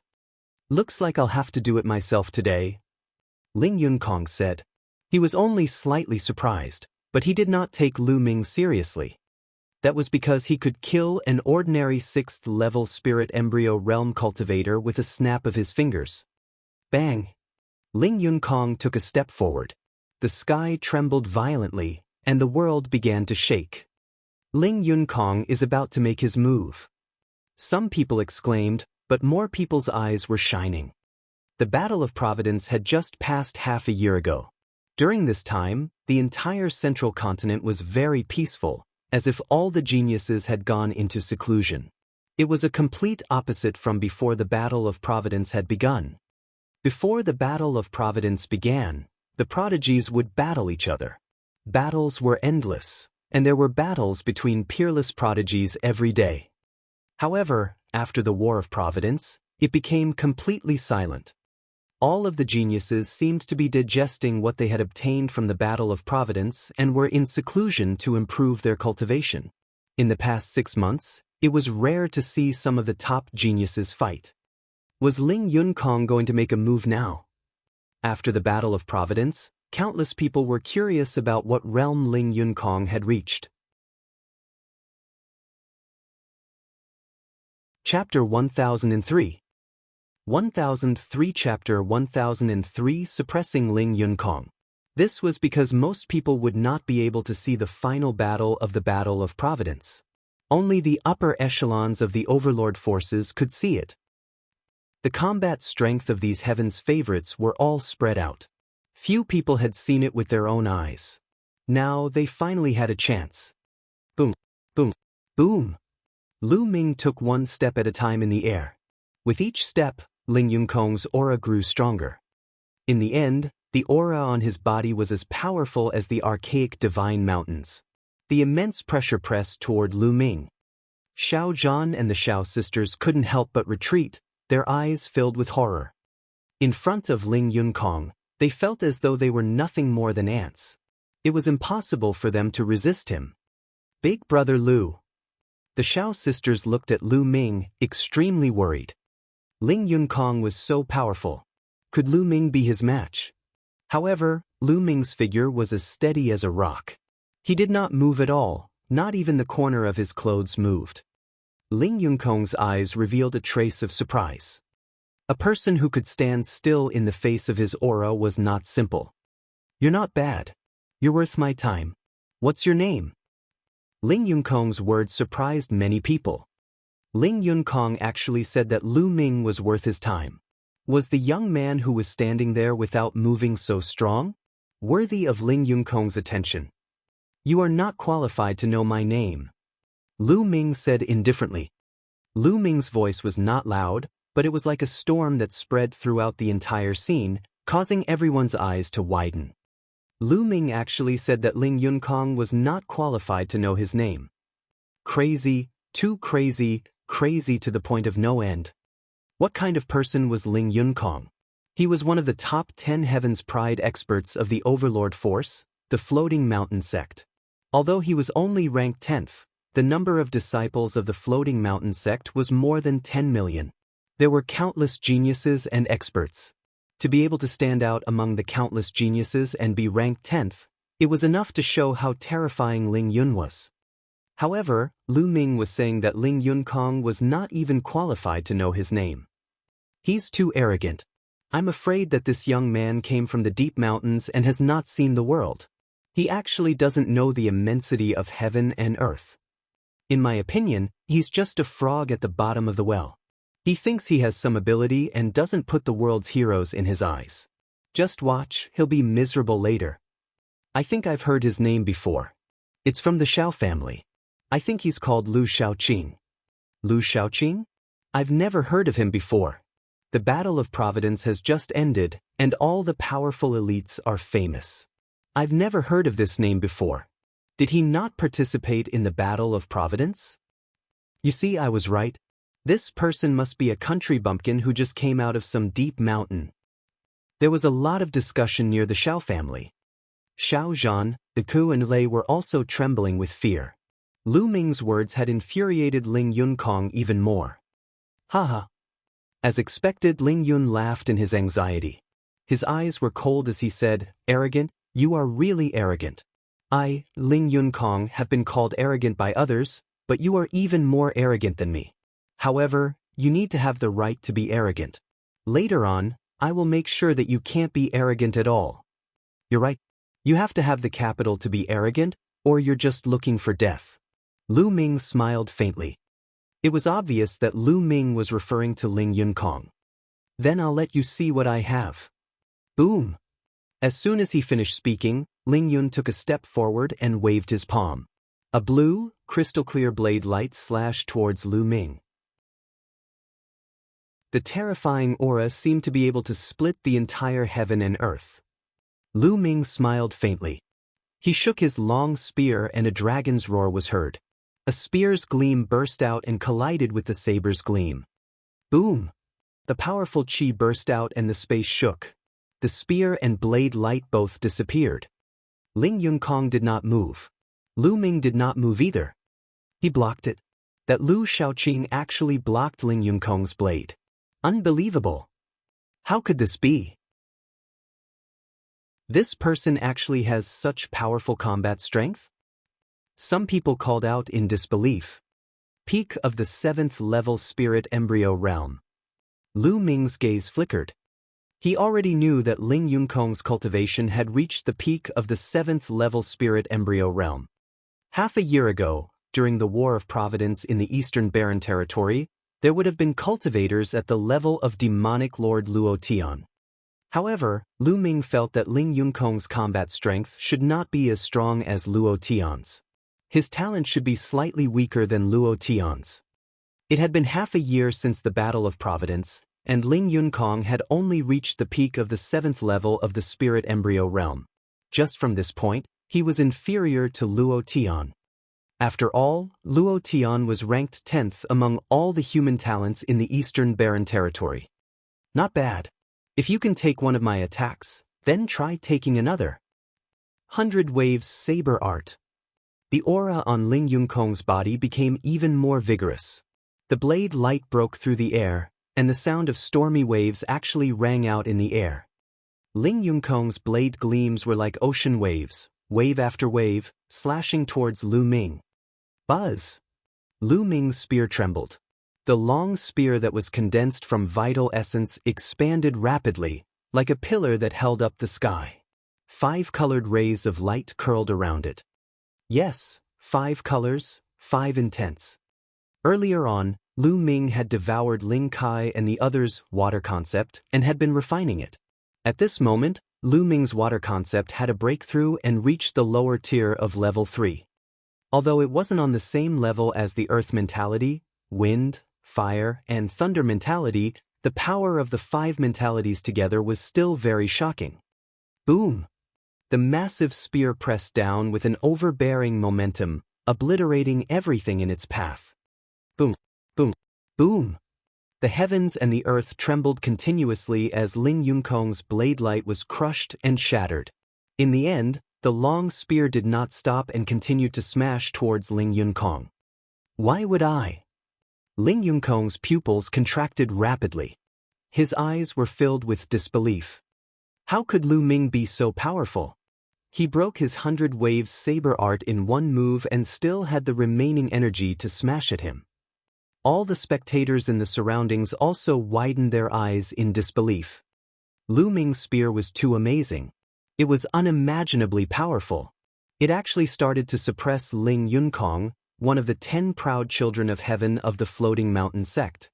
Speaker 1: Looks like I'll have to do it myself today, Ling Yunkong said. He was only slightly surprised, but he did not take Lu Ming seriously. That was because he could kill an ordinary 6th-level spirit embryo realm cultivator with a snap of his fingers. Bang! Ling Yunkong took a step forward. The sky trembled violently, and the world began to shake. Ling Yunkong is about to make his move. Some people exclaimed, but more people's eyes were shining. The Battle of Providence had just passed half a year ago. During this time, the entire central continent was very peaceful, as if all the geniuses had gone into seclusion. It was a complete opposite from before the Battle of Providence had begun. Before the Battle of Providence began, the prodigies would battle each other. Battles were endless, and there were battles between peerless prodigies every day. However, after the War of Providence, it became completely silent. All of the geniuses seemed to be digesting what they had obtained from the Battle of Providence and were in seclusion to improve their cultivation. In the past 6 months, it was rare to see some of the top geniuses fight. Was Ling Yunkong going to make a move now? After the Battle of Providence, countless people were curious about what realm Ling Yunkong had reached. Chapter 1003 1003 Chapter 1003 Suppressing Ling Yunkong. This was because most people would not be able to see the final battle of the Battle of Providence. Only the upper echelons of the Overlord forces could see it. The combat strength of these heaven's favorites were all spread out. Few people had seen it with their own eyes. Now they finally had a chance. Boom, boom, boom. Lu Ming took one step at a time in the air. With each step, Ling Yunkong's aura grew stronger. In the end, the aura on his body was as powerful as the archaic divine mountains. The immense pressure pressed toward Lu Ming. Xiao Zhan and the Xiao sisters couldn't help but retreat, their eyes filled with horror. In front of Ling Yunkong, they felt as though they were nothing more than ants. It was impossible for them to resist him. Big brother Lu. The Xiao sisters looked at Lu Ming, extremely worried. Ling Yunkong was so powerful. Could Lu Ming be his match? However, Lu Ming's figure was as steady as a rock. He did not move at all, not even the corner of his clothes moved. Ling Yunkong's eyes revealed a trace of surprise. A person who could stand still in the face of his aura was not simple. You're not bad. You're worth my time. What's your name? Ling Yunkong's words surprised many people. Ling Yunkong actually said that Lu Ming was worth his time. Was the young man who was standing there without moving so strong? Worthy of Ling Yunkong's attention. You are not qualified to know my name. Lu Ming said indifferently. Lu Ming's voice was not loud, but it was like a storm that spread throughout the entire scene, causing everyone's eyes to widen. Lu Ming actually said that Ling Yunkong was not qualified to know his name. Crazy, too crazy, crazy to the point of no end. What kind of person was Ling Yunkong? He was one of the top 10 Heaven's Pride experts of the Overlord Force, the Floating Mountain sect. Although he was only ranked 10th, the number of disciples of the Floating Mountain sect was more than 10 million. There were countless geniuses and experts. To be able to stand out among the countless geniuses and be ranked 10th, it was enough to show how terrifying Ling Yun was. However, Lu Ming was saying that Ling Yunkong was not even qualified to know his name. He's too arrogant. I'm afraid that this young man came from the deep mountains and has not seen the world. He actually doesn't know the immensity of heaven and earth. In my opinion, he's just a frog at the bottom of the well. He thinks he has some ability and doesn't put the world's heroes in his eyes. Just watch, he'll be miserable later. I think I've heard his name before. It's from the Xiao family. I think he's called Lu Shaoqing. Lu Shaoqing? I've never heard of him before. The Battle of Providence has just ended, and all the powerful elites are famous. I've never heard of this name before. Did he not participate in the Battle of Providence? You see, I was right. This person must be a country bumpkin who just came out of some deep mountain. There was a lot of discussion near the Xiao family. Xiao Zhan, the Ku and Lei were also trembling with fear. Lu Ming's words had infuriated Ling Yunkong even more. Haha. As expected, Ling Yun laughed in his anxiety. His eyes were cold as he said, "Arrogant, you are really arrogant. I, Ling Yunkong, have been called arrogant by others, but you are even more arrogant than me. However, you need to have the right to be arrogant. Later on, I will make sure that you can't be arrogant at all. You're right. You have to have the capital to be arrogant, or you're just looking for death. Lu Ming smiled faintly. It was obvious that Lu Ming was referring to Ling Yunkong. Then I'll let you see what I have. Boom! As soon as he finished speaking, Ling Yun took a step forward and waved his palm. A blue, crystal-clear blade light slashed towards Lu Ming. The terrifying aura seemed to be able to split the entire heaven and earth. Lu Ming smiled faintly. He shook his long spear and a dragon's roar was heard. A spear's gleam burst out and collided with the saber's gleam. Boom! The powerful chi burst out and the space shook. The spear and blade light both disappeared. Ling Yunkong did not move. Lu Ming did not move either. He blocked it. That Lu Shaoqing actually blocked Ling Yunkong's blade. Unbelievable! How could this be? This person actually has such powerful combat strength? Some people called out in disbelief. Peak of the 7th level spirit embryo realm. Lu Ming's gaze flickered. He already knew that Ling Yunkong's cultivation had reached the peak of the 7th level spirit embryo realm. Half a year ago, during the War of Providence in the Eastern Barren Territory, there would have been cultivators at the level of demonic Lord Luo Tian. However, Lu Ming felt that Ling Yunkong's combat strength should not be as strong as Luo Tian's. His talent should be slightly weaker than Luo Tian's. It had been half a year since the Battle of Providence, and Ling Yunkong had only reached the peak of the 7th level of the spirit embryo realm. Just from this point, he was inferior to Luo Tian. After all, Luo Tian was ranked 10th among all the human talents in the Eastern Barren Territory. Not bad. If you can take one of my attacks, then try taking another. 100 Waves Saber Art. The aura on Ling Yunkong's body became even more vigorous. The blade light broke through the air, and the sound of stormy waves actually rang out in the air. Ling Yunkong's blade gleams were like ocean waves, wave after wave, slashing towards Lu Ming. Buzz! Lu Ming's spear trembled. The long spear that was condensed from vital essence expanded rapidly, like a pillar that held up the sky. 5 colored rays of light curled around it. Yes, 5 colors, 5 intents. Earlier on, Lu Ming had devoured Ling Kai and the others' water concept and had been refining it. At this moment, Lu Ming's water concept had a breakthrough and reached the lower tier of level 3. Although it wasn't on the same level as the earth mentality, wind, fire, and thunder mentality, the power of the 5 mentalities together was still very shocking. Boom! The massive spear pressed down with an overbearing momentum, obliterating everything in its path. Boom! Boom! Boom! The heavens and the earth trembled continuously as Ling Yunkong's blade light was crushed and shattered. In the end, the long spear did not stop and continued to smash towards Ling Yunkong. Why would I? Ling Yunkong's pupils contracted rapidly. His eyes were filled with disbelief. How could Lu Ming be so powerful? He broke his 100 Waves Saber Art in one move and still had the remaining energy to smash at him. All the spectators in the surroundings also widened their eyes in disbelief. Lu Ming's spear was too amazing. It was unimaginably powerful. It actually started to suppress Ling Yunkong, one of the 10 proud children of heaven of the Floating Mountain sect.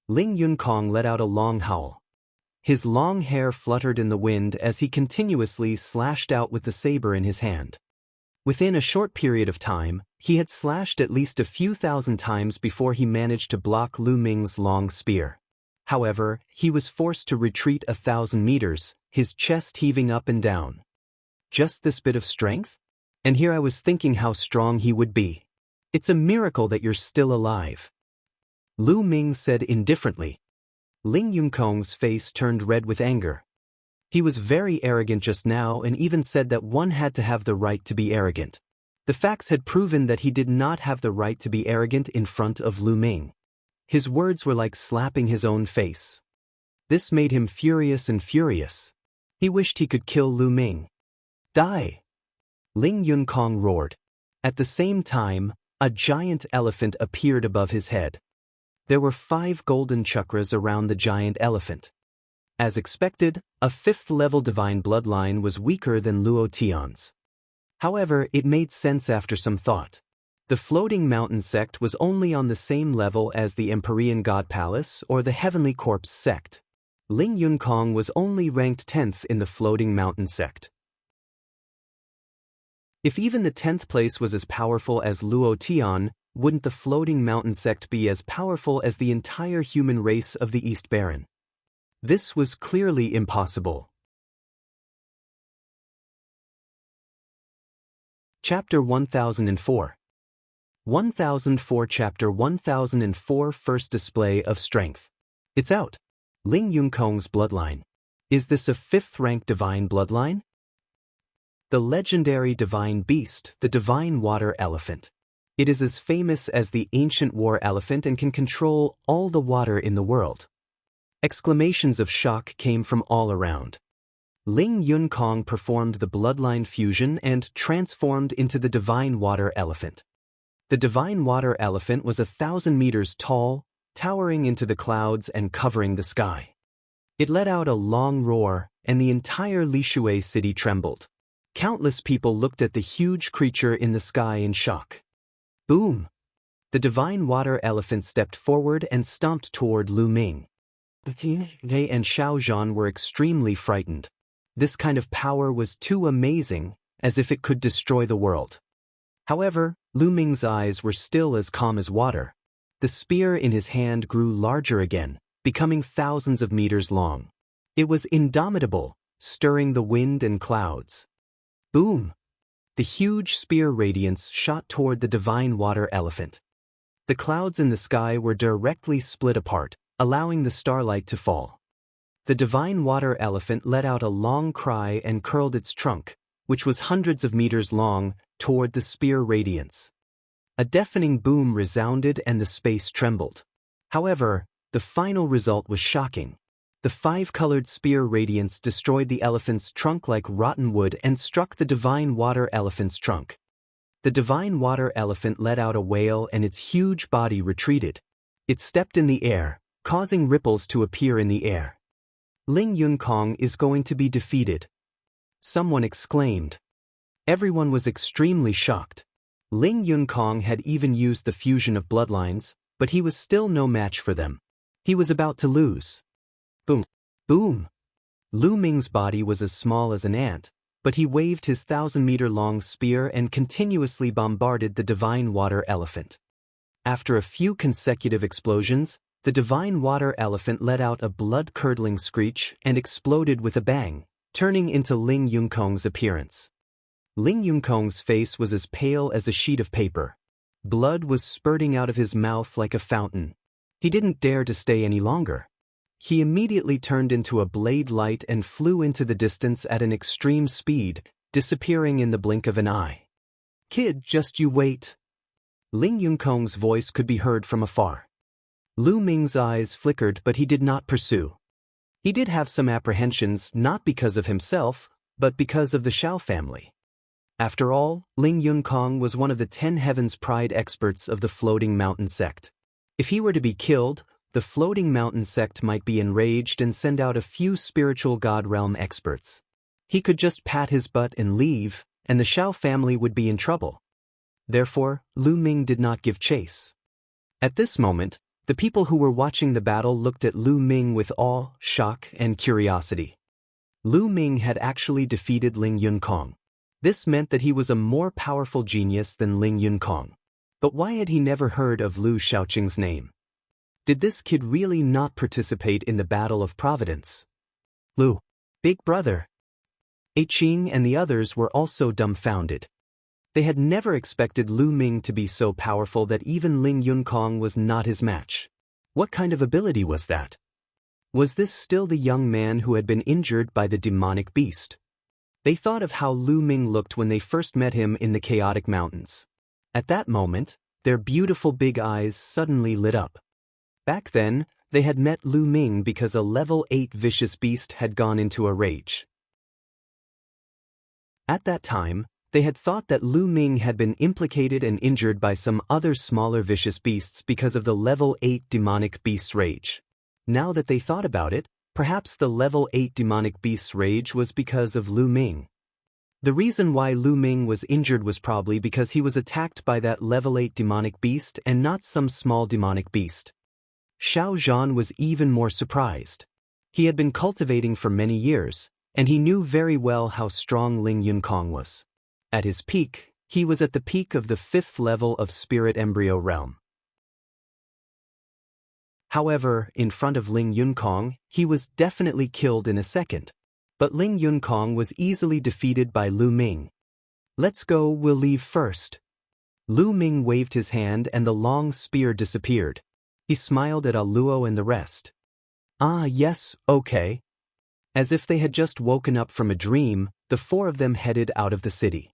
Speaker 1: Ling Yunkong let out a long howl. His long hair fluttered in the wind as he continuously slashed out with the saber in his hand. Within a short period of time, he had slashed at least a few thousand times before he managed to block Lu Ming's long spear. However, he was forced to retreat 1,000 meters, his chest heaving up and down. Just this bit of strength? And here I was thinking how strong he would be. It's a miracle that you're still alive. Lu Ming said indifferently. Ling Yunkong's face turned red with anger. He was very arrogant just now and even said that one had to have the right to be arrogant. The facts had proven that he did not have the right to be arrogant in front of Lu Ming. His words were like slapping his own face. This made him furious and furious. He wished he could kill Lu Ming. Die! Ling Yunkong roared. At the same time, a giant elephant appeared above his head. There were 5 golden chakras around the giant elephant. As expected, a 5th-level divine bloodline was weaker than Luo Tian's. However, it made sense after some thought. The floating mountain sect was only on the same level as the Empyrean God Palace or the Heavenly Corpse sect. Ling Yunkong was only ranked 10th in the floating mountain sect. If even the 10th place was as powerful as Luo Tian, wouldn't the floating mountain sect be as powerful as the entire human race of the East Baron? This was clearly impossible. Chapter 1004. 1004 Chapter 1004 First Display of Strength. It's out. Ling Yunkong's bloodline. Is this a 5th-rank divine bloodline? The legendary divine beast, the divine water elephant. It is as famous as the ancient war elephant and can control all the water in the world. Exclamations of shock came from all around. Ling Yunkong performed the bloodline fusion and transformed into the divine water elephant. The divine water elephant was 1,000 meters tall, towering into the clouds and covering the sky. It let out a long roar, and the entire Lishui city trembled. Countless people looked at the huge creature in the sky in shock. Boom! The divine water elephant stepped forward and stomped toward Lu Ming. They and Xiao Zhan were extremely frightened. This kind of power was too amazing, as if it could destroy the world. However, Lu Ming's eyes were still as calm as water. The spear in his hand grew larger again, becoming thousands of meters long. It was indomitable, stirring the wind and clouds. Boom! The huge spear radiance shot toward the divine water elephant. The clouds in the sky were directly split apart, allowing the starlight to fall. The divine water elephant let out a long cry and curled its trunk, which was hundreds of meters long, toward the spear radiance. A deafening boom resounded and the space trembled. However, the final result was shocking. The 5-colored spear radiance destroyed the elephant's trunk like rotten wood and struck the divine water elephant's trunk. The divine water elephant let out a wail and its huge body retreated. It stepped in the air, causing ripples to appear in the air. Ling Yunkong is going to be defeated. Someone exclaimed. Everyone was extremely shocked. Ling Yunkong had even used the fusion of bloodlines, but he was still no match for them. He was about to lose. Boom! Boom! Lu Ming's body was as small as an ant, but he waved his 1,000-meter-long spear and continuously bombarded the divine water elephant. After a few consecutive explosions, the divine water elephant let out a blood-curdling screech and exploded with a bang, turning into Ling Yunkong's appearance. Ling Yunkong's face was as pale as a sheet of paper. Blood was spurting out of his mouth like a fountain. He didn't dare to stay any longer. He immediately turned into a blade light and flew into the distance at an extreme speed, disappearing in the blink of an eye. Kid, just you wait. Ling Yunkong's voice could be heard from afar. Lu Ming's eyes flickered, but he did not pursue. He did have some apprehensions, not because of himself, but because of the Xiao family. After all, Ling Yunkong was one of the 10 Heavens Pride experts of the Floating Mountain sect. If he were to be killed, the Floating Mountain sect might be enraged and send out a few spiritual God realm experts. He could just pat his butt and leave, and the Xiao family would be in trouble. Therefore, Lu Ming did not give chase. At this moment, the people who were watching the battle looked at Lu Ming with awe, shock, and curiosity. Lu Ming had actually defeated Ling Yunkong. This meant that he was a more powerful genius than Ling Yunkong. But why had he never heard of Lu Shaoqing's name? Did this kid really not participate in the Battle of Providence? Lu, big brother. Qing and the others were also dumbfounded. They had never expected Lu Ming to be so powerful that even Ling Yunkong was not his match. What kind of ability was that? Was this still the young man who had been injured by the demonic beast? They thought of how Lu Ming looked when they first met him in the chaotic mountains. At that moment, their beautiful big eyes suddenly lit up. Back then, they had met Lu Ming because a level 8 vicious beast had gone into a rage. At that time, They had thought that Lu Ming had been implicated and injured by some other smaller vicious beasts because of the level 8 demonic beast's rage. Now that they thought about it, perhaps the level 8 demonic beast's rage was because of Lu Ming. The reason why Lu Ming was injured was probably because he was attacked by that level 8 demonic beast and not some small demonic beast. Xiao Zhan was even more surprised. He had been cultivating for many years, and he knew very well how strong Ling Yunkong was. At his peak, he was at the peak of the 5th level of Spirit Embryo Realm. However, in front of Ling Yunkong, he was definitely killed in a second. But Ling Yunkong was easily defeated by Lu Ming. "Let's go, we'll leave first." Lu Ming waved his hand and the long spear disappeared. He smiled at Aluo and the rest. "Ah yes, okay." As if they had just woken up from a dream, the 4 of them headed out of the city.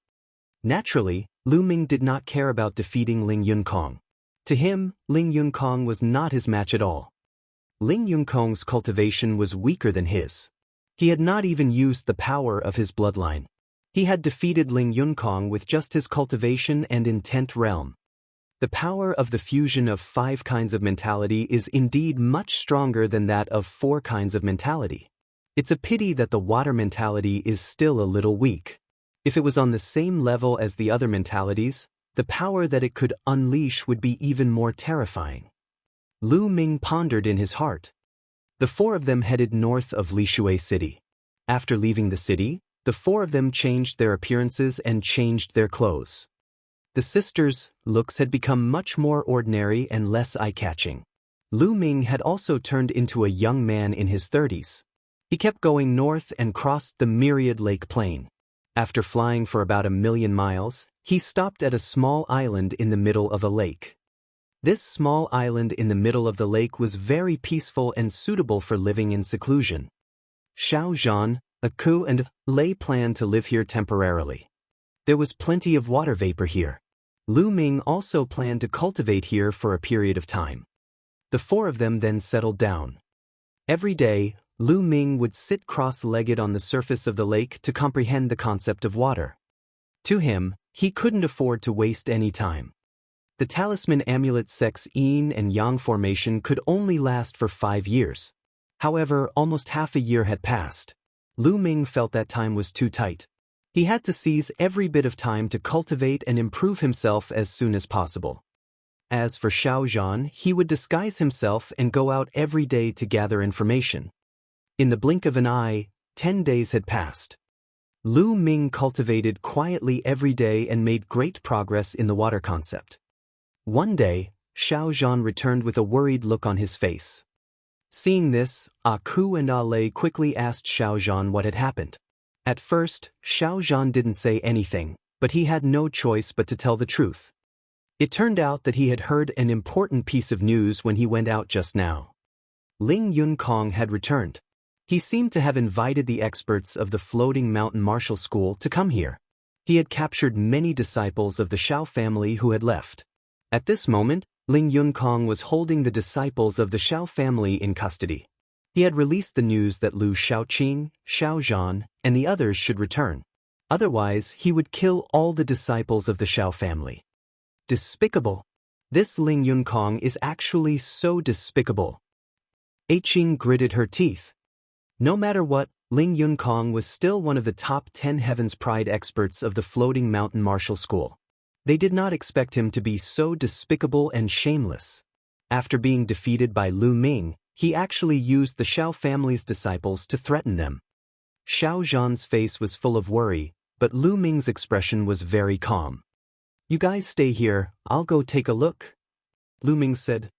Speaker 1: Naturally, Lu Ming did not care about defeating Ling Yunkong. To him, Ling Yunkong was not his match at all. Ling Yunkong's cultivation was weaker than his. He had not even used the power of his bloodline. He had defeated Ling Yunkong with just his cultivation and intent realm. The power of the fusion of 5 kinds of mentality is indeed much stronger than that of 4 kinds of mentality. It's a pity that the water mentality is still a little weak. If it was on the same level as the other mentalities, the power that it could unleash would be even more terrifying. Lu Ming pondered in his heart. The 4 of them headed north of Lishui City. After leaving the city, the 4 of them changed their appearances and changed their clothes. The sisters' looks had become much more ordinary and less eye-catching. Lu Ming had also turned into a young man in his 30s. He kept going north and crossed the Myriad Lake Plain. After flying for about 1,000,000 miles, he stopped at a small island in the middle of a lake. This small island in the middle of the lake was very peaceful and suitable for living in seclusion. Xiao Zhan, Aku and Lei planned to live here temporarily. There was plenty of water vapor here. Lu Ming also planned to cultivate here for a period of time. The 4 of them then settled down. Every day, Lu Ming would sit cross-legged on the surface of the lake to comprehend the concept of water. To him, he couldn't afford to waste any time. The talisman amulet sex yin and yang formation could only last for 5 years. However, almost half a year had passed. Lu Ming felt that time was too tight. He had to seize every bit of time to cultivate and improve himself as soon as possible. As for Xiao Zhan, he would disguise himself and go out every day to gather information. In the blink of an eye, 10 days had passed. Lu Ming cultivated quietly every day and made great progress in the water concept. One day, Xiao Zhan returned with a worried look on his face. Seeing this, Aku and Ale quickly asked Xiao Zhan what had happened. At first, Xiao Zhan didn't say anything, but he had no choice but to tell the truth. It turned out that he had heard an important piece of news when he went out just now. Ling Yunkong had returned. He seemed to have invited the experts of the Floating Mountain Martial School to come here. He had captured many disciples of the Xiao family who had left. At this moment, Ling Yunkong was holding the disciples of the Xiao family in custody. He had released the news that Lu Xiaoqing, Xiao Zhan, and the others should return. Otherwise, he would kill all the disciples of the Xiao family. Despicable. This Ling Yunkong is actually so despicable. Qing gritted her teeth. No matter what, Ling Yunkong was still one of the top 10 Heaven's Pride experts of the Floating Mountain Martial School. They did not expect him to be so despicable and shameless. After being defeated by Lu Ming, he actually used the Xiao family's disciples to threaten them. Xiao Zhan's face was full of worry, but Lu Ming's expression was very calm. "You guys stay here, I'll go take a look." Lu Ming said.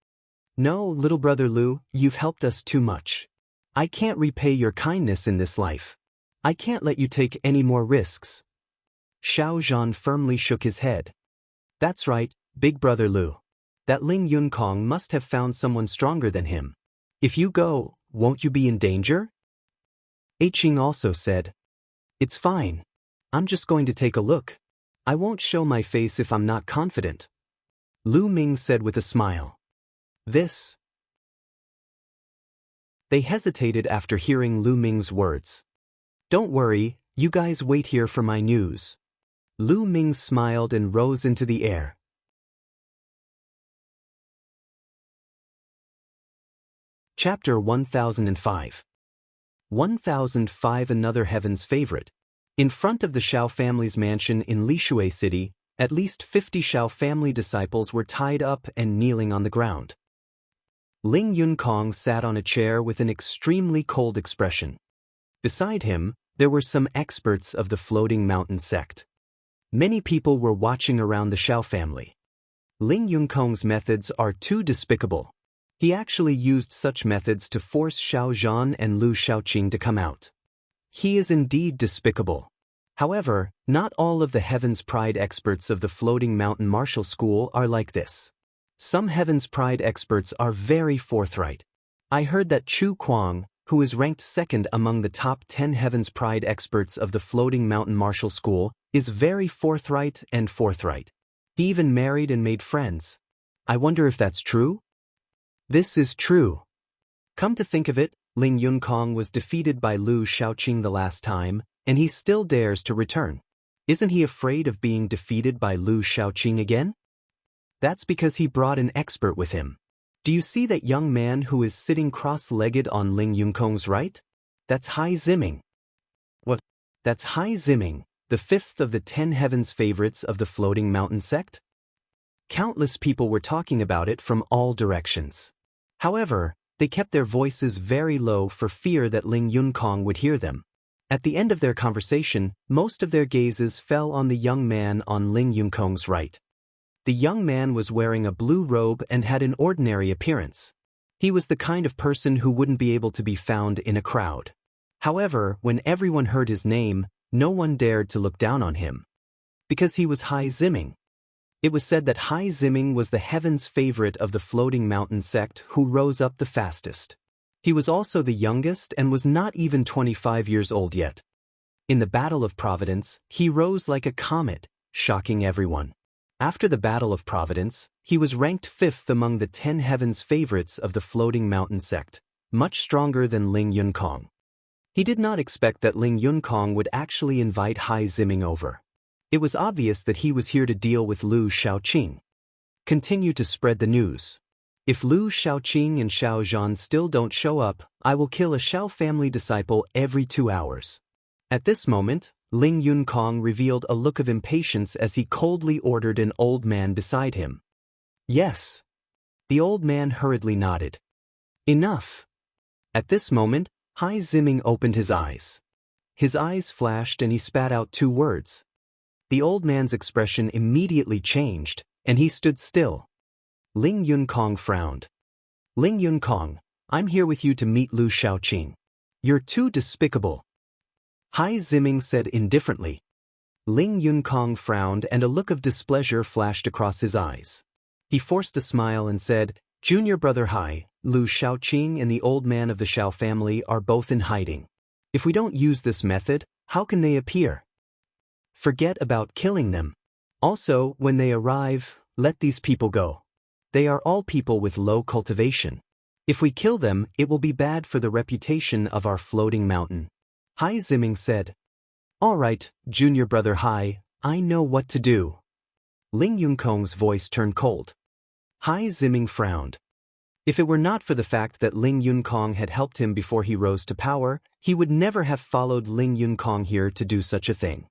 Speaker 1: "No, little brother Lu, you've helped us too much. I can't repay your kindness in this life. I can't let you take any more risks." Xiao Zhan firmly shook his head. "That's right, big brother Lu. That Ling Yunkong must have found someone stronger than him. If you go, won't you be in danger?" Qing also said. "It's fine. I'm just going to take a look. I won't show my face if I'm not confident." Lu Ming said with a smile. "This." They hesitated after hearing Lu Ming's words. "Don't worry, you guys wait here for my news." Lu Ming smiled and rose into the air. Chapter 1005. 1005. Another heaven's favorite. In front of the Shao family's mansion in Lishui City, at least 50 Shao family disciples were tied up and kneeling on the ground. Ling Yunkong sat on a chair with an extremely cold expression. Beside him, there were some experts of the Floating Mountain sect. Many people were watching around the Shao family. Ling Yunkong's methods are too despicable. He actually used such methods to force Xiao Zhan and Lu Shaoqing to come out. He is indeed despicable. However, not all of the Heaven's Pride experts of the Floating Mountain Martial School are like this. Some Heaven's Pride experts are very forthright. I heard that Chu Kuang, who is ranked second among the top 10 Heaven's Pride experts of the Floating Mountain Martial School, is very forthright. He even married and made friends. I wonder if that's true? This is true. Come to think of it, Ling Yunkong was defeated by Lu Shaoqing the last time, and he still dares to return. Isn't he afraid of being defeated by Lu Shaoqing again? That's because he brought an expert with him. Do you see that young man who is sitting cross-legged on Ling Yunkong's right? That's Hai Ziming. What? That's Hai Ziming, the fifth of the 10 heavens favorites of the Floating Mountain sect? Countless people were talking about it from all directions. However, they kept their voices very low for fear that Ling Yunkong would hear them. At the end of their conversation, most of their gazes fell on the young man on Ling Yunkong's right. The young man was wearing a blue robe and had an ordinary appearance. He was the kind of person who wouldn't be able to be found in a crowd. However, when everyone heard his name, no one dared to look down on him. Because he was Hai Ziming. It was said that Hai Ziming was the heaven's favorite of the Floating Mountain sect who rose up the fastest. He was also the youngest and was not even 25 years old yet. In the Battle of Providence, he rose like a comet, shocking everyone. After the Battle of Providence, he was ranked 5th among the 10 heavens favorites of the Floating Mountain sect, much stronger than Ling Yunkong. He did not expect that Ling Yunkong would actually invite Hai Ziming over. It was obvious that he was here to deal with Lu Shaoqing. Continue to spread the news. If Lu Shaoqing and Xiao Zhan still don't show up, I will kill a Shao family disciple every 2 hours. At this moment, Ling Yunkong revealed a look of impatience as he coldly ordered an old man beside him. Yes. The old man hurriedly nodded. Enough. At this moment, Hai Ziming opened his eyes. His eyes flashed and he spat out 2 words. The old man's expression immediately changed, and he stood still. Ling Yunkong frowned. Ling Yunkong, I'm here with you to meet Lu Shaoqing. You're too despicable. Hai Ziming said indifferently. Ling Yunkong frowned and a look of displeasure flashed across his eyes. He forced a smile and said, Junior brother Hai, Lu Shaoqing and the old man of the Shao family are both in hiding. If we don't use this method, how can they appear? Forget about killing them. Also, when they arrive, let these people go. They are all people with low cultivation. If we kill them, it will be bad for the reputation of our floating mountain. Hai Ziming said. All right, junior brother Hai, I know what to do. Ling Yunkong's voice turned cold. Hai Ziming frowned. If it were not for the fact that Ling Yunkong had helped him before he rose to power, he would never have followed Ling Yunkong here to do such a thing.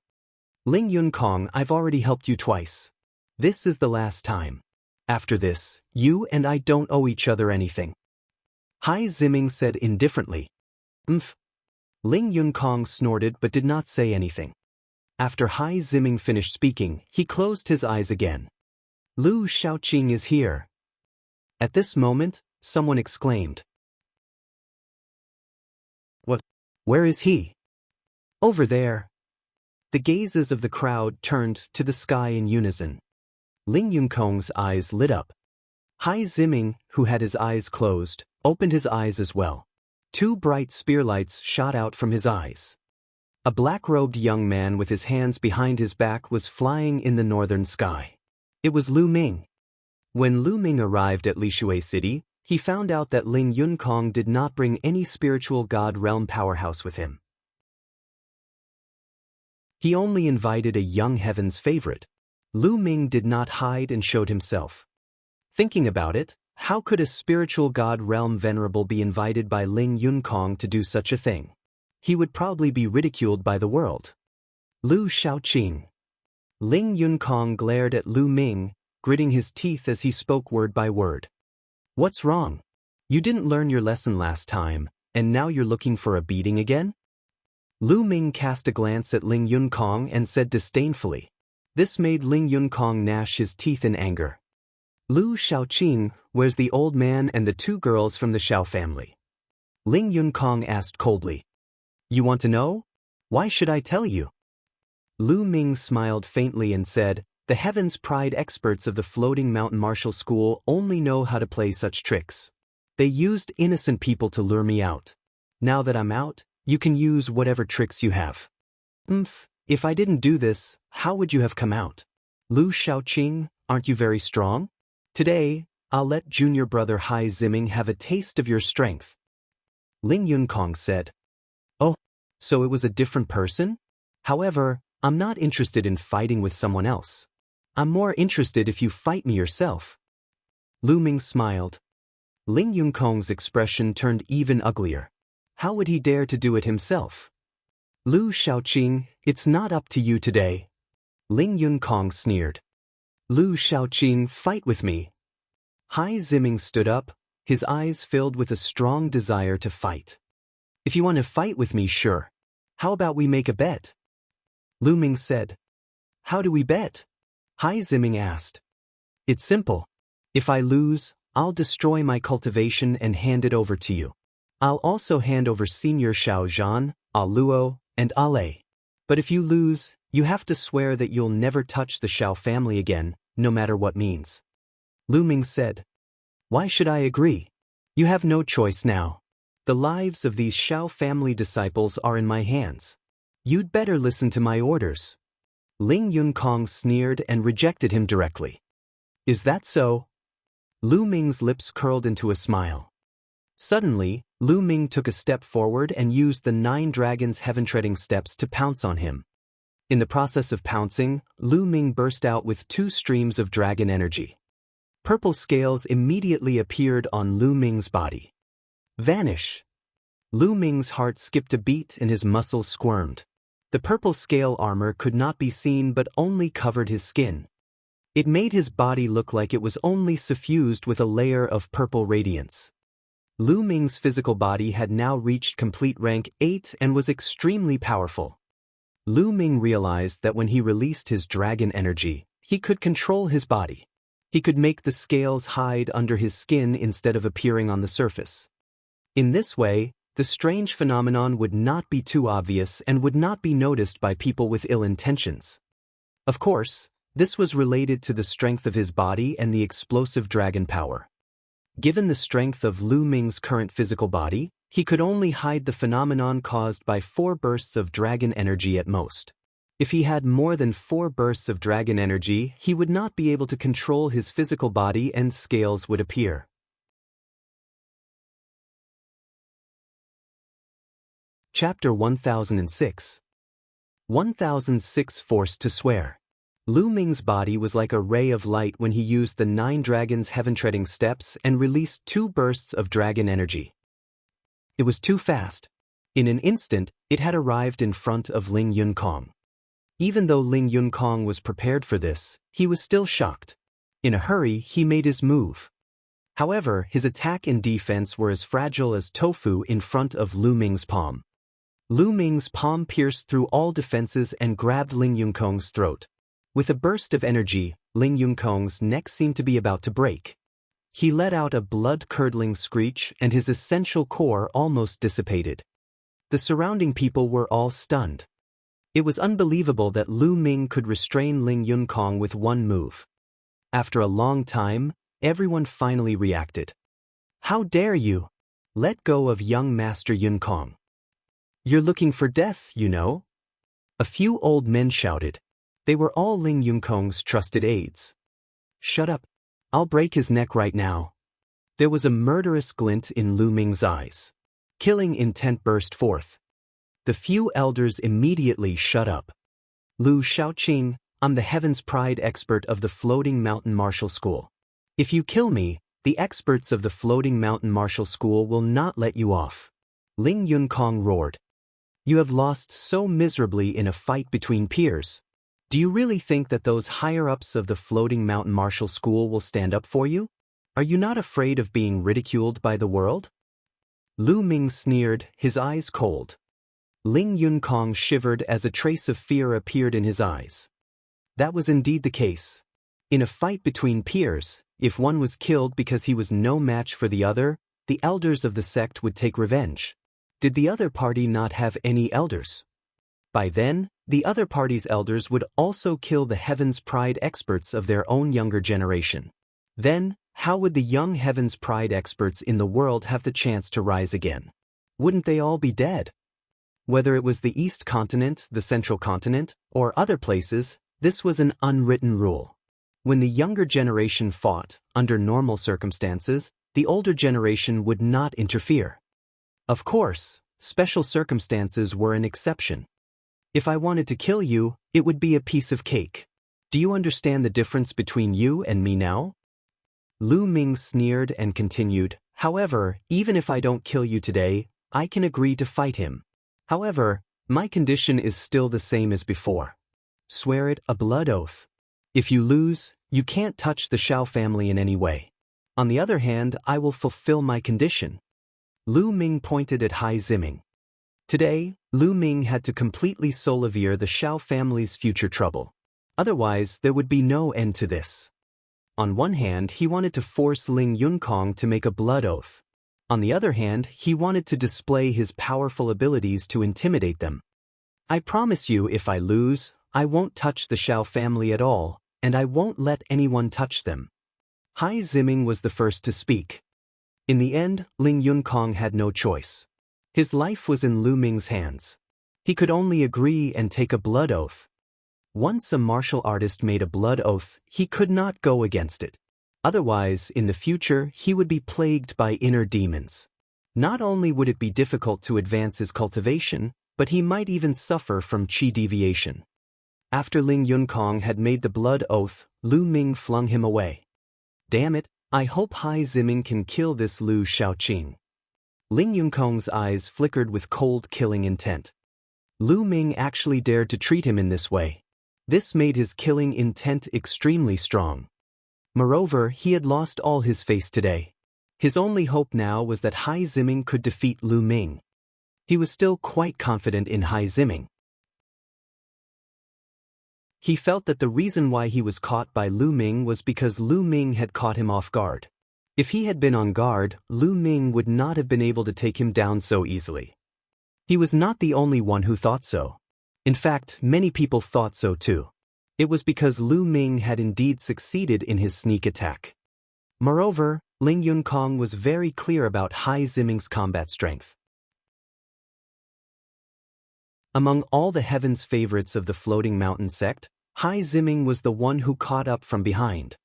Speaker 1: Ling Yunkong, I've already helped you twice. This is the last time. After this, you and I don't owe each other anything. Hai Ziming said indifferently. Ling Yunkong snorted but did not say anything. After Hai Ziming finished speaking, he closed his eyes again. Lu Shaoqing is here. At this moment, someone exclaimed. What? Where is he? Over there. The gazes of the crowd turned to the sky in unison. Ling Yunkong's eyes lit up. Hai Ziming, who had his eyes closed, opened his eyes as well. 2 bright spearlights shot out from his eyes. A black-robed young man with his hands behind his back was flying in the northern sky. It was Lu Ming. When Lu Ming arrived at Lishui City, he found out that Ling Yunkong did not bring any spiritual god realm powerhouse with him. He only invited a young heaven's favorite. Lu Ming did not hide and showed himself. Thinking about it, how could a spiritual god realm venerable be invited by Ling Yunkong to do such a thing? He would probably be ridiculed by the world. Lu Shaoqing. Ling Yunkong glared at Lu Ming, gritting his teeth as he spoke word by word. What's wrong? You didn't learn your lesson last time, and now you're looking for a beating again? Lu Ming cast a glance at Ling Yunkong and said disdainfully. This made Ling Yunkong gnash his teeth in anger. Lu Shaoqing, where's the old man and the two girls from the Xiao family? Ling Yunkong asked coldly. You want to know? Why should I tell you? Lu Ming smiled faintly and said, the Heaven's Pride experts of the Floating Mountain Martial School only know how to play such tricks. They used innocent people to lure me out. Now that I'm out, you can use whatever tricks you have. If I didn't do this, how would you have come out? Lu Shaoqing, aren't you very strong? Today, I'll let junior brother Hai Ziming have a taste of your strength. Ling Yunkong said. Oh, so it was a different person? However, I'm not interested in fighting with someone else. I'm more interested if you fight me yourself. Lu Ming smiled. Ling Yunkong's expression turned even uglier. How would he dare to do it himself? Lu Shaoqing, it's not up to you today. Ling Yunkong sneered. Lu Shaoqing, fight with me. Hai Ziming stood up, his eyes filled with a strong desire to fight. If you want to fight with me, sure. How about we make a bet? Lu Ming said. How do we bet? Hai Ziming asked. It's simple. If I lose, I'll destroy my cultivation and hand it over to you. I'll also hand over Senior Xiao Zhan, A Luo, and Ale. But if you lose, you have to swear that you'll never touch the Xiao family again, no matter what means. Lu Ming said. Why should I agree? You have no choice now. The lives of these Xiao family disciples are in my hands. You'd better listen to my orders. Ling Yunkong sneered and rejected him directly. Is that so? Lu Ming's lips curled into a smile. Suddenly, Lu Ming took a step forward and used the 9 dragons' heaven-treading steps to pounce on him. In the process of pouncing, Lu Ming burst out with 2 streams of dragon energy. Purple scales immediately appeared on Lu Ming's body. Vanish! Lu Ming's heart skipped a beat and his muscles squirmed. The purple scale armor could not be seen but only covered his skin. It made his body look like it was only suffused with a layer of purple radiance. Lu Ming's physical body had now reached complete rank 8 and was extremely powerful. Lu Ming realized that when he released his dragon energy, he could control his body. He could make the scales hide under his skin instead of appearing on the surface. In this way, the strange phenomenon would not be too obvious and would not be noticed by people with ill intentions. Of course, this was related to the strength of his body and the explosive dragon power. Given the strength of Lu Ming's current physical body, he could only hide the phenomenon caused by 4 bursts of dragon energy at most. If he had more than 4 bursts of dragon energy, he would not be able to control his physical body and scales would appear. Chapter 1006. 1006 Forced to Swear. Lu Ming's body was like a ray of light when he used the 9 dragons' heaven-treading steps and released 2 bursts of dragon energy. It was too fast. In an instant, it had arrived in front of Ling Yunkong. Even though Ling Yunkong was prepared for this, he was still shocked. In a hurry, he made his move. However, his attack and defense were as fragile as tofu in front of Lu Ming's palm. Lu Ming's palm pierced through all defenses and grabbed Ling Yunkong's throat. With a burst of energy, Ling Yunkong's neck seemed to be about to break. He let out a blood-curdling screech and his essential core almost dissipated. The surrounding people were all stunned. It was unbelievable that Lu Ming could restrain Ling Yunkong with one move. After a long time, everyone finally reacted. How dare you? Let go of young Master Yunkong. You're looking for death, you know? A few old men shouted. They were all Ling Yunkong's trusted aides. Shut up. I'll break his neck right now. There was a murderous glint in Lu Ming's eyes. Killing intent burst forth. The few elders immediately shut up. Lu Shaoqing, I'm the Heaven's Pride expert of the Floating Mountain Martial School. If you kill me, the experts of the Floating Mountain Martial School will not let you off. Ling Yunkong roared. You have lost so miserably in a fight between peers. Do you really think that those higher-ups of the Floating Mountain Martial School will stand up for you? Are you not afraid of being ridiculed by the world? Lu Ming sneered, his eyes cold. Ling Yunkong shivered as a trace of fear appeared in his eyes. That was indeed the case. In a fight between peers, if one was killed because he was no match for the other, the elders of the sect would take revenge. Did the other party not have any elders? By then, the other party's elders would also kill the Heaven's Pride experts of their own younger generation. Then, how would the young Heaven's Pride experts in the world have the chance to rise again? Wouldn't they all be dead? Whether it was the East Continent, the Central Continent, or other places, this was an unwritten rule. When the younger generation fought, under normal circumstances, the older generation would not interfere. Of course, special circumstances were an exception. If I wanted to kill you, it would be a piece of cake. Do you understand the difference between you and me now? Lu Ming sneered and continued, however, even if I don't kill you today, I can agree to fight him. However, my condition is still the same as before. Swear it, a blood oath. If you lose, you can't touch the Shao family in any way. On the other hand, I will fulfill my condition. Lu Ming pointed at Hai Ziming. Today, Lu Ming had to completely solivere the Shao family's future trouble. Otherwise, there would be no end to this. On one hand, he wanted to force Ling Yunkong to make a blood oath. On the other hand, he wanted to display his powerful abilities to intimidate them. I promise you, if I lose, I won't touch the Shao family at all, and I won't let anyone touch them. Hai Ziming was the first to speak. In the end, Ling Yunkong had no choice. His life was in Lu Ming's hands. He could only agree and take a blood oath. Once a martial artist made a blood oath, he could not go against it. Otherwise, in the future, he would be plagued by inner demons. Not only would it be difficult to advance his cultivation, but he might even suffer from qi deviation. After Ling Yunkong had made the blood oath, Lu Ming flung him away. Damn it, I hope Hai Ziming can kill this Lu Shaoqing. Ling Yunkong's eyes flickered with cold killing intent. Lu Ming actually dared to treat him in this way. This made his killing intent extremely strong. Moreover, he had lost all his face today. His only hope now was that Hai Ziming could defeat Lu Ming. He was still quite confident in Hai Ziming. He felt that the reason why he was caught by Lu Ming was because Lu Ming had caught him off guard. If he had been on guard, Lu Ming would not have been able to take him down so easily. He was not the only one who thought so. In fact, many people thought so too. It was because Lu Ming had indeed succeeded in his sneak attack. Moreover, Ling Yunkong was very clear about Hai Ziming's combat strength. Among all the Heaven's favorites of the Floating Mountain sect, Hai Ziming was the one who caught up from behind.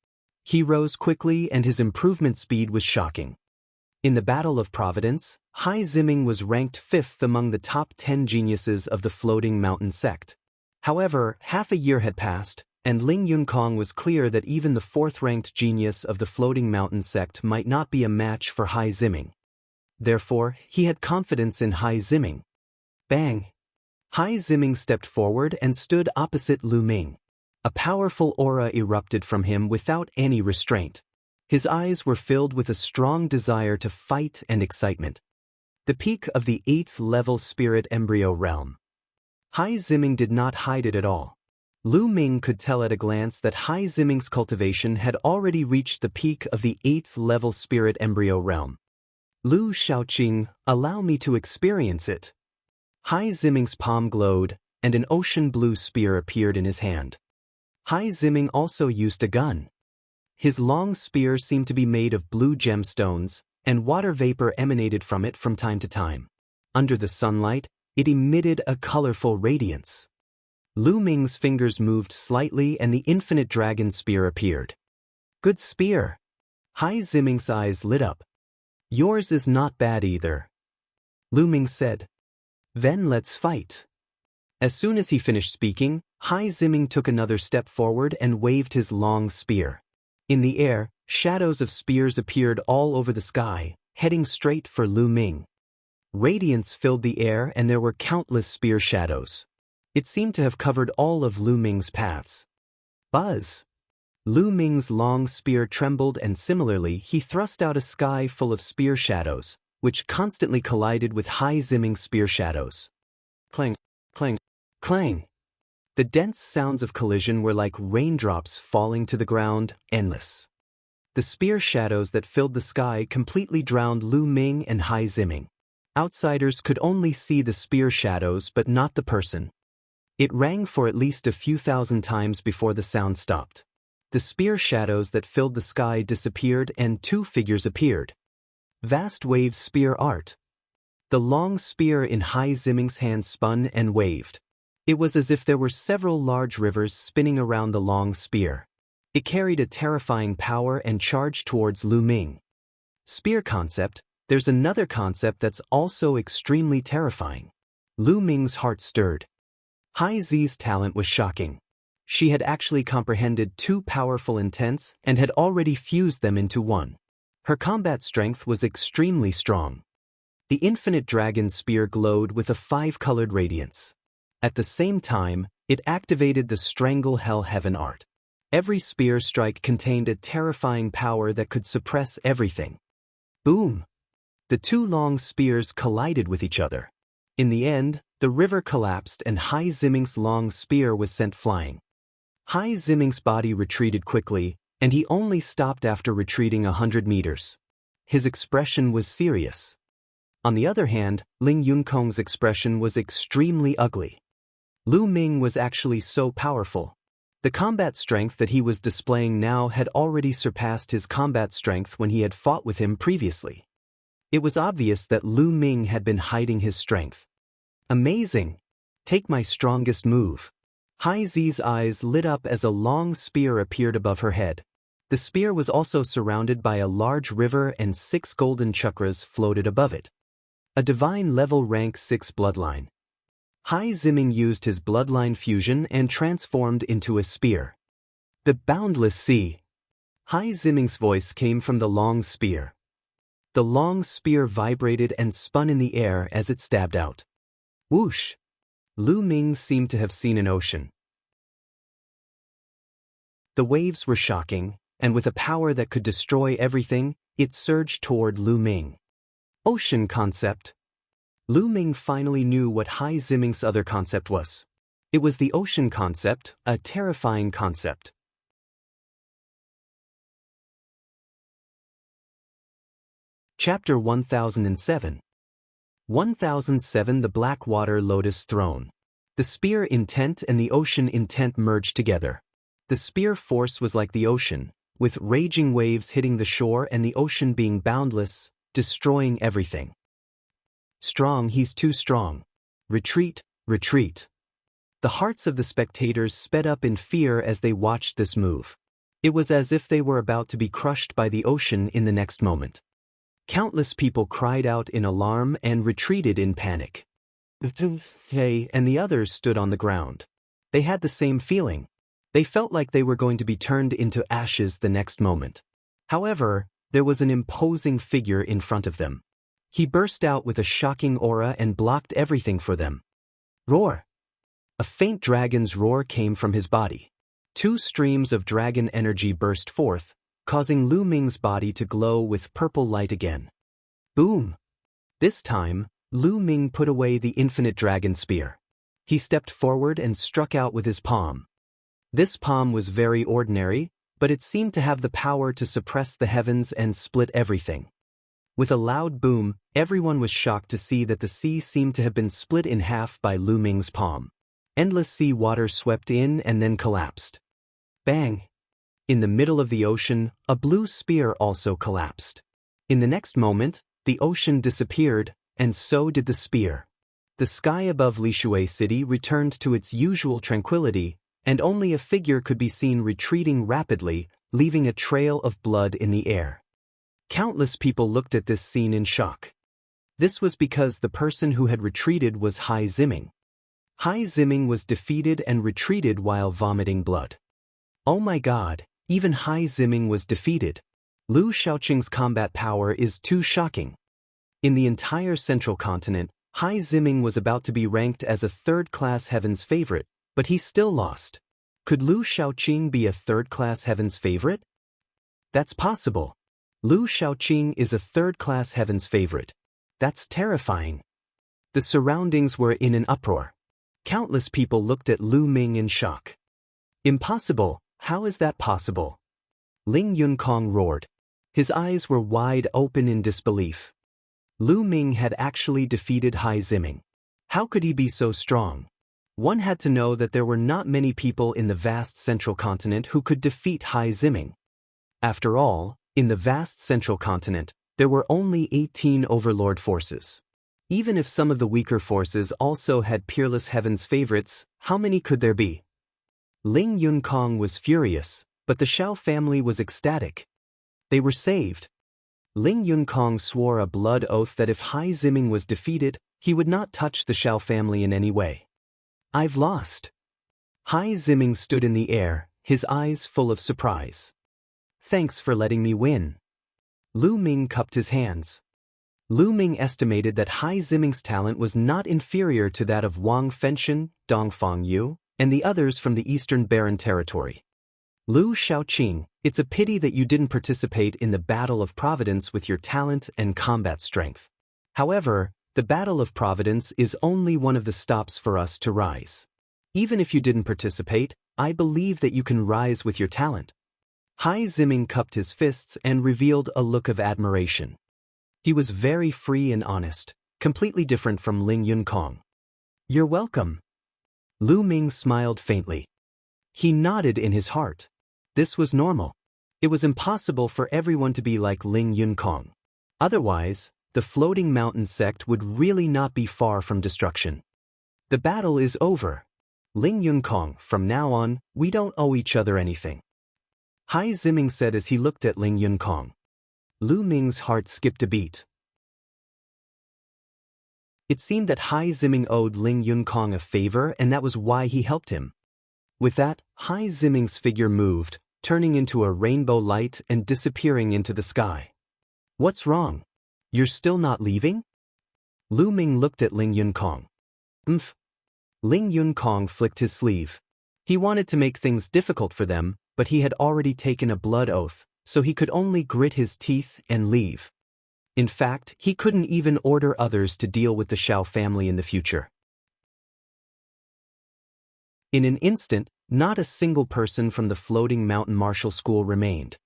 Speaker 1: He rose quickly and his improvement speed was shocking. In the Battle of Providence, Hai Ziming was ranked 5th among the top 10 geniuses of the Floating Mountain sect. However, half a year had passed, and Ling Yunkong was clear that even the 4th-ranked genius of the Floating Mountain sect might not be a match for Hai Ziming. Therefore, he had confidence in Hai Ziming. Bang! Hai Ziming stepped forward and stood opposite Lu Ming. A powerful aura erupted from him without any restraint. His eyes were filled with a strong desire to fight and excitement. The peak of the 8th-level spirit embryo realm. Hai Ziming did not hide it at all. Lu Ming could tell at a glance that Hai Ziming's cultivation had already reached the peak of the 8th-level spirit embryo realm. Lu Shaoqing, allow me to experience it. Hai Ziming's palm glowed, and an ocean blue spear appeared in his hand. Hai Ziming also used a gun. His long spear seemed to be made of blue gemstones, and water vapor emanated from it from time to time. Under the sunlight, it emitted a colorful radiance. Lu Ming's fingers moved slightly and the infinite dragon spear appeared. Good spear. Hai Ziming's eyes lit up. Yours is not bad either. Lu Ming said. Then let's fight. As soon as he finished speaking, Hai Ziming took another step forward and waved his long spear. In the air, shadows of spears appeared all over the sky, heading straight for Lu Ming. Radiance filled the air and there were countless spear shadows. It seemed to have covered all of Lu Ming's paths. Buzz! Lu Ming's long spear trembled and similarly he thrust out a sky full of spear shadows, which constantly collided with Hai Ziming's spear shadows. Clang, clang, clang! The dense sounds of collision were like raindrops falling to the ground, endless. The spear shadows that filled the sky completely drowned Lu Ming and Hai Ziming. Outsiders could only see the spear shadows but not the person. It rang for at least a few thousand times before the sound stopped. The spear shadows that filled the sky disappeared and two figures appeared. Vast wave spear art. The long spear in Hai Ziming's hand spun and waved. It was as if there were several large rivers spinning around the long spear. It carried a terrifying power and charged towards Lu Ming. Spear concept. There's another concept that's also extremely terrifying. Lu Ming's heart stirred. Hai Zi's talent was shocking. She had actually comprehended two powerful intents and had already fused them into one. Her combat strength was extremely strong. The infinite dragon spear glowed with a five-colored radiance. At the same time, it activated the Strangle Hell Heaven art. Every spear strike contained a terrifying power that could suppress everything. Boom! The two long spears collided with each other. In the end, the river collapsed and Hai Ziming's long spear was sent flying. Hai Ziming's body retreated quickly, and he only stopped after retreating 100 meters. His expression was serious. On the other hand, Ling Yunkong's expression was extremely ugly. Lu Ming was actually so powerful. The combat strength that he was displaying now had already surpassed his combat strength when he had fought with him previously. It was obvious that Lu Ming had been hiding his strength. Amazing! Take my strongest move. Hai Zi's eyes lit up as a long spear appeared above her head. The spear was also surrounded by a large river and 6 golden chakras floated above it. A divine level rank 6 bloodline. Hai Ziming used his bloodline fusion and transformed into a spear. The boundless sea. Hai Ziming's voice came from the long spear. The long spear vibrated and spun in the air as it stabbed out. Whoosh! Lu Ming seemed to have seen an ocean. The waves were shocking, and with a power that could destroy everything, it surged toward Lu Ming. Ocean concept. Lu Ming finally knew what Hai Ziming's other concept was. It was the ocean concept, a terrifying concept. Chapter 1007. 1007 The Blackwater Lotus Throne. The spear intent and the ocean intent merged together. The spear force was like the ocean, with raging waves hitting the shore and the ocean being boundless, destroying everything. Strong, he's too strong. Retreat, retreat. The hearts of the spectators sped up in fear as they watched this move. It was as if they were about to be crushed by the ocean in the next moment. Countless people cried out in alarm and retreated in panic. Hey, and the others stood on the ground. They had the same feeling. They felt like they were going to be turned into ashes the next moment. However, there was an imposing figure in front of them. He burst out with a shocking aura and blocked everything for them. Roar! A faint dragon's roar came from his body. 2 streams of dragon energy burst forth, causing Lu Ming's body to glow with purple light again. Boom! This time, Lu Ming put away the infinite dragon spear. He stepped forward and struck out with his palm. This palm was very ordinary, but it seemed to have the power to suppress the heavens and split everything. With a loud boom, everyone was shocked to see that the sea seemed to have been split in half by Lu Ming's palm. Endless sea water swept in and then collapsed. Bang! In the middle of the ocean, a blue spear also collapsed. In the next moment, the ocean disappeared, and so did the spear. The sky above Lishui City returned to its usual tranquility, and only a figure could be seen retreating rapidly, leaving a trail of blood in the air. Countless people looked at this scene in shock. This was because the person who had retreated was Hai Ziming. Hai Ziming was defeated and retreated while vomiting blood. Oh my god, even Hai Ziming was defeated. Lu Shaoqing's combat power is too shocking. In the entire central continent, Hai Ziming was about to be ranked as a third-class heaven's favorite, but he still lost. Could Lu Shaoqing be a third-class heaven's favorite? That's possible. Lu Shaoqing is a third-class heaven's favorite. That's terrifying. The surroundings were in an uproar. Countless people looked at Lu Ming in shock. Impossible, how is that possible? Ling Yunkong roared. His eyes were wide open in disbelief. Lu Ming had actually defeated Hai Ziming. How could he be so strong? One had to know that there were not many people in the vast central continent who could defeat Hai Ziming. After all, in the vast central continent, there were only 18 overlord forces. Even if some of the weaker forces also had peerless heaven's favorites, how many could there be? Ling Yunkong was furious, but the Shao family was ecstatic. They were saved. Ling Yunkong swore a blood oath that if Hai Ziming was defeated, he would not touch the Shao family in any way. I've lost. Hai Ziming stood in the air, his eyes full of surprise. Thanks for letting me win. Lu Ming cupped his hands. Lu Ming estimated that Hai Ziming's talent was not inferior to that of Wang Fenshen, Dong Fangyu, and the others from the Eastern Barren Territory. Lu Shaoqing, it's a pity that you didn't participate in the Battle of Providence with your talent and combat strength. However, the Battle of Providence is only one of the stops for us to rise. Even if you didn't participate, I believe that you can rise with your talent. Hai Ziming cupped his fists and revealed a look of admiration. He was very free and honest, completely different from Ling Yunkong. You're welcome. Lu Ming smiled faintly. He nodded in his heart. This was normal. It was impossible for everyone to be like Ling Yunkong. Otherwise, the floating mountain sect would really not be far from destruction. The battle is over. Ling Yunkong, from now on, we don't owe each other anything. Hai Ziming said as he looked at Ling Yunkong. Lu Ming's heart skipped a beat. It seemed that Hai Ziming owed Ling Yunkong a favor and that was why he helped him. With that, Hai Ziming's figure moved, turning into a rainbow light and disappearing into the sky. What's wrong? You're still not leaving? Lu Ming looked at Ling Yunkong. Ling Yunkong flicked his sleeve. He wanted to make things difficult for them, but he had already taken a blood oath, so he could only grit his teeth and leave. In fact, he couldn't even order others to deal with the Shao family in the future. In an instant, not a single person from the floating mountain martial school remained.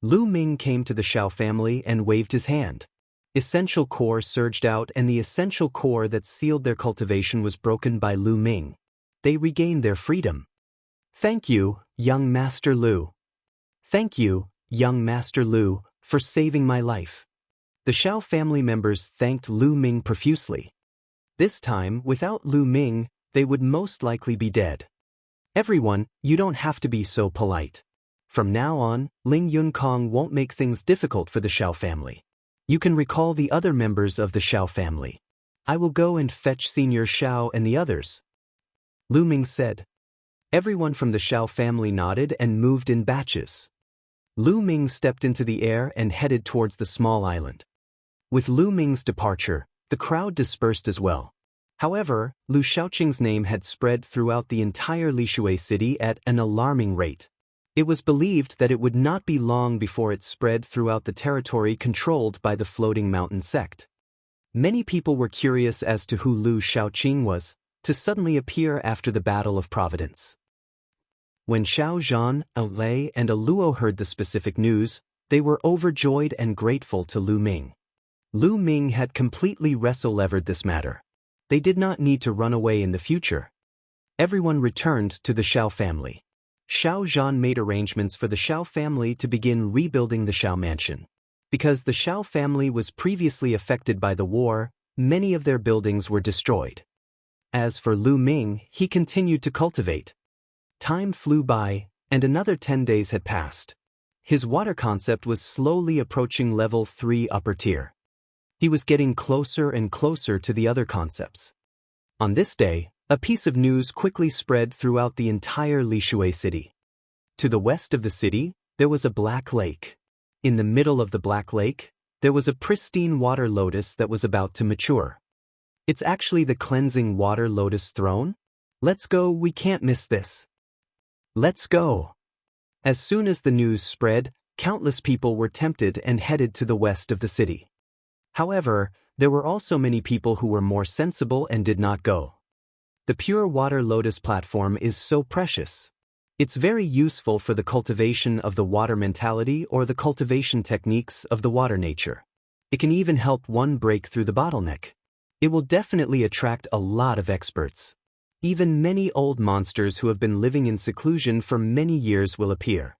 Speaker 1: Lu Ming came to the Shao family and waved his hand. Essential core surged out and the essential core that sealed their cultivation was broken by Lu Ming. They regained their freedom. Thank you, young Master Lu. Thank you, young Master Lu, for saving my life. The Shao family members thanked Lu Ming profusely. This time, without Lu Ming, they would most likely be dead. Everyone, you don't have to be so polite. From now on, Ling Yunkong won't make things difficult for the Shao family. You can recall the other members of the Shao family. I will go and fetch Senior Shao and the others. Lu Ming said. Everyone from the Shao family nodded and moved in batches. Lu Ming stepped into the air and headed towards the small island. With Lu Ming's departure, the crowd dispersed as well. However, Lu Shaoqing's name had spread throughout the entire Lishui city at an alarming rate. It was believed that it would not be long before it spread throughout the territory controlled by the floating mountain sect. Many people were curious as to who Lu Shaoqing was, to suddenly appear after the Battle of Providence. When Xiao Zhan, a Lei, and a Luo heard the specific news, they were overjoyed and grateful to Lu Ming. Lu Ming had completely wrestle-levered this matter. They did not need to run away in the future. Everyone returned to the Shao family. Xiao Zhan made arrangements for the Shao family to begin rebuilding the Shao mansion. Because the Shao family was previously affected by the war, many of their buildings were destroyed. As for Lu Ming, he continued to cultivate. Time flew by, and another 10 days had passed. His water concept was slowly approaching level 3 upper tier. He was getting closer and closer to the other concepts. On this day, A piece of news quickly spread throughout the entire Lishui city. To the west of the city, there was a black lake. In the middle of the black lake, there was a pristine water lotus that was about to mature. It's actually the cleansing water lotus throne? Let's go, we can't miss this. Let's go. As soon as the news spread, countless people were tempted and headed to the west of the city. However, there were also many people who were more sensible and did not go. The pure water lotus platform is so precious. It's very useful for the cultivation of the water mentality or the cultivation techniques of the water nature. It can even help one break through the bottleneck. It will definitely attract a lot of experts. Even many old monsters who have been living in seclusion for many years will appear.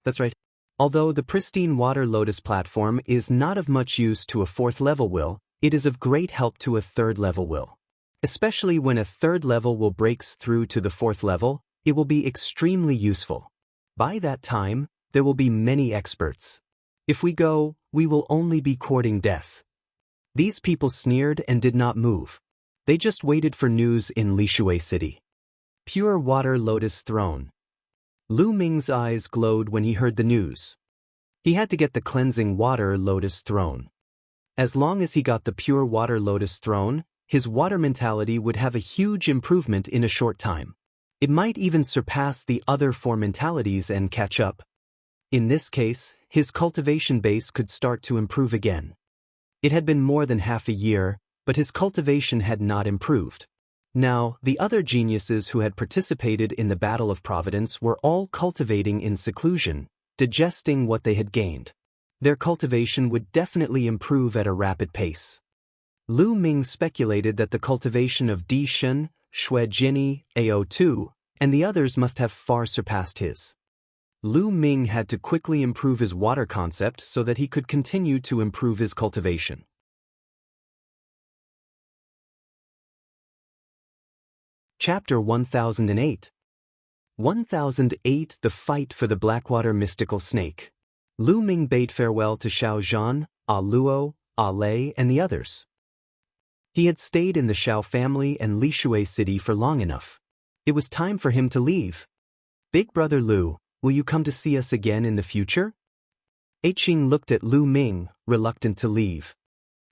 Speaker 1: That's right. Although the pristine water lotus platform is not of much use to a 4th level will, it is of great help to a 3rd level will. Especially when a 3rd level will breaks through to the 4th level, it will be extremely useful. By that time, there will be many experts. If we go, we will only be courting death. These people sneered and did not move. They just waited for news in Lishui city. Pure water lotus throne. Lu Ming's eyes glowed when he heard the news. He had to get the cleansing water lotus throne. As long as he got the pure water lotus throne, his water mentality would have a huge improvement in a short time. It might even surpass the other 4 mentalities and catch up. In this case, his cultivation base could start to improve again. It had been more than half a year, but his cultivation had not improved. Now, the other geniuses who had participated in the Battle of Providence were all cultivating in seclusion, digesting what they had gained. Their cultivation would definitely improve at a rapid pace. Lu Ming speculated that the cultivation of Di Shen, Shui Jinni, AO2, and the others must have far surpassed his. Lu Ming had to quickly improve his water concept so that he could continue to improve his cultivation. Chapter 1008. 1008 The Fight for the Blackwater Mystical Snake. Lu Ming bade farewell to Xiao Zhan, A Luo, A Lei, and the others. He had stayed in the Xiao family and Lishui city for long enough. It was time for him to leave. Big brother Lu, will you come to see us again in the future? Eiqing looked at Lu Ming, reluctant to leave.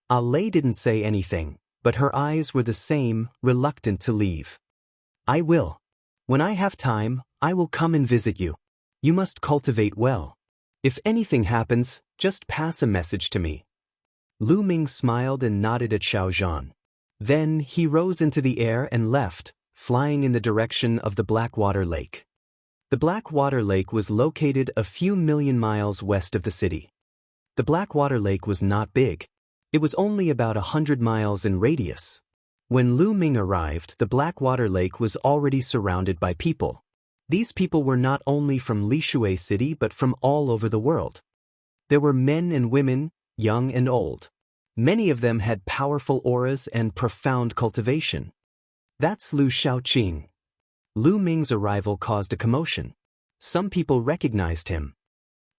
Speaker 1: A Lei didn't say anything, but her eyes were the same, reluctant to leave. I will. When I have time, I will come and visit you. You must cultivate well. If anything happens, just pass a message to me. Lu Ming smiled and nodded at Xiao Zhan. Then he rose into the air and left, flying in the direction of the Blackwater Lake. The Blackwater Lake was located a few million miles west of the city. The Blackwater Lake was not big. It was only about 100 miles in radius. When Lu Ming arrived, the Blackwater Lake was already surrounded by people. These people were not only from Lishui city but from all over the world. There were men and women, young and old. Many of them had powerful auras and profound cultivation. That's Lu Shaoqing. Lu Ming's arrival caused a commotion. Some people recognized him.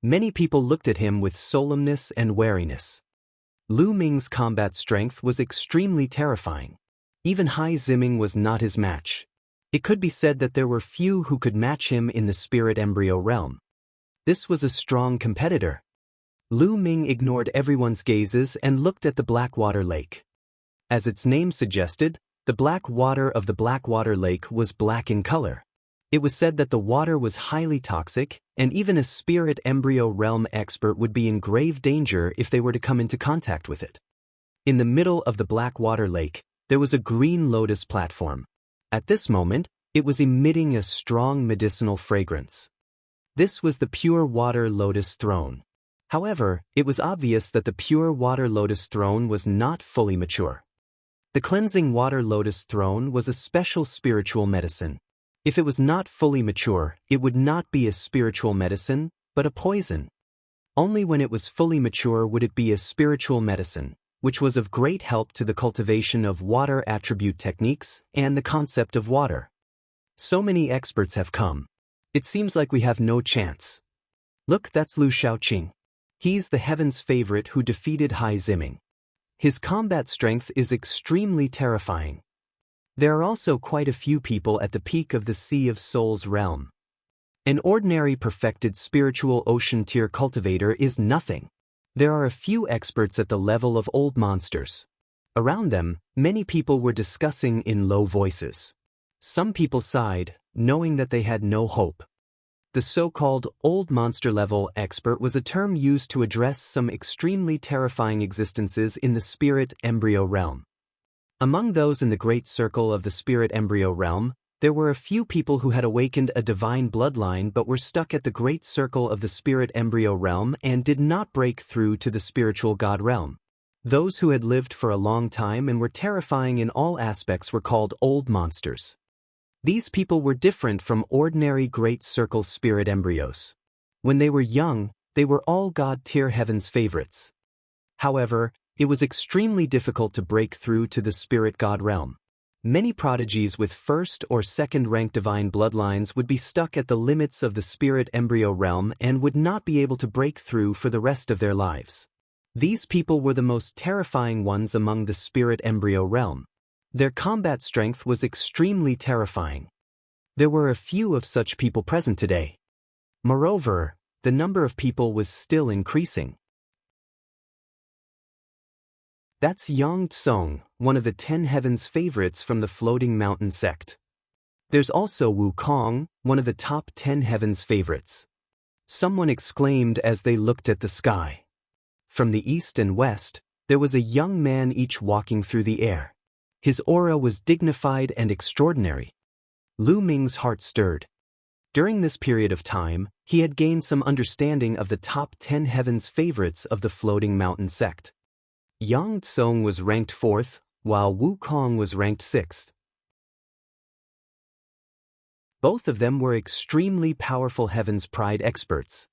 Speaker 1: Many people looked at him with solemnness and wariness. Lu Ming's combat strength was extremely terrifying. Even Hai Ziming was not his match. It could be said that there were few who could match him in the spirit embryo realm. This was a strong competitor. Lu Ming ignored everyone's gazes and looked at the Blackwater Lake. As its name suggested, the black water of the Blackwater Lake was black in color. It was said that the water was highly toxic, and even a spirit embryo realm expert would be in grave danger if they were to come into contact with it. In the middle of the Blackwater Lake, there was a green lotus platform. At this moment, it was emitting a strong medicinal fragrance. This was the pure water lotus throne. However, it was obvious that the pure water lotus throne was not fully mature. The cleansing water lotus throne was a special spiritual medicine. If it was not fully mature, it would not be a spiritual medicine, but a poison. Only when it was fully mature would it be a spiritual medicine, which was of great help to the cultivation of water attribute techniques and the concept of water. So many experts have come. It seems like we have no chance. Look, that's Lu Shaoqing. He's the heaven's favorite who defeated Hai Ziming. His combat strength is extremely terrifying. There are also quite a few people at the peak of the Sea of Souls realm. An ordinary perfected spiritual ocean tier cultivator is nothing. There are a few experts at the level of old monsters. Around them, many people were discussing in low voices. Some people sighed, knowing that they had no hope. The so-called old monster level expert was a term used to address some extremely terrifying existences in the spirit embryo realm. Among those in the great circle of the spirit embryo realm, there were a few people who had awakened a divine bloodline but were stuck at the great circle of the spirit embryo realm and did not break through to the spiritual god realm. Those who had lived for a long time and were terrifying in all aspects were called old monsters. These people were different from ordinary great circle spirit embryos. When they were young, they were all god-tier heaven's favorites. However, it was extremely difficult to break through to the spirit god realm. Many prodigies with first or second rank divine bloodlines would be stuck at the limits of the spirit embryo realm and would not be able to break through for the rest of their lives. These people were the most terrifying ones among the spirit embryo realm. Their combat strength was extremely terrifying. There were a few of such people present today. Moreover, the number of people was still increasing. That's Yang Tsung, one of the 10 heavens favorites from the Floating Mountain sect. There's also Wu Kong, one of the top 10 heavens favorites. Someone exclaimed as they looked at the sky. From the east and west, there was a young man each walking through the air. His aura was dignified and extraordinary. Lu Ming's heart stirred. During this period of time, he had gained some understanding of the top 10 heavens favorites of the Floating Mountain sect. Yang Tsung was ranked 4th, while Wu Kong was ranked 6th. Both of them were extremely powerful Heaven's Pride experts.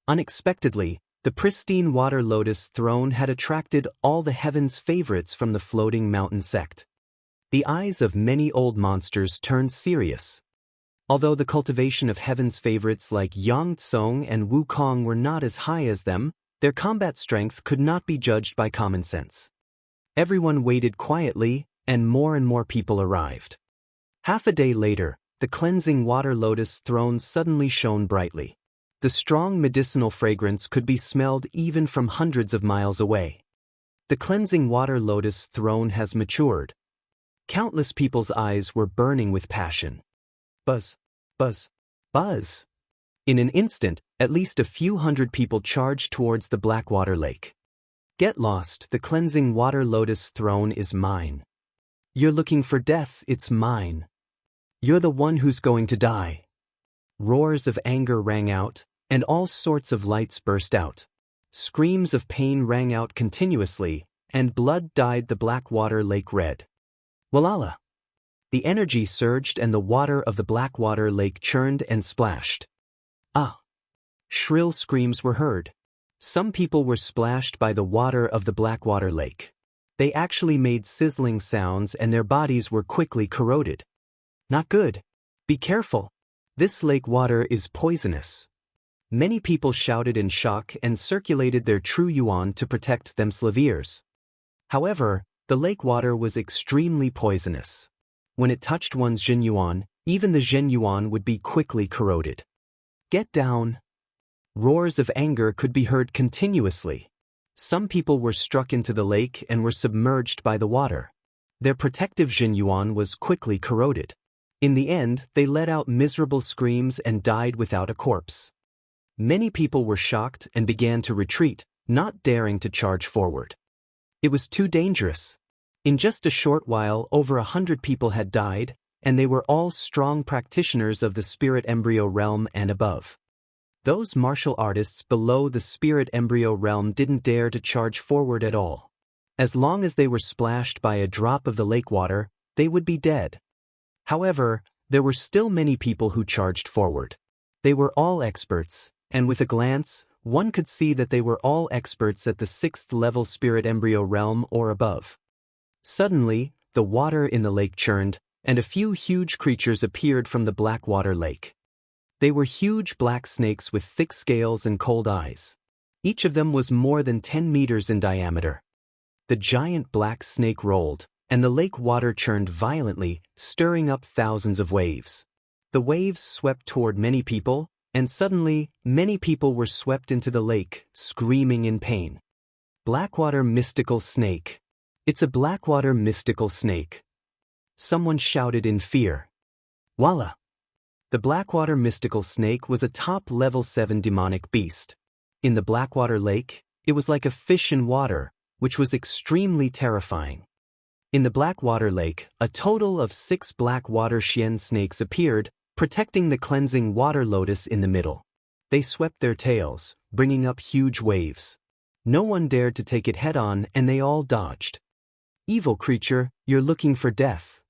Speaker 1: Unexpectedly, the pristine water lotus throne had attracted all the Heaven's favorites from the Floating Mountain sect. The eyes of many old monsters turned serious. Although the cultivation of Heaven's favorites like Yang Tsung and Wu Kong were not as high as them, their combat strength could not be judged by common sense. Everyone waited quietly, and more people arrived. Half a day later, the cleansing water lotus throne suddenly shone brightly. The strong medicinal fragrance could be smelled even from hundreds of miles away. The cleansing water lotus throne has matured. Countless people's eyes were burning with passion. Buzz, buzz, buzz. In an instant, at least a few hundred people charged towards the Blackwater Lake. Get lost, the cleansing water lotus throne is mine. You're looking for death, it's mine. You're the one who's going to die. Roars of anger rang out, and all sorts of lights burst out. Screams of pain rang out continuously, and blood dyed the Blackwater Lake red. Walala! The energy surged and the water of the Blackwater Lake churned and splashed. Ah! Shrill screams were heard. Some people were splashed by the water of the Blackwater Lake. They actually made sizzling sounds and their bodies were quickly corroded. Not good. Be careful. This lake water is poisonous. Many people shouted in shock and circulated their true yuan to protect themselves. However, the lake water was extremely poisonous. When it touched one's Jin yuan, even the Zhen yuan would be quickly corroded. Get down. Roars of anger could be heard continuously. Some people were struck into the lake and were submerged by the water. Their protective Jin yuan was quickly corroded. In the end, they let out miserable screams and died without a corpse. Many people were shocked and began to retreat, not daring to charge forward. It was too dangerous. In just a short while, over 100 people had died, and they were all strong practitioners of the spirit embryo realm and above. Those martial artists below the spirit embryo realm didn't dare to charge forward at all. As long as they were splashed by a drop of the lake water, they would be dead. However, there were still many people who charged forward. They were all experts, and with a glance, one could see that they were all experts at the 6th level spirit embryo realm or above. Suddenly, the water in the lake churned, and a few huge creatures appeared from the Blackwater Lake. They were huge black snakes with thick scales and cold eyes. Each of them was more than 10 meters in diameter. The giant black snake rolled, and the lake water churned violently, stirring up thousands of waves. The waves swept toward many people, and suddenly, many people were swept into the lake, screaming in pain. Blackwater mystical snake. It's a blackwater mystical snake. Someone shouted in fear. Voila! The blackwater mystical snake was a top level 7 demonic beast. In the Blackwater Lake, it was like a fish in water, which was extremely terrifying. In the Blackwater Lake, a total of 6 blackwater Xian snakes appeared, protecting the cleansing water lotus in the middle. They swept their tails, bringing up huge waves. No one dared to take it head-on, and they all dodged. Evil creature, you're looking for death.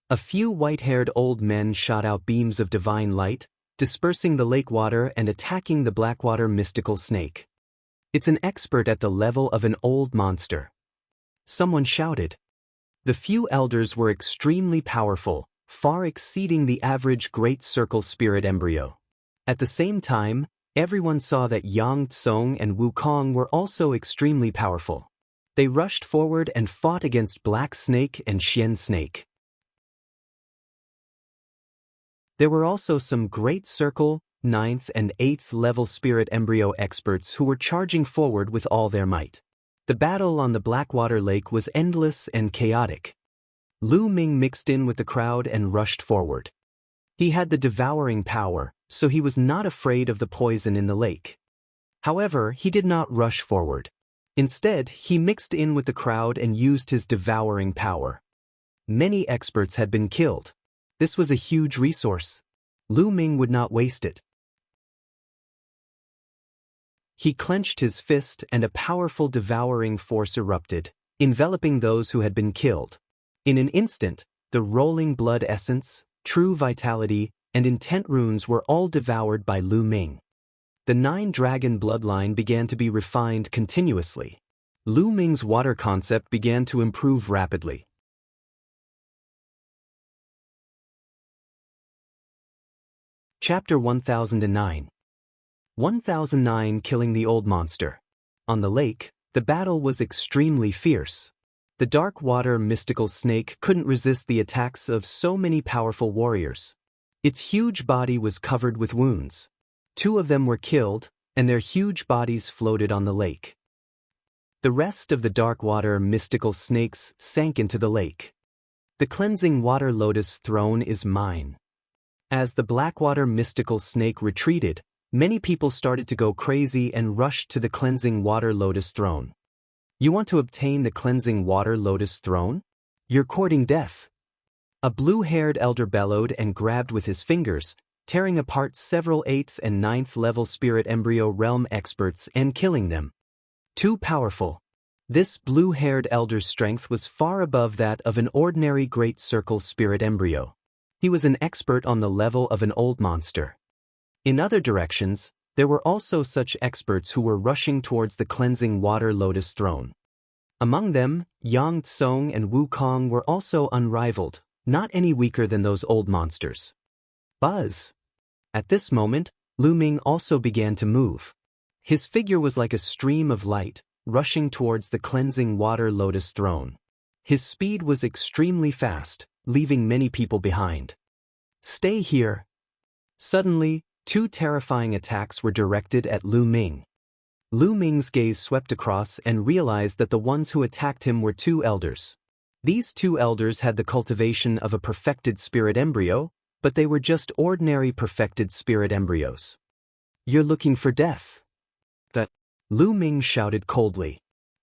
Speaker 1: A few white-haired old men shot out beams of divine light, dispersing the lake water and attacking the Blackwater mystical snake. It's an expert at the level of an old monster. Someone shouted. The few elders were extremely powerful, far exceeding the average Great Circle spirit embryo. At the same time, everyone saw that Yang Tsong and Wukong were also extremely powerful. They rushed forward and fought against Black Snake and Xian Snake. There were also some Great Circle, 9th and 8th level spirit embryo experts who were charging forward with all their might. The battle on the Blackwater Lake was endless and chaotic. Lu Ming mixed in with the crowd and rushed forward. He had the devouring power, so he was not afraid of the poison in the lake. However, he did not rush forward. Instead, he mixed in with the crowd and used his devouring power. Many experts had been killed. This was a huge resource. Lu Ming would not waste it. He clenched his fist and a powerful devouring force erupted, enveloping those who had been killed. In an instant, the rolling blood essence, true vitality, and intent runes were all devoured by Lu Ming. The 9-dragon bloodline began to be refined continuously. Lu Ming's water concept began to improve rapidly. Chapter 1009. 1009 Killing the Old Monster. On the lake, the battle was extremely fierce. The dark water mystical snake couldn't resist the attacks of so many powerful warriors. Its huge body was covered with wounds. 2 of them were killed, and their huge bodies floated on the lake. The rest of the dark water mystical snakes sank into the lake. The cleansing water lotus throne is mine. As the Blackwater mystical snake retreated, many people started to go crazy and rushed to the cleansing water lotus throne. You want to obtain the cleansing water lotus throne? You're courting death. A blue-haired elder bellowed and grabbed with his fingers, tearing apart several 8th and 9th level spirit embryo realm experts and killing them. Too powerful. This blue-haired elder's strength was far above that of an ordinary Great Circle spirit embryo. He was an expert on the level of an old monster. In other directions, there were also such experts who were rushing towards the cleansing water lotus throne. Among them, Yang Tsong and Wukong were also unrivaled, not any weaker than those old monsters. Buzz! At this moment, Lu Ming also began to move. His figure was like a stream of light, rushing towards the cleansing water lotus throne. His speed was extremely fast, leaving many people behind. Stay here! Suddenly, 2 terrifying attacks were directed at Lu Ming. Lu Ming's gaze swept across and realized that the ones who attacked him were 2 elders. These 2 elders had the cultivation of a perfected spirit embryo, but they were just ordinary perfected spirit embryos. You're looking for death. That, Lu Ming shouted coldly.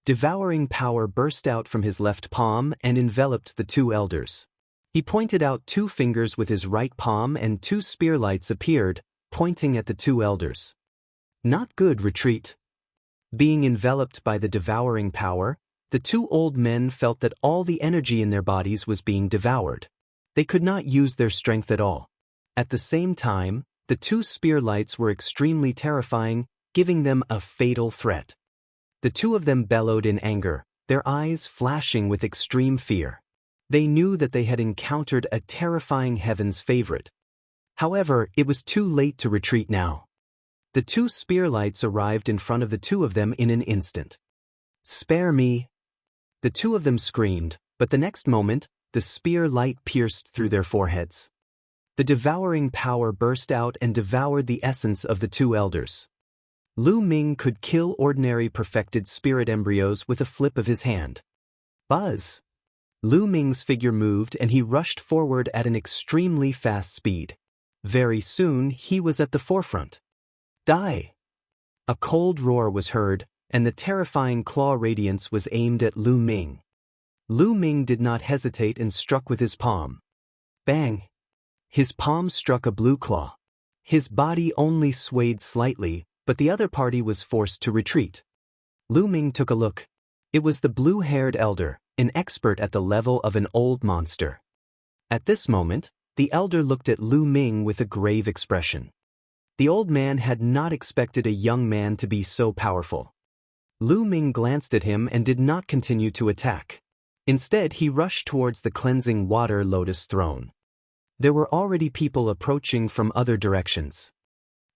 Speaker 1: Devouring power burst out from his left palm and enveloped the 2 elders. He pointed out 2 fingers with his right palm and 2 spear lights appeared, pointing at the 2 elders. Not good, retreat. Being enveloped by the devouring power, the 2 old men felt that all the energy in their bodies was being devoured. They could not use their strength at all. At the same time, the 2 spear lights were extremely terrifying, giving them a fatal threat. The 2 of them bellowed in anger, their eyes flashing with extreme fear. They knew that they had encountered a terrifying heaven's favorite. However, it was too late to retreat now. The 2 spear lights arrived in front of the 2 of them in an instant. Spare me! The 2 of them screamed, But the next moment, the spear light pierced through their foreheads. The devouring power burst out and devoured the essence of the two elders. Lu Ming could kill ordinary perfected spirit embryos with a flip of his hand. Buzz! Lu Ming's figure moved and he rushed forward at an extremely fast speed. Very soon he was at the forefront. Die! A cold roar was heard, and the terrifying claw radiance was aimed at Lu Ming. Lu Ming did not hesitate and struck with his palm. Bang! His palm struck a blue claw. His body only swayed slightly, but the other party was forced to retreat. Lu Ming took a look. It was the blue-haired elder, an expert at the level of an old monster. At this moment, the elder looked at Lu Ming with a grave expression. The old man had not expected a young man to be so powerful. Lu Ming glanced at him and did not continue to attack. Instead, he rushed towards the cleansing water lotus throne. There were already people approaching from other directions.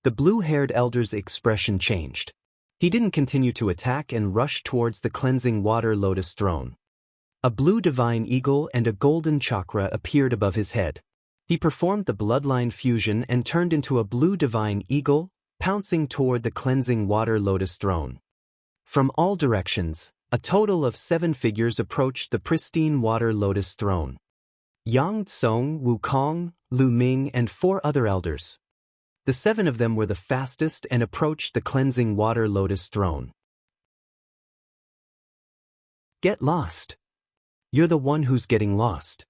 Speaker 1: The blue-haired elder's expression changed. He didn't continue to attack and rushed towards the cleansing water lotus throne. A blue divine eagle and a golden chakra appeared above his head. He performed the bloodline fusion and turned into a blue divine eagle, pouncing toward the cleansing water lotus throne. From all directions, a total of 7 figures approached the pristine water lotus throne. Yang Tsong, Wukong, Lu Ming, and 4 other elders. The 7 of them were the fastest and approached the cleansing water lotus throne. Get lost. You're the one who's getting lost.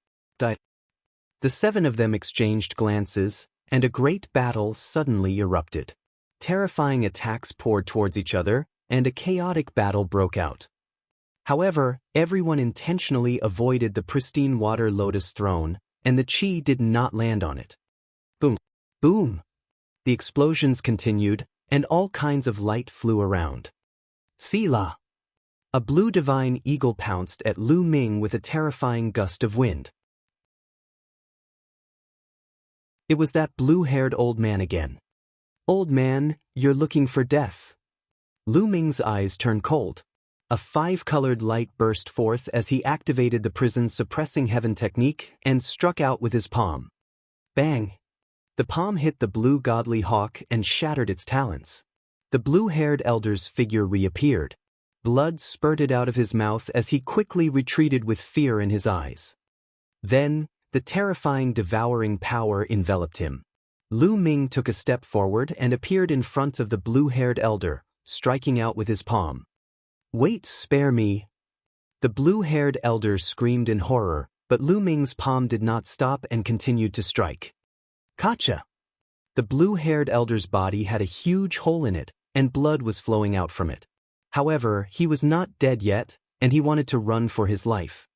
Speaker 1: The 7 of them exchanged glances, and a great battle suddenly erupted. Terrifying attacks poured towards each other, and a chaotic battle broke out. However, everyone intentionally avoided the pristine water lotus throne, and the chi did not land on it. Boom! Boom! The explosions continued, and all kinds of light flew around. Selah! A blue divine eagle pounced at Lu Ming with a terrifying gust of wind. It was that blue-haired old man again. Old man, you're looking for death. Lu Ming's eyes turned cold. A 5-colored light burst forth as he activated the prison's suppressing heaven technique and struck out with his palm. Bang! The palm hit the blue godly hawk and shattered its talons. The blue-haired elder's figure reappeared. Blood spurted out of his mouth as he quickly retreated with fear in his eyes. Then, the terrifying devouring power enveloped him. Lu Ming took a step forward and appeared in front of the blue-haired elder, striking out with his palm. Wait, spare me! The blue-haired elder screamed in horror, but Lu Ming's palm did not stop and continued to strike. Gotcha! The blue-haired elder's body had a huge hole in it, and blood was flowing out from it. However, he was not dead yet, and he wanted to run for his life.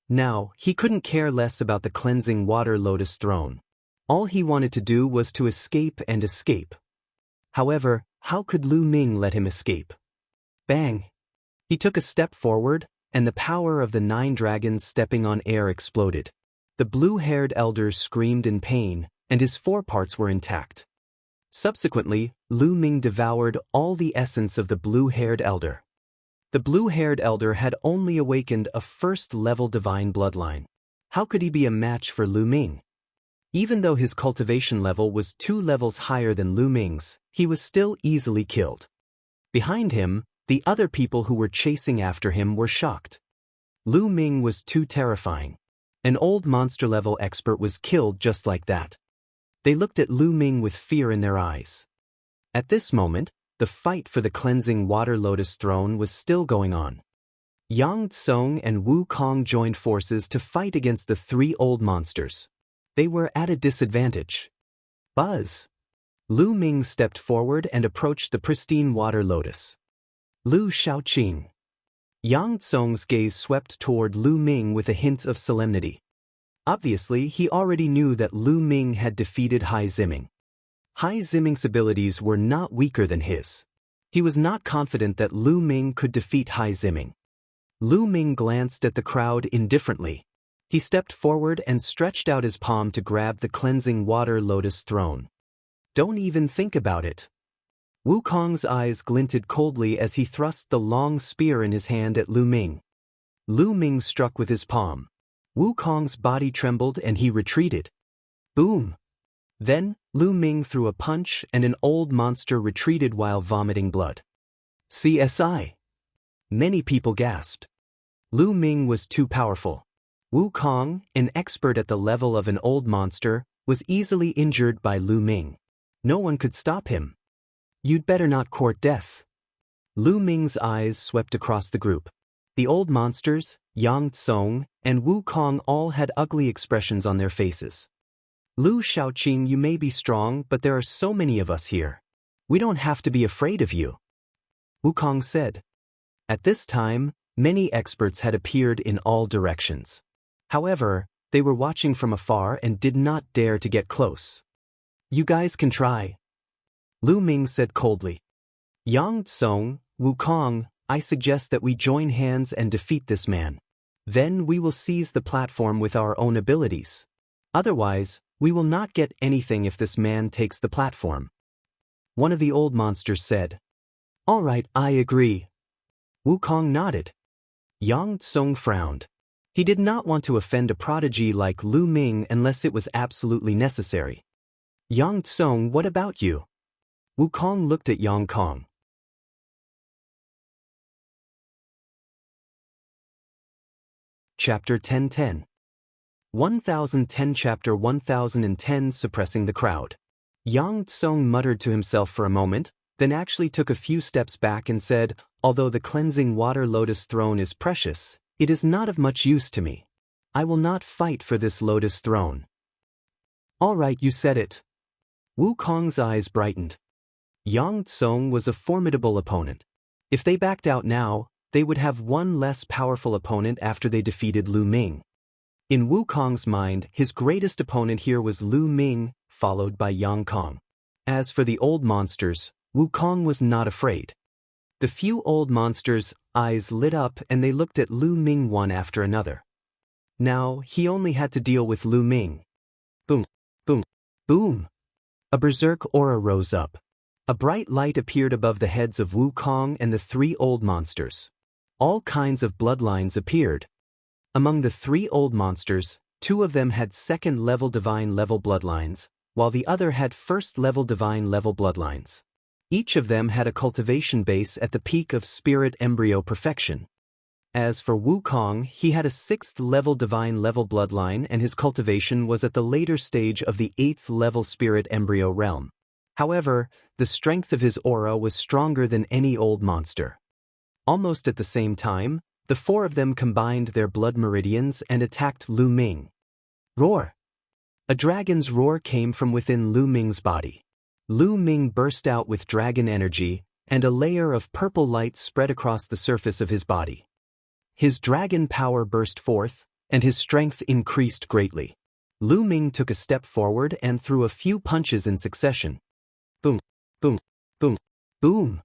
Speaker 1: Now, he couldn't care less about the cleansing water lotus throne. All he wanted to do was to escape and escape. However, how could Lu Ming let him escape? Bang! He took a step forward, and the power of the 9 dragons stepping on air exploded. The blue-haired elder screamed in pain, and his 4 parts were intact. Subsequently, Lu Ming devoured all the essence of the blue-haired elder. The blue-haired elder had only awakened a 1st-level divine bloodline. How could he be a match for Lu Ming? Even though his cultivation level was 2 levels higher than Lu Ming's, he was still easily killed. Behind him, the other people who were chasing after him were shocked. Lu Ming was too terrifying. An old monster-level expert was killed just like that. They looked at Lu Ming with fear in their eyes. At this moment, the fight for the cleansing water lotus throne was still going on. Yang Tsong and Wukong joined forces to fight against the 3 old monsters. They were at a disadvantage. Buzz! Lu Ming stepped forward and approached the pristine water lotus. Lu Shaoqing. Yang Tsong's gaze swept toward Lu Ming with a hint of solemnity. Obviously, he already knew that Lu Ming had defeated Hai Ziming. Hai Ziming's abilities were not weaker than his. He was not confident that Lu Ming could defeat Hai Ziming. Lu Ming glanced at the crowd indifferently. He stepped forward and stretched out his palm to grab the cleansing water lotus throne. Don't even think about it. Wukong's eyes glinted coldly as he thrust the long spear in his hand at Lu Ming. Lu Ming struck with his palm. Wukong's body trembled and he retreated. Boom! Then, Lu Ming threw a punch and an old monster retreated while vomiting blood. CSI! Many people gasped. Lu Ming was too powerful. Wukong, an expert at the level of an old monster, was easily injured by Lu Ming. No one could stop him. You'd better not court death. Lu Ming's eyes swept across the group. The old monsters, Yang Tsong, and Wukong all had ugly expressions on their faces. Lu Shaoqing, you may be strong, but there are so many of us here. We don't have to be afraid of you, Wukong said. At this time, many experts had appeared in all directions. However, they were watching from afar and did not dare to get close. You guys can try, Lu Ming said coldly. Yang Tsong, Wukong, I suggest that we join hands and defeat this man. Then we will seize the platform with our own abilities. Otherwise, we will not get anything if this man takes the platform. One of the old monsters said. All right, I agree. Wukong nodded. Yang Tsong frowned. He did not want to offend a prodigy like Lu Ming unless it was absolutely necessary. Yang Tsong, what about you? Wukong looked at Yang Kong. Chapter 1010. 1010 Chapter 1010 Suppressing the Crowd. Yang Tsong muttered to himself for a moment, then actually took a few steps back and said, although the cleansing water lotus throne is precious, it is not of much use to me. I will not fight for this lotus throne. All right, you said it. Wukong's eyes brightened. Yang Tsong was a formidable opponent. If they backed out now, they would have one less powerful opponent after they defeated Lu Ming. In Wukong's mind, his greatest opponent here was Lu Ming, followed by Yang Kong. As for the old monsters, Wukong was not afraid. The few old monsters' eyes lit up and they looked at Lu Ming one after another. Now, he only had to deal with Lu Ming. Boom, boom, boom. A berserk aura rose up. A bright light appeared above the heads of Wukong and the three old monsters. All kinds of bloodlines appeared. Among the three old monsters, two of them had second-level divine-level bloodlines, while the other had first-level divine-level bloodlines. Each of them had a cultivation base at the peak of spirit embryo perfection. As for Wukong, he had a sixth-level divine-level bloodline and his cultivation was at the later stage of the eighth-level spirit embryo realm. However, the strength of his aura was stronger than any old monster. Almost at the same time, the four of them combined their blood meridians and attacked Lu Ming. Roar! A dragon's roar came from within Lu Ming's body. Lu Ming burst out with dragon energy, and a layer of purple light spread across the surface of his body. His dragon power burst forth, and his strength increased greatly. Lu Ming took a step forward and threw a few punches in succession. Boom, boom, boom, boom.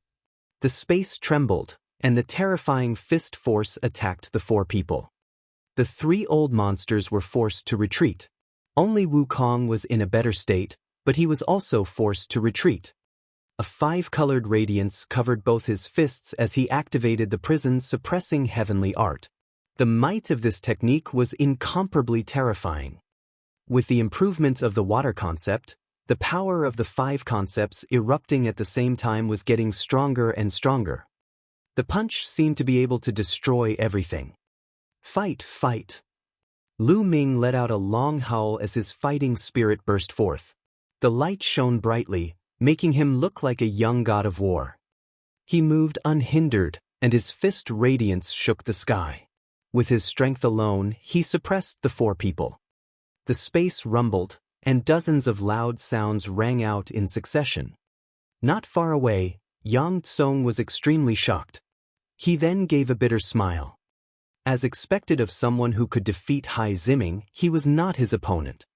Speaker 1: The space trembled, and the terrifying fist force attacked the four people. The three old monsters were forced to retreat. Only Wukong was in a better state, but he was also forced to retreat. A five-colored radiance covered both his fists as he activated the prison's suppressing heavenly art. The might of this technique was incomparably terrifying. With the improvement of the water concept, the power of the five concepts erupting at the same time was getting stronger and stronger. The punch seemed to be able to destroy everything. Fight, fight! Lu Ming let out a long howl as his fighting spirit burst forth. The light shone brightly, making him look like a young god of war. He moved unhindered, and his fist radiance shook the sky. With his strength alone, he suppressed the four people. The space rumbled, and dozens of loud sounds rang out in succession. Not far away, Yang Tsong was extremely shocked. He then gave a bitter smile. As expected of someone who could defeat Hai Ziming, he was not his opponent.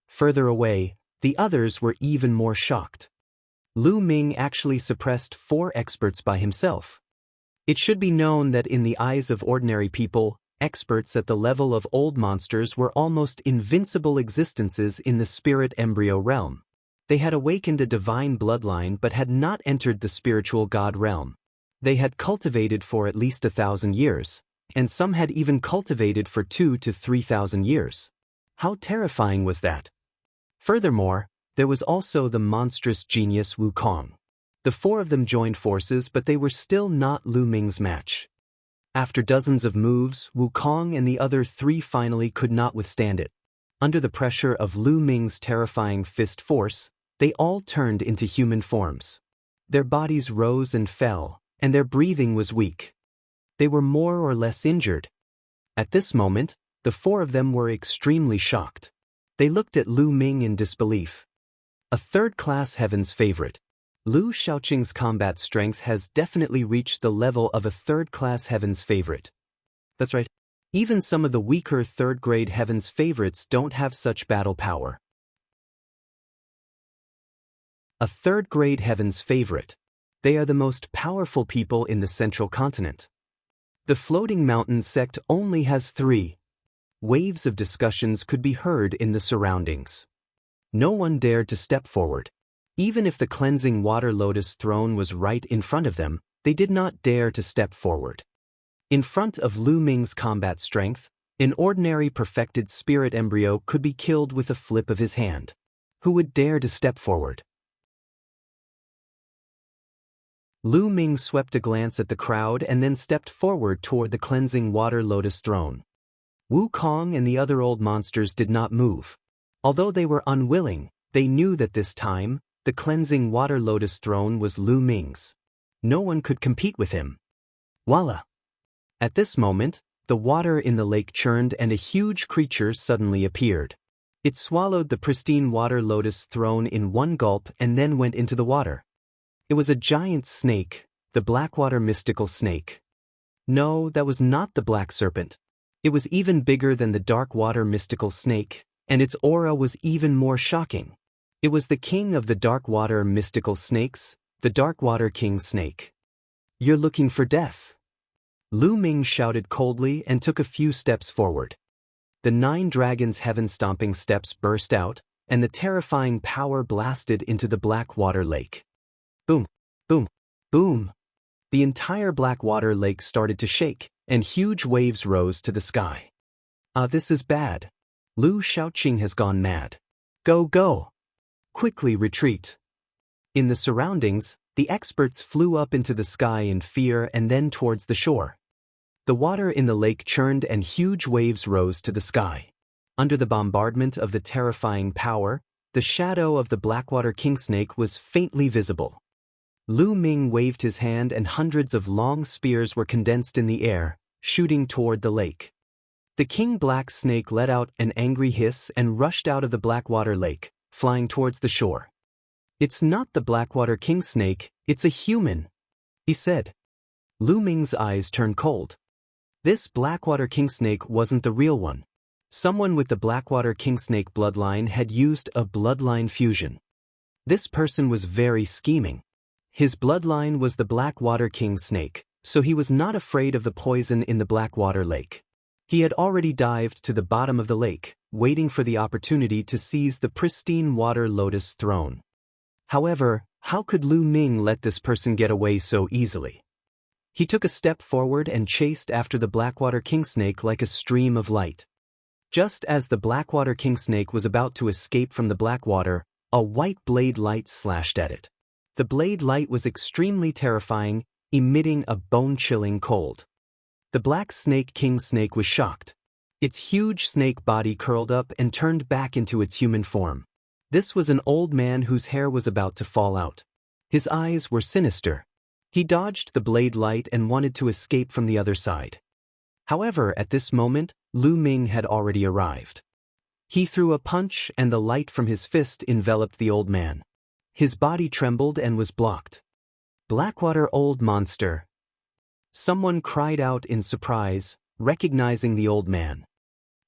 Speaker 1: Further away, the others were even more shocked. Lu Ming actually suppressed four experts by himself. It should be known that in the eyes of ordinary people, experts at the level of old monsters were almost invincible existences in the spirit embryo realm. They had awakened a divine bloodline but had not entered the spiritual god realm. They had cultivated for at least 1,000 years, and some had even cultivated for 2,000 to 3,000 years. How terrifying was that? Furthermore, there was also the monstrous genius Wukong. The four of them joined forces, but they were still not Lu Ming's match. After dozens of moves, Wukong and the other three finally could not withstand it. Under the pressure of Lu Ming's terrifying fist force, they all turned into human forms. Their bodies rose and fell, and their breathing was weak. They were more or less injured. At this moment, the four of them were extremely shocked. They looked at Lu Ming in disbelief. A third-class heaven's favorite. Lu Shaoqing's combat strength has definitely reached the level of a third-class heaven's favorite. That's right. Even some of the weaker third-grade heaven's favorites don't have such battle power. A third-grade heaven's favorite. They are the most powerful people in the central continent. The floating mountain sect only has 3. Waves of discussions could be heard in the surroundings. No one dared to step forward. Even if the cleansing water lotus throne was right in front of them, they did not dare to step forward. In front of Lu Ming's combat strength, an ordinary perfected spirit embryo could be killed with a flip of his hand. Who would dare to step forward? Lu Ming swept a glance at the crowd and then stepped forward toward the cleansing water lotus throne. Wukong and the other old monsters did not move. Although they were unwilling, they knew that this time, the cleansing water lotus throne was Lu Ming's. No one could compete with him. Voila! At this moment, the water in the lake churned and a huge creature suddenly appeared. It swallowed the pristine water lotus throne in one gulp and then went into the water. It was a giant snake, the Blackwater mystical snake. No, that was not the black serpent. It was even bigger than the dark water mystical snake, and its aura was even more shocking. It was the king of the dark water mystical snakes, the dark water king snake. You're looking for death. Lu Ming shouted coldly and took a few steps forward. The 9 dragons' heaven-stomping steps burst out, and the terrifying power blasted into the black water lake. Boom, boom, boom. The entire black water lake started to shake, and huge waves rose to the sky. This is bad. Lu Shaoqing has gone mad. Go, go! Quickly retreat. In the surroundings, the experts flew up into the sky in fear and then towards the shore. The water in the lake churned and huge waves rose to the sky. Under the bombardment of the terrifying power, the shadow of the Blackwater Kingsnake was faintly visible. Lu Ming waved his hand and hundreds of long spears were condensed in the air, shooting toward the lake. The King Black Snake let out an angry hiss and rushed out of the Blackwater Lake, flying towards the shore. It's not the Blackwater King Snake, it's a human, he said. Lu Ming's eyes turned cold. This Blackwater King Snake wasn't the real one. Someone with the Blackwater King Snake bloodline had used a bloodline fusion. This person was very scheming. His bloodline was the Blackwater King Snake, so he was not afraid of the poison in the Blackwater Lake. He had already dived to the bottom of the lake, waiting for the opportunity to seize the pristine water lotus throne. However, how could Lu Ming let this person get away so easily? He took a step forward and chased after the Blackwater Kingsnake like a stream of light. Just as the Blackwater Kingsnake was about to escape from the Blackwater, a white blade light slashed at it. The blade light was extremely terrifying, emitting a bone-chilling cold. The Black Snake King Snake was shocked. Its huge snake body curled up and turned back into its human form. This was an old man whose hair was about to fall out. His eyes were sinister. He dodged the blade light and wanted to escape from the other side. However, at this moment, Lu Ming had already arrived. He threw a punch and the light from his fist enveloped the old man. His body trembled and was blocked. Blackwater old monster. Someone cried out in surprise, recognizing the old man.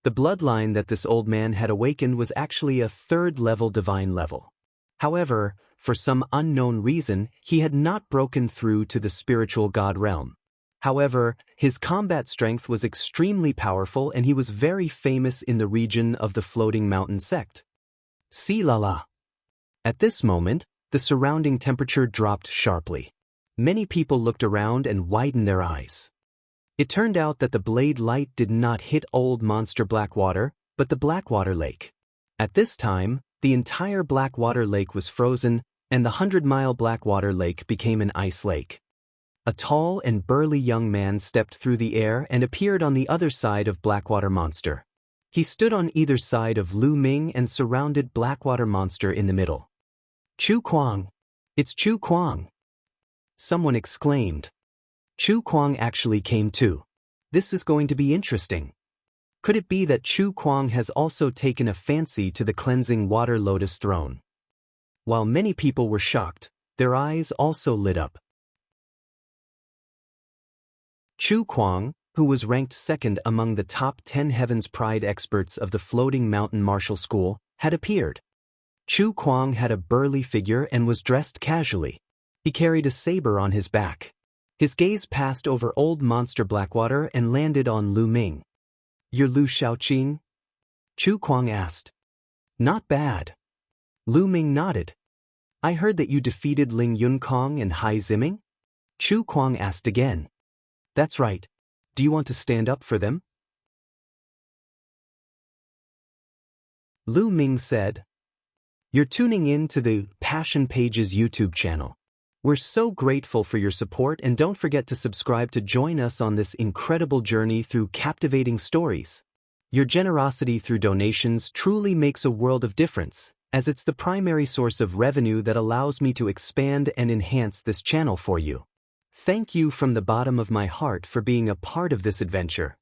Speaker 1: The bloodline that this old man had awakened was actually a 3rd-level divine level. However, for some unknown reason, he had not broken through to the spiritual god realm. However, his combat strength was extremely powerful and he was very famous in the region of the Floating Mountain sect. See la la. At this moment, the surrounding temperature dropped sharply. Many people looked around and widened their eyes. It turned out that the blade light did not hit old monster Blackwater, but the Blackwater Lake. At this time, the entire Blackwater Lake was frozen, and the 100-mile Blackwater Lake became an ice lake. A tall and burly young man stepped through the air and appeared on the other side of Blackwater Monster. He stood on either side of Lu Ming and surrounded Blackwater Monster in the middle. "Chu Kuang! It's Chu Kuang!" Someone exclaimed. Chu Kuang actually came too. This is going to be interesting. Could it be that Chu Kuang has also taken a fancy to the cleansing water lotus throne? While many people were shocked, their eyes also lit up. Chu Kuang, who was ranked second among the top 10 Heaven's Pride experts of the Floating Mountain Martial School, had appeared. Chu Kuang had a burly figure and was dressed casually. He carried a saber on his back. His gaze passed over old monster Blackwater and landed on Lu Ming. "You're Lu Shaoqing?" Chu Kuang asked. "Not bad." Lu Ming nodded. "I heard that you defeated Ling Yunkong and Hai Ziming?" Chu Kuang asked again. "That's right. Do you want to stand up for them?" Lu Ming said. "You're tuning in to the Passion Pages YouTube channel. We're so grateful for your support, and don't forget to subscribe to join us on this incredible journey through captivating stories. Your generosity through donations truly makes a world of difference, as it's the primary source of revenue that allows me to expand and enhance this channel for you. Thank you from the bottom of my heart for being a part of this adventure.